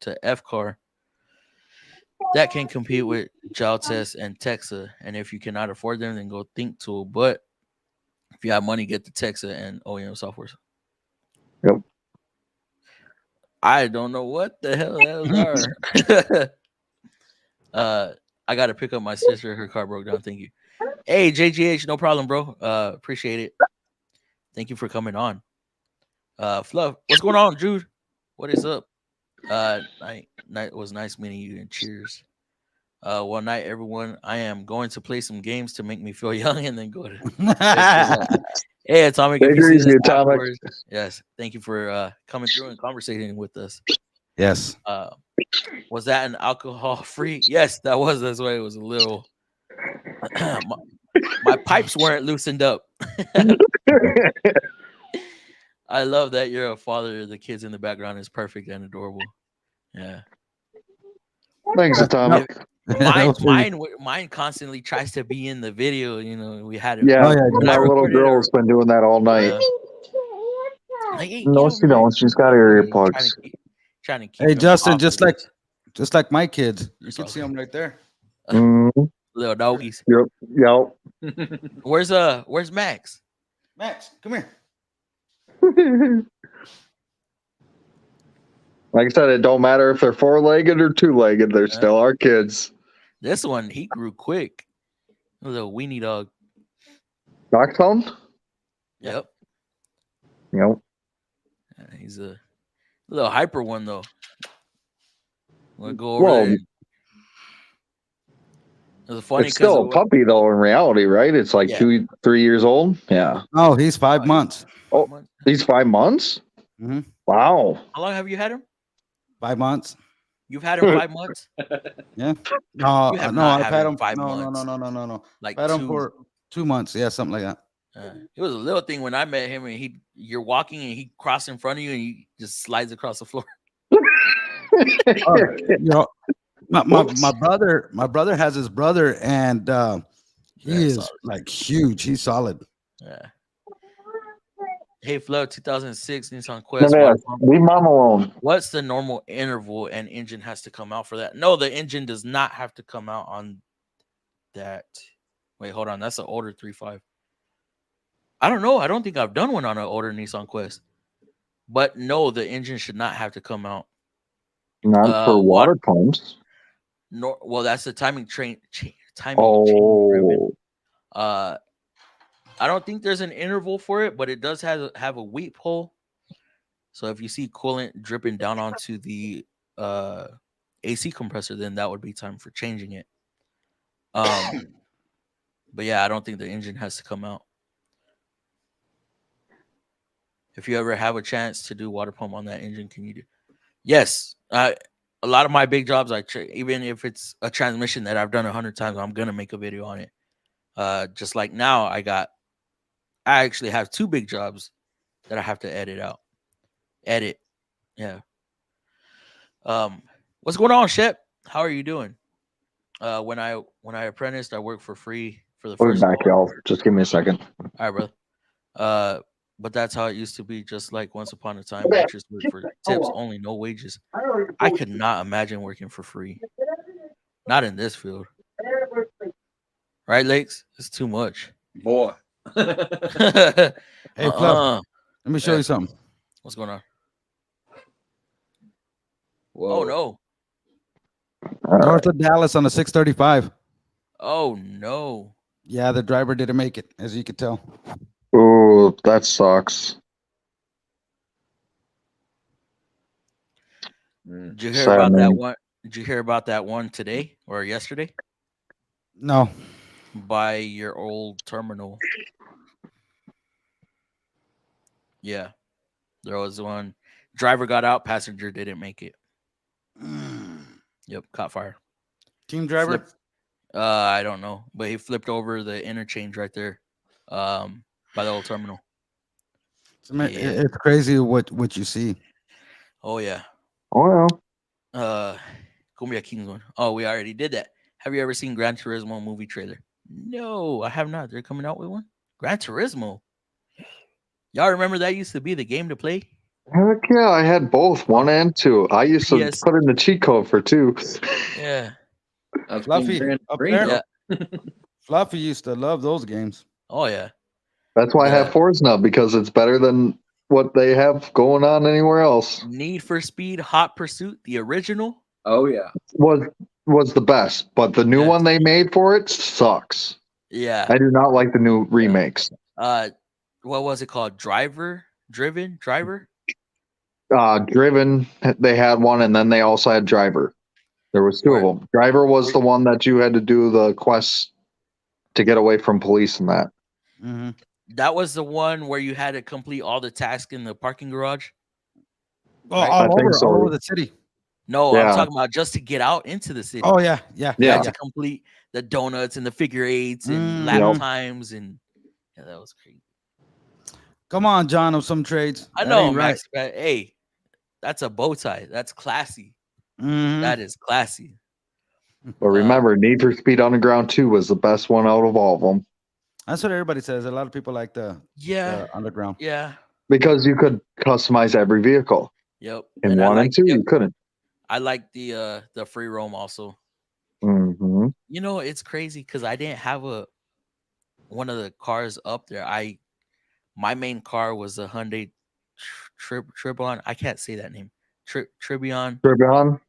[SPEAKER 2] to F car that can compete with Jaltest and Texa. And if you cannot afford them, then go Think Tool. But if you have money, get the Texa and OEM software.
[SPEAKER 4] Yep.
[SPEAKER 2] I don't know what the hell those are. I got to pick up my sister. Her car broke down. Thank you. Hey, JGH, no problem, bro. Appreciate it. Thank you for coming on. Fluff, what's going on, Jude? What is up? Night was nice meeting you and cheers. One night, everyone. I am going to play some games to make me feel young and then go to. Hey, Atomic. If you see this afterwards, yes, thank you for coming through and conversating with us.
[SPEAKER 5] Yes.
[SPEAKER 2] Was that an alcohol free? Yes, that was. That's why it was a little. My pipes weren't loosened up. I love that you're a father. The kids in the background is perfect and adorable. Yeah.
[SPEAKER 4] Thanks, Atomic.
[SPEAKER 2] Mine constantly tries to be in the video. You know, we had it.
[SPEAKER 4] Yeah,
[SPEAKER 2] when
[SPEAKER 4] my
[SPEAKER 2] I
[SPEAKER 4] little
[SPEAKER 2] recorded
[SPEAKER 4] girl's been doing that all night.
[SPEAKER 2] like, hey,
[SPEAKER 4] No, she don't. She's got her earplugs.
[SPEAKER 2] Trying to keep
[SPEAKER 5] Hey,
[SPEAKER 2] him
[SPEAKER 5] Justin,
[SPEAKER 2] off
[SPEAKER 5] just
[SPEAKER 2] of
[SPEAKER 5] like my kids. You
[SPEAKER 2] That's
[SPEAKER 5] can
[SPEAKER 2] all
[SPEAKER 5] see them right there.
[SPEAKER 2] little doggies.
[SPEAKER 4] Yep.
[SPEAKER 2] Where's Max?
[SPEAKER 5] Max, come here.
[SPEAKER 4] Like I said, it don't matter if they're 4-legged or 2-legged. They're still our kids.
[SPEAKER 2] This one, he grew quick. A little weenie dog.
[SPEAKER 4] Dachshund?
[SPEAKER 2] Yep. He's a little hyper one though. We'll go over there. It was funny
[SPEAKER 4] it's still a puppy though in reality, right? It's like 2-3 years old. Yeah.
[SPEAKER 5] Oh, he's 5 months.
[SPEAKER 4] He's 5 months?
[SPEAKER 5] Mm-hmm.
[SPEAKER 4] Wow.
[SPEAKER 2] How long have you had him?
[SPEAKER 5] 5 months.
[SPEAKER 2] You've had him 5 months?
[SPEAKER 5] Yeah. No, I've had him
[SPEAKER 2] 5
[SPEAKER 5] months.
[SPEAKER 2] No. Like
[SPEAKER 5] I've had him for 2 months. Yeah, something like that.
[SPEAKER 2] It was a little thing when I met him, and you're walking and he crossed in front of you and he just slides across the floor.
[SPEAKER 5] My brother has his brother, and he is solid. Like huge. He's solid.
[SPEAKER 2] Yeah. Hey, Flo, 2006 Nissan Quest.
[SPEAKER 4] Leave mom alone.
[SPEAKER 2] What's the normal interval and engine has to come out for that? No, the engine does not have to come out on that. Wait, hold on. That's an older 3.5. I don't know. I don't think I've done one on an older Nissan Quest. But no, the engine should not have to come out.
[SPEAKER 4] Not for water pumps.
[SPEAKER 2] No, well, that's the timing chain. I don't think there's an interval for it, but it does have a weep hole. So if you see coolant dripping down onto the AC compressor, then that would be time for changing it. But yeah, I don't think the engine has to come out. If you ever have a chance to do water pump on that engine, can you do? Yes. A lot of my big jobs, even if it's a transmission that I've done 100 times, I'm gonna make a video on it. Just like now, I actually have 2 big jobs that I have to edit. Yeah. What's going on, Shep? How are you doing? When I apprenticed, I worked for free for the first.
[SPEAKER 4] Back, y'all. Just give me a second.
[SPEAKER 2] All right, brother. But that's how it used to be. Just like once upon a time, I just worked for tips only, no wages. I could not imagine working for free. Not in this field. Right, Lakes? It's too much.
[SPEAKER 8] Boy.
[SPEAKER 5] Hey, Fluff, let me show you something.
[SPEAKER 2] What's going on?
[SPEAKER 8] Whoa.
[SPEAKER 2] Oh, no.
[SPEAKER 5] North of Dallas on the 635.
[SPEAKER 2] Oh, no.
[SPEAKER 5] Yeah, the driver didn't make it, as you could tell.
[SPEAKER 4] Oh, that sucks.
[SPEAKER 2] Did you hear about that one? Did you hear about that one today or yesterday?
[SPEAKER 5] No.
[SPEAKER 2] By your old terminal. Yeah. There was one. Driver got out, passenger didn't make it. Yep, caught fire.
[SPEAKER 5] Team driver?
[SPEAKER 2] I don't know, but he flipped over the interchange right there by the old terminal.
[SPEAKER 5] It's crazy what you see.
[SPEAKER 2] Oh, yeah.
[SPEAKER 4] Oh,
[SPEAKER 2] Cumbia Kings one. Oh, we already did that. Have you ever seen Gran Turismo movie trailer? No, I have not. They're coming out with one? Gran Turismo? Y'all remember that used to be the game to play?
[SPEAKER 4] heck yeah, I had both, 1 and 2. I used to put in the cheat code for 2.
[SPEAKER 2] Yeah.
[SPEAKER 5] Fluffy up there. Yeah. Fluffy used to love those games.
[SPEAKER 2] Oh, yeah.
[SPEAKER 4] That's why I have Forza now, because it's better than what they have going on anywhere else.
[SPEAKER 2] Need for Speed Hot Pursuit, the original.
[SPEAKER 8] Oh, yeah.
[SPEAKER 4] Was the best, but the new one they made for it sucks.
[SPEAKER 2] Yeah.
[SPEAKER 4] I do not like the new remakes.
[SPEAKER 2] What was it called? Driver? Driven?
[SPEAKER 4] Driven, they had one, and then they also had Driver. There was 2 of them. Driver was the one that you had to do the quests to get away from police and that.
[SPEAKER 5] Mm-hmm.
[SPEAKER 2] That was the one where you had to complete all the tasks in the parking garage?
[SPEAKER 5] Oh, right? all over the city.
[SPEAKER 2] No, I'm talking about just to get out into the city.
[SPEAKER 5] Oh, yeah.
[SPEAKER 2] To complete the donuts and the figure eights and lap times. And yeah, that was crazy.
[SPEAKER 5] Come on, John, of some trades.
[SPEAKER 2] I know, Max. Right. Hey, that's a bow tie. That's classy.
[SPEAKER 5] Mm-hmm.
[SPEAKER 2] That is classy.
[SPEAKER 4] But remember, Need for Speed Underground 2 was the best one out of all of them.
[SPEAKER 5] That's what everybody says. A lot of people like the Underground.
[SPEAKER 2] Yeah.
[SPEAKER 4] Because you could customize every vehicle.
[SPEAKER 2] Yep.
[SPEAKER 4] In 1 and 2, you couldn't.
[SPEAKER 2] I like the free roam also.
[SPEAKER 4] Mm-hmm.
[SPEAKER 2] You know, it's crazy because I didn't have one of the cars up there. My main car was a Hyundai Tribon. I can't say that name. Tribion.
[SPEAKER 4] Tribion?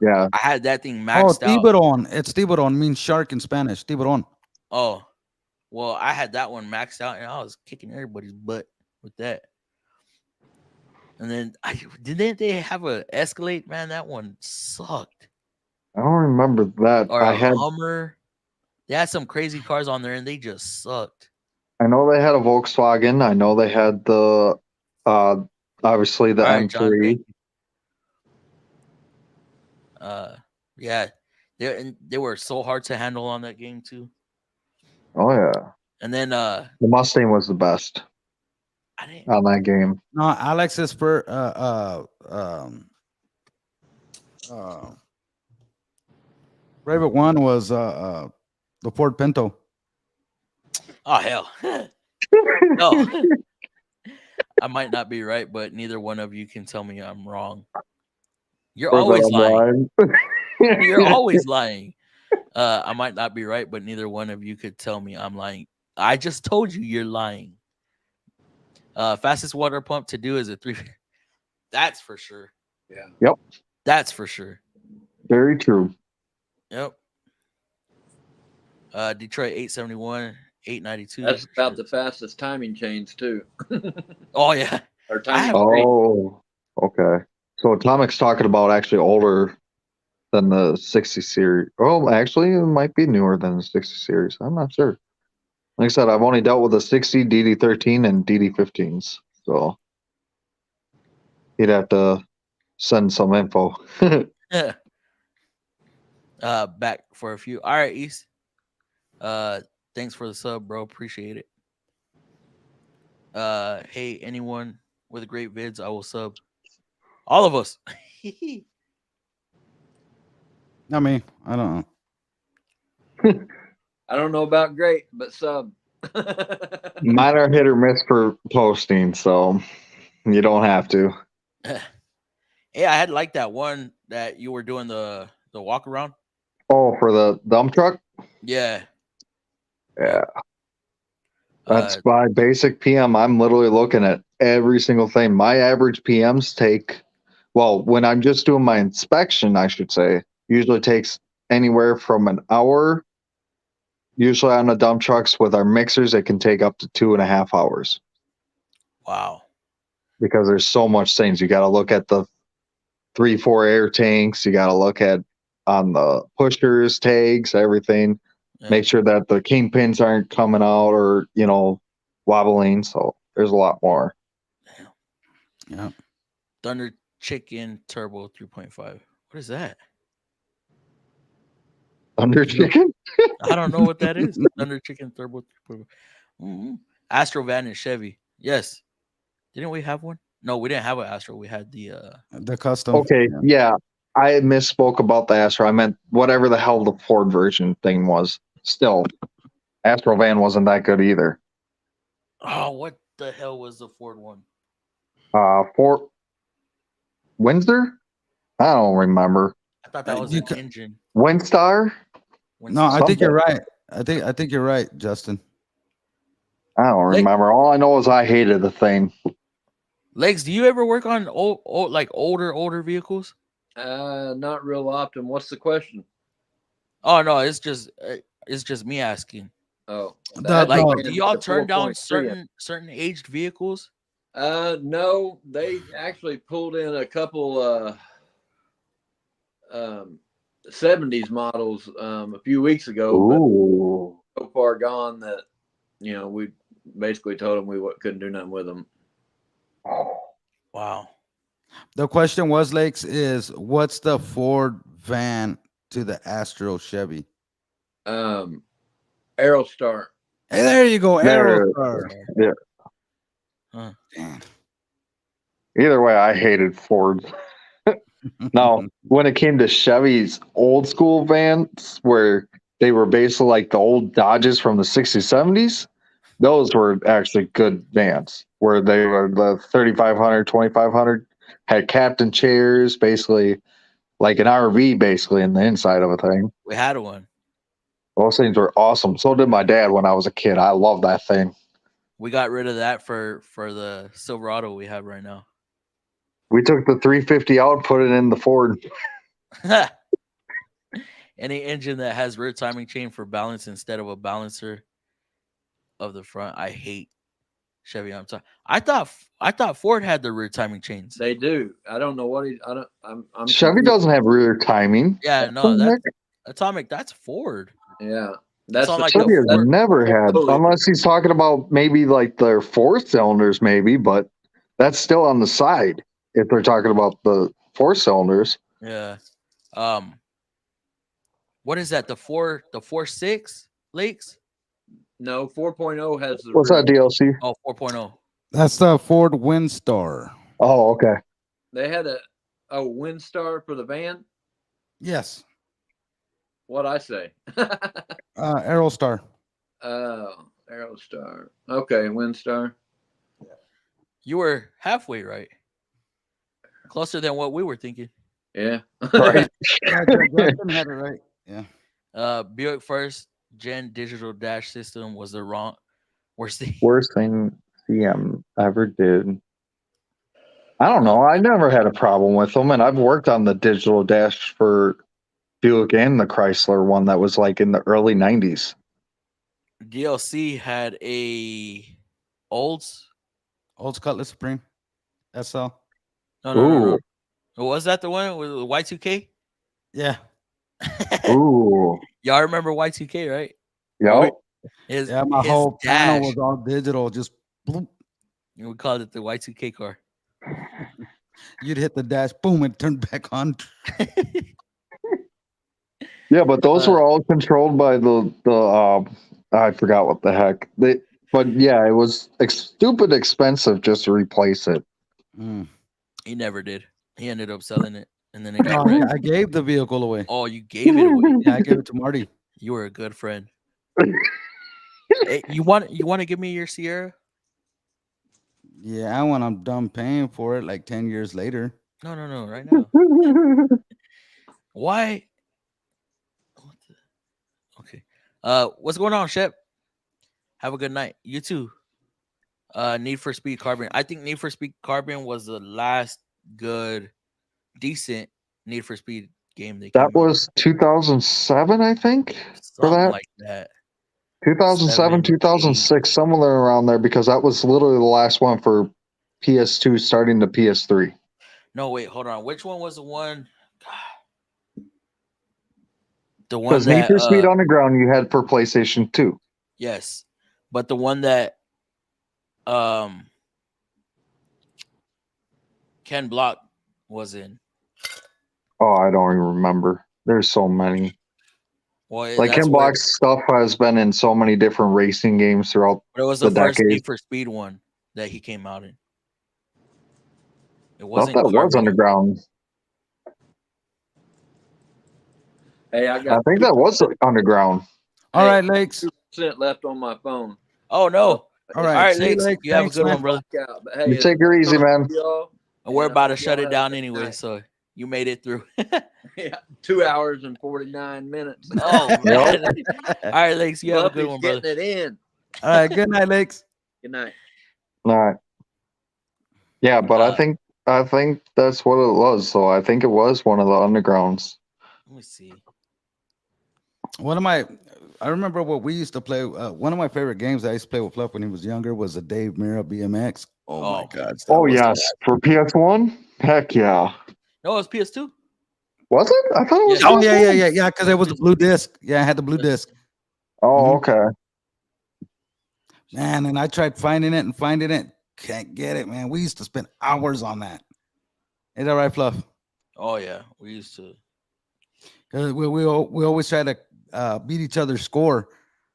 [SPEAKER 4] Yeah.
[SPEAKER 2] I had that thing maxed out.
[SPEAKER 5] Tiburon. It's Tiburon means shark in Spanish. Tiburon.
[SPEAKER 2] Oh, well, I had that one maxed out, and I was kicking everybody's butt with that. And then didn't they have a Escalade? Man, that one sucked.
[SPEAKER 4] I don't remember that.
[SPEAKER 2] Or a Hummer. They had some crazy cars on there, and they just sucked.
[SPEAKER 4] I know they had a Volkswagen. I know they had the obviously the M3.
[SPEAKER 2] Yeah, they were so hard to handle on that game too.
[SPEAKER 4] Oh yeah.
[SPEAKER 2] And then
[SPEAKER 4] the Mustang was the best on that game.
[SPEAKER 5] No, Alex's favorite one was the Ford Pinto.
[SPEAKER 2] Oh hell. No. I might not be right, but neither one of you can tell me I'm wrong. You're always lying. You're always lying. I might not be right, but neither one of you could tell me I'm lying. I just told you you're lying. Fastest water pump to do is a 3. That's for sure.
[SPEAKER 3] Yeah.
[SPEAKER 4] Yep.
[SPEAKER 2] That's for sure.
[SPEAKER 4] Very true.
[SPEAKER 2] Yep. Detroit 871, 892.
[SPEAKER 3] That's about the fastest timing chains too.
[SPEAKER 2] Oh yeah.
[SPEAKER 3] Or timing.
[SPEAKER 4] Oh, okay. So Atomic's talking about actually older than the 60 series. Oh, actually, it might be newer than the 60 series. I'm not sure. Like I said, I've only dealt with the 60, DD13, and DD15s. So he'd have to send some info.
[SPEAKER 2] Yeah. Back for a few. All right, East. Thanks for the sub, bro. Appreciate it. Hey, anyone with great vids, I will sub. All of us.
[SPEAKER 5] Not me. I don't know.
[SPEAKER 3] I don't know about great, but sub.
[SPEAKER 4] Mine are hit or miss for posting, so you don't have to.
[SPEAKER 2] Yeah, I had like that one that you were doing the walk around.
[SPEAKER 4] Oh, for the dump truck?
[SPEAKER 2] Yeah.
[SPEAKER 4] Yeah. That's by basic PM. I'm literally looking at every single thing. My average PMs take, well, when I'm just doing my inspection, I should say, usually takes anywhere from an hour. Usually on the dump trucks with our mixers, it can take up to 2.5 hours.
[SPEAKER 2] Wow.
[SPEAKER 4] Because there's so much things. You got to look at the 3-4 air tanks. You got to look at on the pushers, tags, everything. Yeah. Make sure that the kingpins aren't coming out or, wobbling. So there's a lot more.
[SPEAKER 5] Yeah.
[SPEAKER 2] Thunder Chicken Turbo 3.5. What is that?
[SPEAKER 4] Thunder Chicken?
[SPEAKER 2] I don't know what that is. Thunder Chicken Turbo 3.5. Mm-hmm. Astro Van and Chevy. Yes. Didn't we have one? No, we didn't have an Astro. We had
[SPEAKER 5] the custom.
[SPEAKER 4] Okay, yeah. I misspoke about the Astro. I meant whatever the hell the Ford version thing was. Still, Astro Van wasn't that good either.
[SPEAKER 2] Oh, what the hell was the Ford one?
[SPEAKER 4] Ford Windsor? I don't remember.
[SPEAKER 2] I thought that was an engine.
[SPEAKER 4] Windstar?
[SPEAKER 5] No, I think you're right. I think you're right, Justin.
[SPEAKER 4] I don't remember. All I know is I hated the thing.
[SPEAKER 2] Legs, do you ever work on older vehicles?
[SPEAKER 3] Not real often. What's the question?
[SPEAKER 2] Oh no, it's just me asking.
[SPEAKER 3] Oh,
[SPEAKER 2] do y'all turn down certain aged vehicles?
[SPEAKER 3] No, they actually pulled in a couple 70s models a few weeks ago.
[SPEAKER 4] Ooh.
[SPEAKER 3] But so far gone that we basically told them we couldn't do nothing with them.
[SPEAKER 2] Wow.
[SPEAKER 5] The question was, Lakes, is what's the Ford van to the Astro Chevy?
[SPEAKER 3] Aerostar.
[SPEAKER 5] Hey, there you go, Aerostar.
[SPEAKER 4] Yeah.
[SPEAKER 2] Huh.
[SPEAKER 5] Damn.
[SPEAKER 4] Either way, I hated Fords. Now, when it came to Chevy's old school vans, where they were basically like the old Dodges from the 60s, 70s, those were actually good vans, where they were the 3500, 2500, had captain chairs, basically like an RV, basically in the inside of a thing.
[SPEAKER 2] We had one.
[SPEAKER 4] Those things were awesome. So did my dad when I was a kid. I love that thing.
[SPEAKER 2] We got rid of that for the Silverado we have right now.
[SPEAKER 4] We took the 350 out, put it in the Ford.
[SPEAKER 2] Any engine that has rear timing chain for balance instead of a balancer of the front, I hate. Chevy, I thought Ford had the rear timing chains.
[SPEAKER 3] They do. I don't know what he. I don't. I'm
[SPEAKER 4] Chevy
[SPEAKER 3] confused.
[SPEAKER 4] doesn't have rear timing.
[SPEAKER 2] Yeah, no, that's Atomic. That's Ford.
[SPEAKER 3] Yeah, that's
[SPEAKER 2] like
[SPEAKER 4] Chevy has
[SPEAKER 2] Ford.
[SPEAKER 4] never had, unless he's talking about maybe like their 4 cylinders, maybe, but that's still on the side if they're talking about the 4 cylinders.
[SPEAKER 2] Yeah. What is that? The 4.6 Lakes?
[SPEAKER 3] No, 4.0 has the.
[SPEAKER 4] What's that DLC?
[SPEAKER 2] Oh, 4.0.
[SPEAKER 5] That's the Ford Windstar.
[SPEAKER 4] Oh, okay.
[SPEAKER 3] They had a Windstar for the van.
[SPEAKER 5] Yes.
[SPEAKER 3] What'd I say?
[SPEAKER 5] Aerostar.
[SPEAKER 3] Oh, Aerostar. Okay, Windstar.
[SPEAKER 2] You were halfway right. Closer than what we were thinking.
[SPEAKER 3] Yeah.
[SPEAKER 4] Right.
[SPEAKER 5] Yeah, Justin had it right. Yeah.
[SPEAKER 2] Buick first gen digital dash system was the worst
[SPEAKER 4] thing CM ever did. I don't know. I never had a problem with them, and I've worked on the digital dash for Buick and the Chrysler one that was like in the early 90s.
[SPEAKER 2] DLC had a Olds
[SPEAKER 5] Cutlass Supreme SL.
[SPEAKER 2] No. Was that the one with Y2K?
[SPEAKER 5] Yeah.
[SPEAKER 4] Ooh.
[SPEAKER 2] Y'all remember Y2K, right?
[SPEAKER 4] Yep.
[SPEAKER 5] My whole panel
[SPEAKER 2] dash
[SPEAKER 5] was all digital. Just bloop.
[SPEAKER 2] We called it the Y2K car.
[SPEAKER 5] You'd hit the dash, boom, and turn back on.
[SPEAKER 4] Yeah, but those were all controlled by the I forgot what the heck. But yeah, it was stupid expensive just to replace it.
[SPEAKER 2] He never did. He ended up selling it, and then it got wrecked.
[SPEAKER 5] I gave the vehicle away.
[SPEAKER 2] Oh, you gave it away?
[SPEAKER 5] Yeah, I gave it to Marty.
[SPEAKER 2] You were a good friend. Hey, you want to give me your Sierra?
[SPEAKER 5] Yeah, when I'm done paying for it, like 10 years later.
[SPEAKER 2] No, right now. Why? Okay. What's going on, Shep? Have a good night. You too. Need for Speed Carbon. I think Need for Speed Carbon was the last good, decent Need for Speed game
[SPEAKER 4] that was 2007, I think.
[SPEAKER 2] Something like that.
[SPEAKER 4] 2007, 2006, somewhere around there, because that was literally the last one for PS2 starting to PS3.
[SPEAKER 2] No, wait, hold on. Which one was the one? The one
[SPEAKER 4] because Need for Speed Underground you had for PlayStation 2.
[SPEAKER 2] Yes, but the one that Ken Block was in.
[SPEAKER 4] Oh, I don't even remember. There's so many.
[SPEAKER 2] Well,
[SPEAKER 4] like Ken Block's stuff has been in so many different racing games throughout
[SPEAKER 2] it was the first Need for Speed one that he came out in. It wasn't.
[SPEAKER 4] I thought that was Underground.
[SPEAKER 3] Hey,
[SPEAKER 4] I think that was Underground.
[SPEAKER 5] All right, Lakes.
[SPEAKER 3] 2% left on my phone.
[SPEAKER 2] Oh no!
[SPEAKER 5] All right,
[SPEAKER 2] Lakes. You have a good one, brother.
[SPEAKER 3] Hey,
[SPEAKER 4] you take her easy, man.
[SPEAKER 2] We're about to shut it down anyway, so you made it through.
[SPEAKER 3] Yeah, 2 hours and 49 minutes.
[SPEAKER 2] Oh man! All right, Lakes. You have a good one, brother.
[SPEAKER 3] Getting it in.
[SPEAKER 5] All right, good night, Lakes.
[SPEAKER 3] Good night.
[SPEAKER 4] All right. Yeah, but I think that's what it was. So I think it was one of the Undergrounds.
[SPEAKER 2] Let me see.
[SPEAKER 5] I remember what we used to play. One of my favorite games I used to play with Fluff when he was younger was the Dave Mirra BMX. Oh my God!
[SPEAKER 4] Oh yes, for PS1. Heck yeah.
[SPEAKER 2] No, it was PS2.
[SPEAKER 4] Was it? I thought it was.
[SPEAKER 5] Oh yeah. Because it was the blue disc. Yeah, I had the blue disc.
[SPEAKER 4] Oh, okay.
[SPEAKER 5] Man, and I tried finding it. Can't get it, man. We used to spend hours on that. Is that right, Fluff?
[SPEAKER 2] Oh yeah, we used to.
[SPEAKER 5] Because we always try to beat each other's score.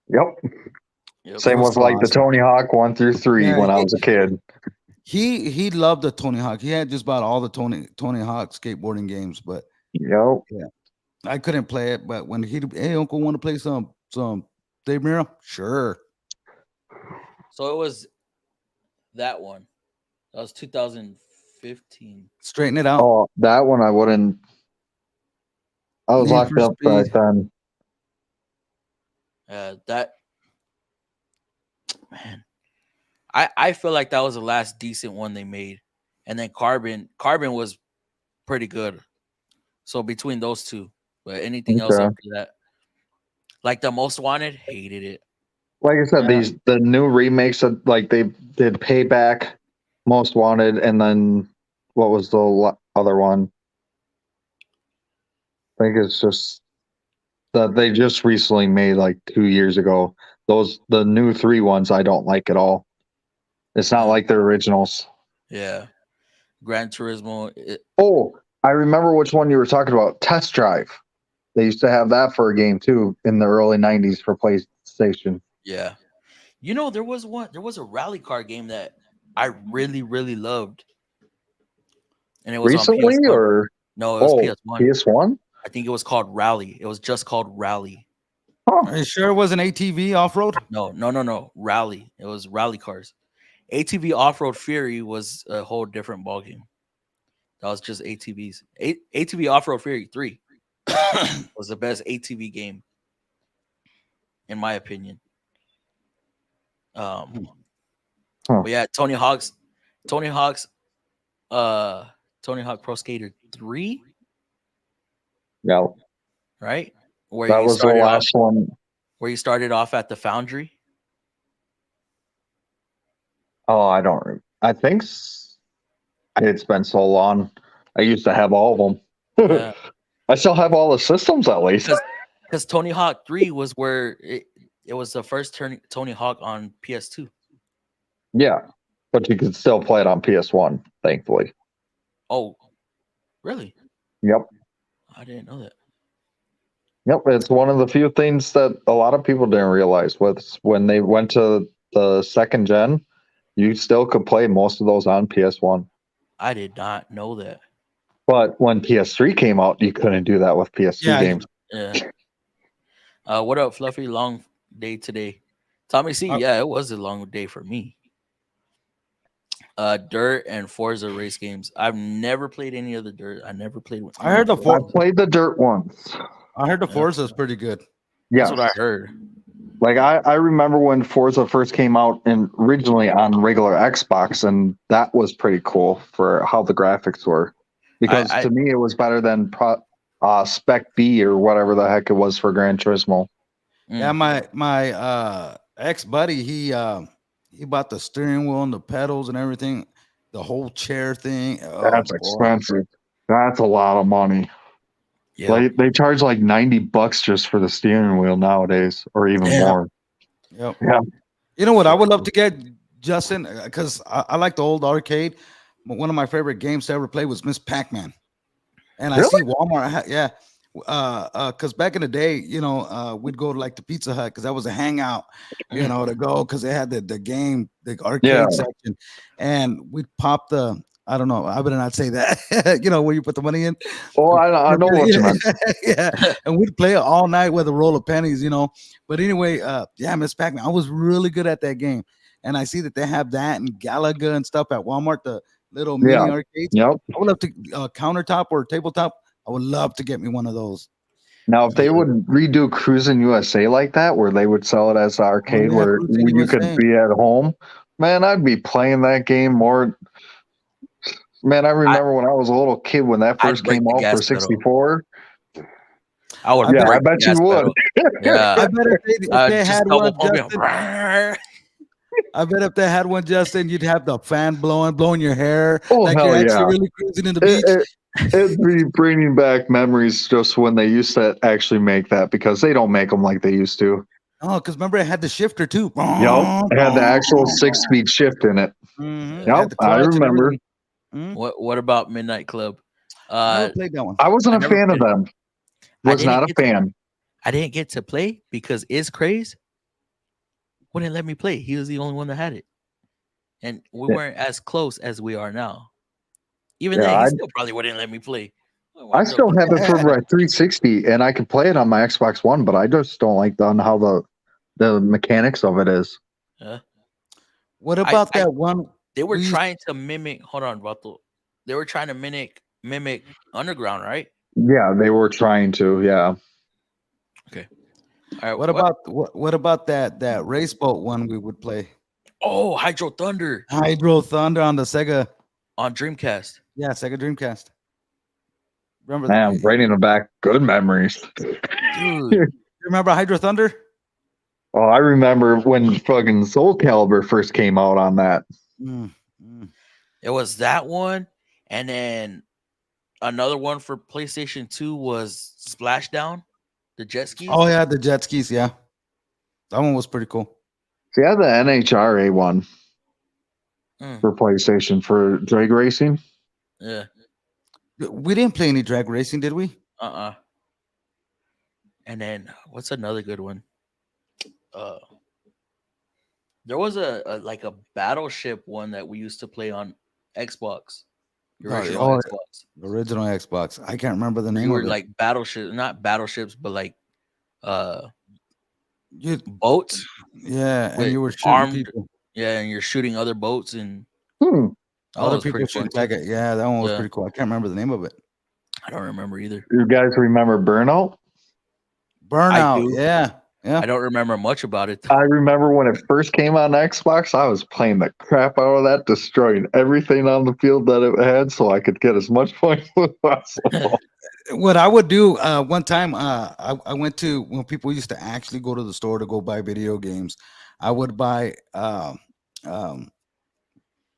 [SPEAKER 4] Yep. Same was like the Tony Hawk 1 through 3 when I was a kid.
[SPEAKER 5] He loved the Tony Hawk. He had just about all the Tony Hawk skateboarding games, but
[SPEAKER 4] Yep.
[SPEAKER 5] yeah, I couldn't play it. But when hey uncle, want to play some Dave Mirra? Sure.
[SPEAKER 2] So it was that one. That was 2015.
[SPEAKER 5] Straighten it out.
[SPEAKER 4] Oh, that one I wouldn't. I was
[SPEAKER 5] Need
[SPEAKER 4] locked
[SPEAKER 5] for
[SPEAKER 4] up back
[SPEAKER 5] Speed.
[SPEAKER 4] then.
[SPEAKER 2] That man, I feel like that was the last decent one they made, and then Carbon was pretty good. So between those two, but anything else
[SPEAKER 4] Okay.
[SPEAKER 2] after that, like the Most Wanted, hated it.
[SPEAKER 4] Like I said,
[SPEAKER 5] Yeah.
[SPEAKER 4] the new remakes of like they did Payback, Most Wanted, and then what was the other one? I think it's just that they just recently made like 2 years ago. The new 3 ones I don't like at all. It's not like the originals.
[SPEAKER 2] Yeah, Gran Turismo.
[SPEAKER 4] Oh, I remember which one you were talking about. Test Drive. They used to have that for a game too in the early '90s for PlayStation.
[SPEAKER 2] Yeah, you know there was a rally car game that I really loved, and it was
[SPEAKER 4] Recently
[SPEAKER 2] on PS1.
[SPEAKER 4] or
[SPEAKER 2] No, it was PS1.
[SPEAKER 4] PS1.
[SPEAKER 2] I think it was called Rally. It was just called Rally.
[SPEAKER 5] Are you sure it was an ATV off road?
[SPEAKER 2] No. Rally. It was rally cars. ATV Off Road Fury was a whole different ballgame. That was just ATVs. ATV Off Road Fury 3 was the best ATV game, in my opinion. But yeah, Tony Hawk Pro Skater 3.
[SPEAKER 4] Yeah.
[SPEAKER 2] Right? Where
[SPEAKER 4] that
[SPEAKER 2] you
[SPEAKER 4] was the last one.
[SPEAKER 2] Where you started off at the foundry.
[SPEAKER 4] Oh, I don't. I think it's been so long. I used to have all of them.
[SPEAKER 2] Yeah.
[SPEAKER 4] I still have all the systems at least.
[SPEAKER 2] Because Tony Hawk 3 was where it was the first Tony Hawk on PS2.
[SPEAKER 4] Yeah, but you could still play it on PS1, thankfully.
[SPEAKER 2] Oh, really?
[SPEAKER 4] Yep.
[SPEAKER 2] I didn't know that.
[SPEAKER 4] Yep, it's one of the few things that a lot of people didn't realize was when they went to the second gen, you still could play most of those on PS1.
[SPEAKER 2] I did not know that.
[SPEAKER 4] But when PS3 came out, you couldn't do that with PS2 games.
[SPEAKER 2] Yeah. What up, Fluffy? Long day today. Tommy C, yeah, it was a long day for me. Dirt and Forza race games. I've never played any of the Dirt. I never played with.
[SPEAKER 5] I
[SPEAKER 4] played the Dirt once.
[SPEAKER 5] I heard the Forza is pretty good.
[SPEAKER 4] Yeah,
[SPEAKER 2] that's what I heard.
[SPEAKER 4] Like I remember when Forza first came out and originally on regular Xbox, and that was pretty cool for how the graphics were. Because to me, it was better than Spec B or whatever the heck it was for Gran Turismo.
[SPEAKER 5] Yeah, my ex buddy, he bought the steering wheel and the pedals and everything, the whole chair thing.
[SPEAKER 4] That's expensive. That's a lot of money.
[SPEAKER 2] Yeah,
[SPEAKER 4] they charge like $90 just for the steering wheel nowadays, or even more.
[SPEAKER 5] Yep.
[SPEAKER 4] Yeah.
[SPEAKER 5] You know what I would love to get, Justin, because I like the old arcade. But one of my favorite games to ever play was Miss Pac-Man, and I see Walmart. Yeah, because back in the day, we'd go to like the Pizza Hut because that was a hangout, to go because they had the game, the arcade section, and we'd pop the. I don't know. I better not say that. Where you put the money in.
[SPEAKER 4] Oh, I know what you meant.
[SPEAKER 5] Yeah, and we'd play it all night with a roll of pennies, But anyway, Miss Pac-Man. I was really good at that game, and I see that they have that and Galaga and stuff at Walmart. The little mini arcades.
[SPEAKER 4] Yep.
[SPEAKER 5] I would love to countertop or tabletop. I would love to get me one of those.
[SPEAKER 4] Now, if they would redo Cruisin' USA like that, where they would sell it as an arcade where you could be at home, man, I'd be playing that game more. Man, I remember when I was a little kid when that first came out for 64.
[SPEAKER 2] I would.
[SPEAKER 4] Yeah, I bet you would.
[SPEAKER 2] Yeah,
[SPEAKER 5] I bet if they had one, Justin, I bet if they had one, Justin, you'd have the fan blowing your hair.
[SPEAKER 4] Oh,
[SPEAKER 5] like
[SPEAKER 4] hell
[SPEAKER 5] you're actually
[SPEAKER 4] yeah.
[SPEAKER 5] really cruising in the beach.
[SPEAKER 4] It'd be bringing back memories just when they used to actually make that, because they don't make them like they used to.
[SPEAKER 5] Oh, because remember it had the shifter too.
[SPEAKER 4] Yep, it had the actual 6-speed shift in it.
[SPEAKER 5] Mm-hmm.
[SPEAKER 4] Yep, I remember.
[SPEAKER 2] What about Midnight Club?
[SPEAKER 5] I played that one.
[SPEAKER 4] I wasn't a fan of them. Was not a fan.
[SPEAKER 2] I didn't get to play because Is Craze wouldn't let me play. He was the only one that had it. and we weren't as close as we are now. Even
[SPEAKER 4] Yeah,
[SPEAKER 2] then, he
[SPEAKER 4] I
[SPEAKER 2] still probably wouldn't let me play.
[SPEAKER 4] I still have it for my 360, and I can play it on my Xbox One, but I just don't like how the mechanics of it is.
[SPEAKER 2] Yeah.
[SPEAKER 5] What about that one?
[SPEAKER 2] They were trying to mimic. Hold on, Vato. They were trying to mimic Underground, right?
[SPEAKER 4] Yeah, they were trying to. Yeah.
[SPEAKER 2] Okay. All right.
[SPEAKER 5] What about that race boat one we would play?
[SPEAKER 2] Oh, Hydro Thunder.
[SPEAKER 5] Hydro Thunder on the Sega.
[SPEAKER 2] On Dreamcast.
[SPEAKER 5] Yeah, Sega Dreamcast. Remember?
[SPEAKER 4] Man, bringing them back. Good memories.
[SPEAKER 2] Dude.
[SPEAKER 5] You remember Hydro Thunder?
[SPEAKER 4] Oh, I remember when fucking Soul Calibur first came out on that.
[SPEAKER 2] It was that one, and then another one for PlayStation 2 was Splashdown, the jet skis.
[SPEAKER 5] Oh yeah, the jet skis. Yeah, that one was pretty cool.
[SPEAKER 4] See, I had the NHRA one for PlayStation for drag racing.
[SPEAKER 2] Yeah,
[SPEAKER 5] we didn't play any drag racing, did we?
[SPEAKER 2] And then what's another good one? There was a like a battleship one that we used to play on Xbox. Original Xbox.
[SPEAKER 5] Original Xbox. I can't remember the name of it.
[SPEAKER 2] Like battleships, not battleships, but like boats.
[SPEAKER 5] Yeah, and you were shooting
[SPEAKER 2] armed
[SPEAKER 5] people.
[SPEAKER 2] Yeah, and you're shooting other boats and
[SPEAKER 5] other people shooting back at. Yeah, that one was pretty cool. I can't remember the name of it.
[SPEAKER 2] I don't remember either.
[SPEAKER 4] You guys remember Burnout?
[SPEAKER 5] Burnout, yeah.
[SPEAKER 2] I don't remember much about it.
[SPEAKER 4] I remember when it first came on Xbox, I was playing the crap out of that, destroying everything on the field that it had so I could get as much points as possible.
[SPEAKER 5] What I would do one time, I went to when people used to actually go to the store to go buy video games. I would buy. I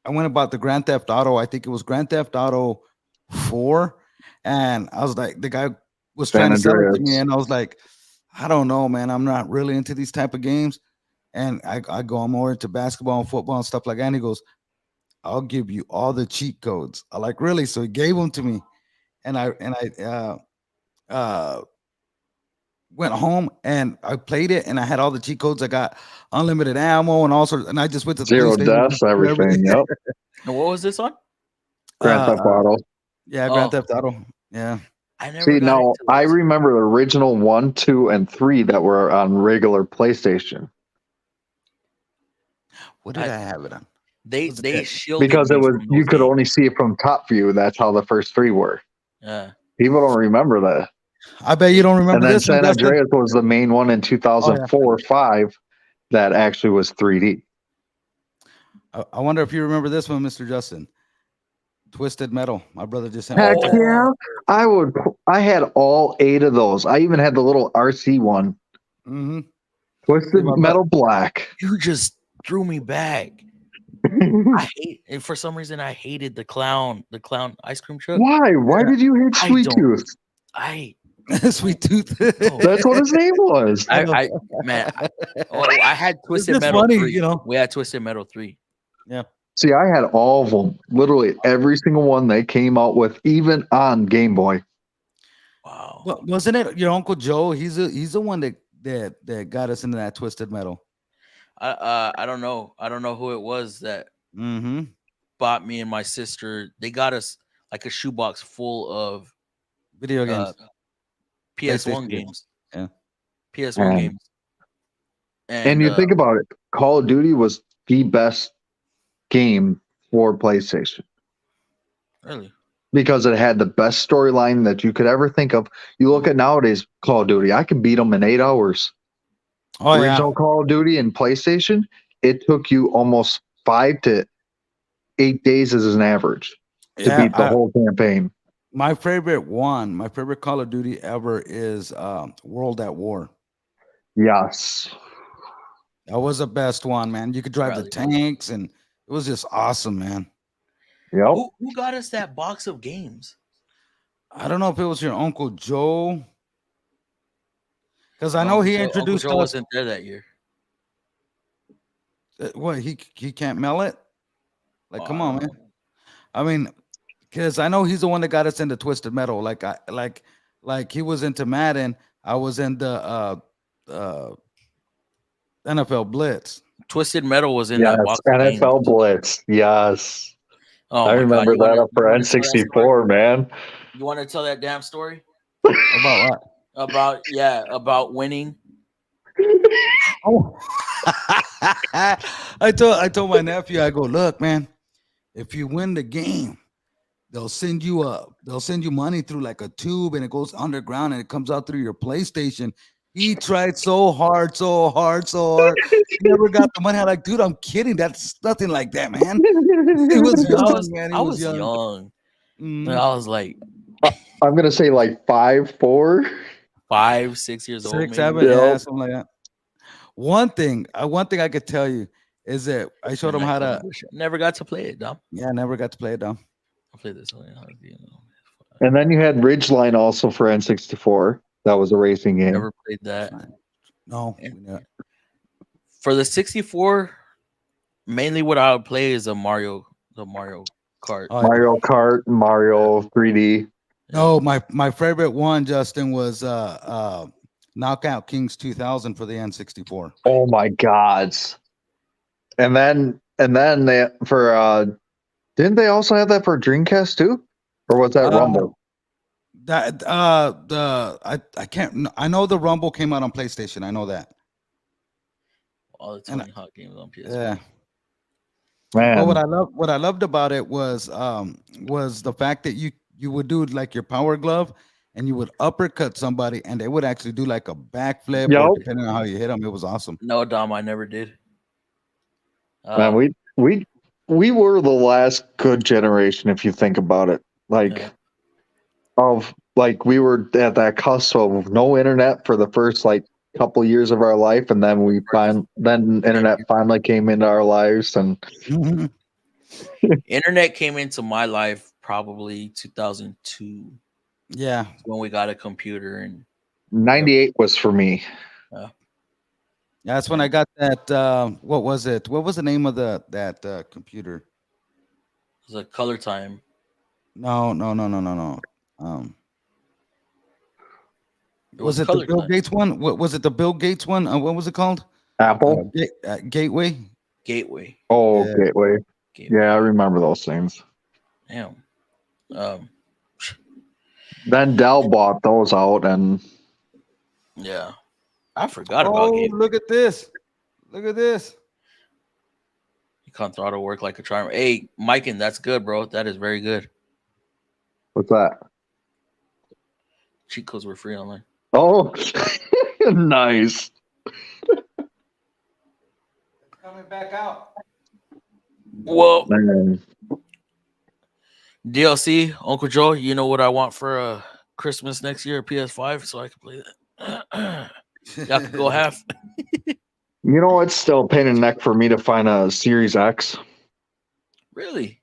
[SPEAKER 5] went and bought the Grand Theft Auto. I think it was Grand Theft Auto 4, and I was like, the guy was trying to sell it to me, and I was like, I don't know, man. I'm not really into these type of games, and I'm more into basketball and football and stuff like that. And he goes, I'll give you all the cheat codes. I like, really? So he gave them to me. And I went home and I played it, and I had all the cheat codes. I got unlimited ammo and all sorts. And I just went to the
[SPEAKER 4] Zero deaths, everything. Yep.
[SPEAKER 2] And what was this on?
[SPEAKER 4] Grand Theft Auto.
[SPEAKER 5] Yeah, Grand Theft Auto. Yeah.
[SPEAKER 2] I never.
[SPEAKER 4] See, now I remember the original 1, 2, and 3 that were on regular PlayStation.
[SPEAKER 5] What did I have it on?
[SPEAKER 2] They shielded
[SPEAKER 4] because it was you could only see it from top view. That's how the first 3 were.
[SPEAKER 2] Yeah.
[SPEAKER 4] People don't remember that.
[SPEAKER 5] I bet you don't remember.
[SPEAKER 4] And then San Andreas was the main one in 2004 5 that actually was 3D.
[SPEAKER 5] I wonder if you remember this one, Mr. Justin. Twisted Metal. My brother just sent.
[SPEAKER 4] Heck yeah! I had all 8 of those. I even had the little RC one.
[SPEAKER 5] Mm-hmm.
[SPEAKER 4] Twisted Metal Black.
[SPEAKER 2] You just threw me back. And for some reason I hated the clown ice cream truck.
[SPEAKER 4] Why did you hate Sweet Tooth?
[SPEAKER 5] Sweet Tooth.
[SPEAKER 4] That's what his name was.
[SPEAKER 2] I had Twisted Metal.
[SPEAKER 5] Funny,
[SPEAKER 2] 3. We had Twisted Metal 3.
[SPEAKER 5] Yeah.
[SPEAKER 4] See, I had all of them. Literally every single one they came out with, even on Game Boy.
[SPEAKER 2] Wow.
[SPEAKER 5] Well, wasn't it your Uncle Joe? He's the one that got us into that Twisted Metal.
[SPEAKER 2] I don't know. I don't know who it was that bought me and my sister. They got us like a shoebox full of
[SPEAKER 5] video games,
[SPEAKER 2] PS1 games.
[SPEAKER 5] Yeah,
[SPEAKER 2] PS1 games.
[SPEAKER 4] And you think about it, Call of Duty was the best game for PlayStation.
[SPEAKER 2] Really?
[SPEAKER 4] Because it had the best storyline that you could ever think of. You look at nowadays Call of Duty, I can beat them in 8 hours. Original Call of Duty and PlayStation, it took you almost 5 to 8 days as an average to beat the whole campaign.
[SPEAKER 5] My favorite Call of Duty ever is World at War.
[SPEAKER 4] Yes.
[SPEAKER 5] That was the best one, man. You could drive the tanks, and it was just awesome, man.
[SPEAKER 4] Yep.
[SPEAKER 2] Who got us that box of games?
[SPEAKER 5] I don't know if it was your Uncle Joe. Because I know he introduced
[SPEAKER 2] Uncle Joe
[SPEAKER 5] us.
[SPEAKER 2] wasn't there that year.
[SPEAKER 5] What, he can't mail it? Like, come on, man. I mean, because I know he's the one that got us into Twisted Metal. Like he was into Madden. I was into NFL Blitz.
[SPEAKER 2] Twisted Metal was in that
[SPEAKER 4] Yes,
[SPEAKER 2] box of games.
[SPEAKER 4] NFL Blitz. Yes.
[SPEAKER 2] Oh
[SPEAKER 4] I
[SPEAKER 2] my
[SPEAKER 4] remember
[SPEAKER 2] God.
[SPEAKER 4] that up for N64, man.
[SPEAKER 2] You want to tell that damn story?
[SPEAKER 5] About what?
[SPEAKER 2] About winning.
[SPEAKER 5] Oh. I told my nephew, I go, look, man, if you win the game, they'll send you money through like a tube, and it goes underground and it comes out through your PlayStation. He tried so hard. He never got the money. I'm like, dude, I'm kidding. That's nothing like that, man. He was young, man. He was young.
[SPEAKER 2] Mm-hmm. I was like,
[SPEAKER 4] I'm gonna say like 5'4",
[SPEAKER 2] 5, 6 years old,
[SPEAKER 5] 6, 7, yeah, something like that. One thing I could tell you is that I showed him how to.
[SPEAKER 2] Never got to play it, Dom.
[SPEAKER 5] Yeah, I never got to play it, Dom.
[SPEAKER 2] I played this one.
[SPEAKER 4] And then you had Ridgeline also for N64. That was a racing game.
[SPEAKER 2] Never played that.
[SPEAKER 5] No.
[SPEAKER 2] For the 64, mainly what I would play is the Mario Kart.
[SPEAKER 4] Mario Kart, Mario 3D.
[SPEAKER 5] No, my favorite one, Justin, was Knockout Kings 2000 for the N64.
[SPEAKER 4] Oh my God! And then they for didn't they also have that for Dreamcast too, or was that Rumble?
[SPEAKER 5] That I can't. I know the Rumble came out on PlayStation. I know that.
[SPEAKER 2] All the Tony Hawk games on PS4.
[SPEAKER 5] Yeah.
[SPEAKER 4] Man.
[SPEAKER 5] Well, what I loved about it was the fact that you would do like your power glove, and you would uppercut somebody, and they would actually do like a backflip, or depending on how you hit them. It was awesome.
[SPEAKER 2] No, Dom, I never did.
[SPEAKER 4] Man, we were the last good generation, if you think about it. Like, we were at that cusp of no internet for the first like couple years of our life, and then then internet finally came into our lives, and
[SPEAKER 2] internet came into my life probably 2002.
[SPEAKER 5] Yeah,
[SPEAKER 2] when we got a computer, and
[SPEAKER 4] 98 was for me.
[SPEAKER 5] Yeah, that's when I got that. What was it? What was the name of that computer?
[SPEAKER 2] It was a Color Time.
[SPEAKER 5] No. Was it the Bill Gates one? What was it? The Bill Gates one? What was it called?
[SPEAKER 4] Apple
[SPEAKER 5] Gateway.
[SPEAKER 2] Gateway.
[SPEAKER 4] Oh, yeah. Gateway. Yeah, I remember those things.
[SPEAKER 2] Damn.
[SPEAKER 4] Then Dell bought those out, and
[SPEAKER 2] yeah, I forgot about Gateway.
[SPEAKER 5] Look at this! Look at this!
[SPEAKER 2] You can't throttle work like a charmer. Hey, Miken, that's good, bro. That is very good.
[SPEAKER 4] What's that?
[SPEAKER 2] Cheat codes were free online.
[SPEAKER 4] Oh, nice.
[SPEAKER 5] Coming back out.
[SPEAKER 2] Whoa. DLC, Uncle Joe, you know what I want for Christmas next year, PS5, so I can play that. Y'all can go half.
[SPEAKER 4] You know, it's still a pain in the neck for me to find a Series X.
[SPEAKER 2] Really?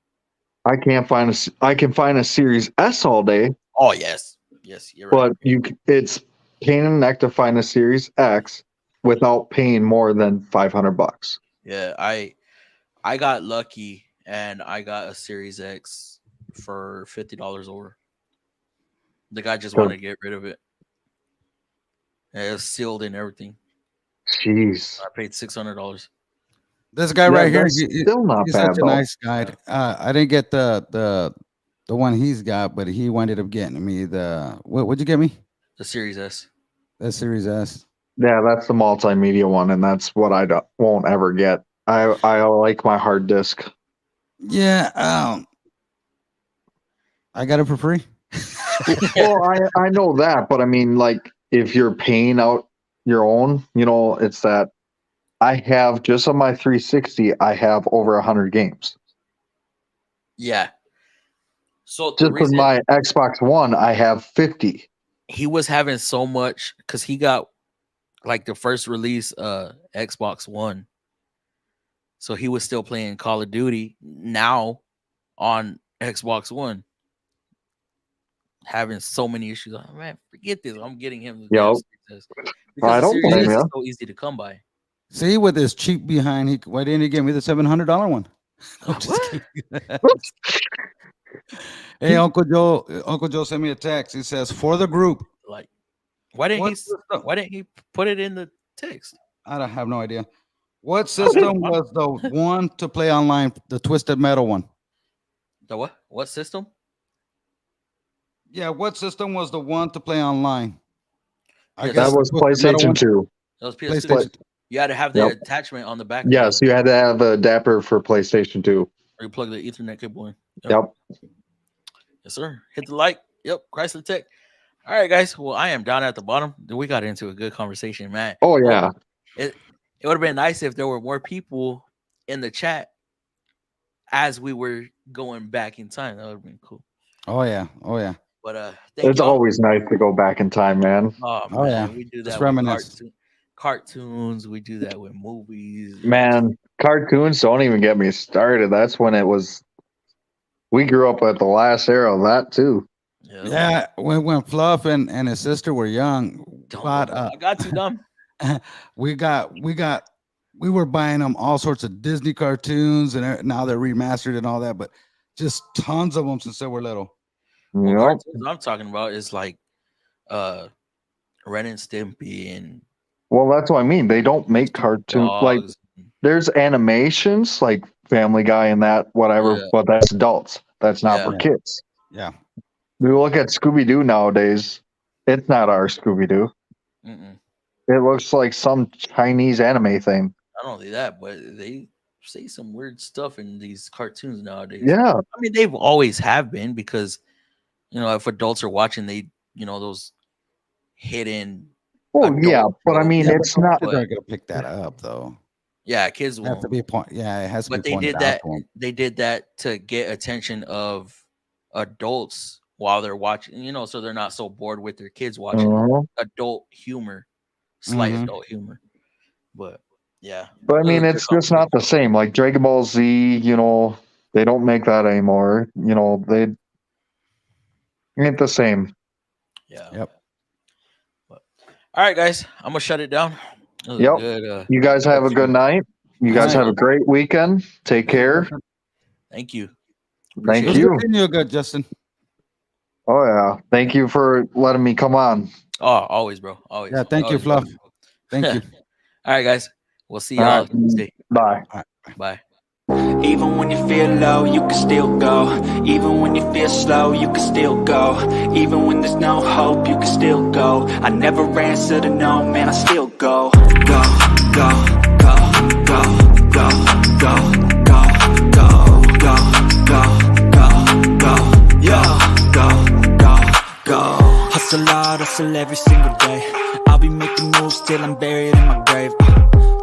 [SPEAKER 4] I can find a Series S all day.
[SPEAKER 2] Oh yes, you're right.
[SPEAKER 4] But it's pain in the neck to find a Series X without paying more than $500.
[SPEAKER 2] Yeah, I got lucky and I got a Series X for $50 over. The guy just wanted to get rid of it. It's sealed and everything.
[SPEAKER 4] Jeez,
[SPEAKER 2] I paid $600.
[SPEAKER 5] This guy right here,
[SPEAKER 4] still not
[SPEAKER 5] he's
[SPEAKER 4] bad.
[SPEAKER 5] Such a nice guy. I didn't get the one he's got, but he ended up getting me the what'd you get me?
[SPEAKER 2] The Series S.
[SPEAKER 5] The Series S.
[SPEAKER 4] Yeah, that's the multimedia one, and that's what I won't ever get. I like my hard disk.
[SPEAKER 5] Yeah, I got it for free.
[SPEAKER 4] Well, I know that, but I mean, like, if you're paying out your own, you know, it's that I have just on my 360, I have over 100 games.
[SPEAKER 2] Yeah. So
[SPEAKER 4] just with my Xbox One, I have 50.
[SPEAKER 2] He was having so much because he got like the first release Xbox One. So he was still playing Call of Duty now on Xbox One. Having so many issues. Oh, man, forget this. I'm getting him.
[SPEAKER 4] Yep. I don't blame you.
[SPEAKER 2] It's so easy to come by.
[SPEAKER 5] See, with his cheap behind, why didn't he give me the $700 one? Hey, Uncle Joe sent me a text. He says, for the group.
[SPEAKER 2] Like, why didn't he put it in the text?
[SPEAKER 5] I don't have no idea. What system was the one to play online? The Twisted Metal one.
[SPEAKER 2] The what? What system?
[SPEAKER 5] Yeah, what system was the one to play online? I
[SPEAKER 2] Yeah,
[SPEAKER 5] guess
[SPEAKER 4] That was
[SPEAKER 5] the Twisted Metal
[SPEAKER 4] PlayStation
[SPEAKER 5] one.
[SPEAKER 4] 2.
[SPEAKER 2] That was PS2.
[SPEAKER 5] PlayStation.
[SPEAKER 2] You had to have the
[SPEAKER 4] Yep.
[SPEAKER 2] attachment on the back.
[SPEAKER 4] Yes, you had to have an adapter for PlayStation 2.
[SPEAKER 2] Or you plug the Ethernet cable in.
[SPEAKER 4] Yep.
[SPEAKER 2] Yes, sir. Hit the like. Yep. Chrysler Tech. All right, guys. Well, I am down at the bottom. We got into a good conversation, man.
[SPEAKER 4] Oh yeah.
[SPEAKER 2] It would have been nice if there were more people in the chat as we were going back in time. That would have been cool.
[SPEAKER 5] Oh yeah. Oh yeah.
[SPEAKER 2] But
[SPEAKER 4] It's always nice to go back in time, man.
[SPEAKER 2] Oh
[SPEAKER 5] Oh,
[SPEAKER 2] man,
[SPEAKER 5] yeah.
[SPEAKER 2] we do
[SPEAKER 5] Just
[SPEAKER 2] that with
[SPEAKER 5] reminisce.
[SPEAKER 2] cartoons. We do that with movies.
[SPEAKER 4] Man, cartoons don't even get me started. That's when it was. We grew up at the last era of that too.
[SPEAKER 5] Yeah, when Fluff and his sister were young, but
[SPEAKER 2] I got you, dumb.
[SPEAKER 5] we were buying them all sorts of Disney cartoons, and now they're remastered and all that, but just tons of them since they were little.
[SPEAKER 2] Well, cartoons I'm talking about is like Ren and Stimpy and.
[SPEAKER 4] Well, that's what I mean. They don't make cartoons like there's animations like Family Guy and that whatever, but that's adults. That's not for kids.
[SPEAKER 5] Yeah.
[SPEAKER 4] You look at Scooby Doo nowadays. It's not our Scooby Doo. It looks like some Chinese anime thing.
[SPEAKER 2] Not only that, but they say some weird stuff in these cartoons nowadays.
[SPEAKER 4] Yeah.
[SPEAKER 2] I mean, they've always have been because, if adults are watching, they, those hidden.
[SPEAKER 4] Oh, yeah. But I mean, it's not.
[SPEAKER 5] They're going to pick that up, though.
[SPEAKER 2] Yeah, kids will
[SPEAKER 5] have to be Yeah, it has to
[SPEAKER 2] but
[SPEAKER 5] be
[SPEAKER 2] they
[SPEAKER 5] pointed
[SPEAKER 2] did that.
[SPEAKER 5] out to them.
[SPEAKER 2] They did that to get attention of adults while they're watching, so they're not so bored with their kids watching adult humor, slight adult humor. But yeah.
[SPEAKER 4] But I mean, it's just not the same. Like Dragon Ball Z, they don't make that anymore. They ain't the same.
[SPEAKER 2] Yeah.
[SPEAKER 5] Yep.
[SPEAKER 2] But, all right, guys, I'm gonna shut it down.
[SPEAKER 4] Yep.
[SPEAKER 2] Good,
[SPEAKER 4] you guys have a good night. You guys have a great weekend. Take care.
[SPEAKER 2] Thank you.
[SPEAKER 4] Thank you.
[SPEAKER 5] You're good, Justin.
[SPEAKER 4] Oh yeah. Thank you for letting me come on.
[SPEAKER 2] Oh, always, bro. Always.
[SPEAKER 5] Yeah, thank you, Fluff. Thank you.
[SPEAKER 2] All right, guys. We'll see y'all Tuesday.
[SPEAKER 4] Bye.
[SPEAKER 2] Bye.
[SPEAKER 1] Even when you feel low, you can still go. Even when you feel slow, you can still go. Even when there's no hope, you can still go. I never answer to no, man, I still go. Go, go, go, go, go, go, go, go, go, go, go, go, go. Hustle hard, hustle every single day. I'll be making moves till I'm buried in my grave.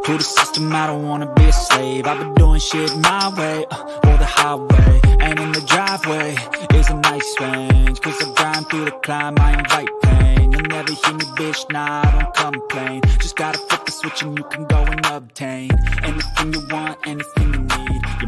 [SPEAKER 1] To the system, I don't wanna be a slave. I've been doing shit my way, or the highway. And in the driveway is a nice range. Cause I grind through the climb, I invite pain. You'll never hear me, bitch, nah, I don't complain. Just gotta flip the switch and you can go and obtain anything you want, anything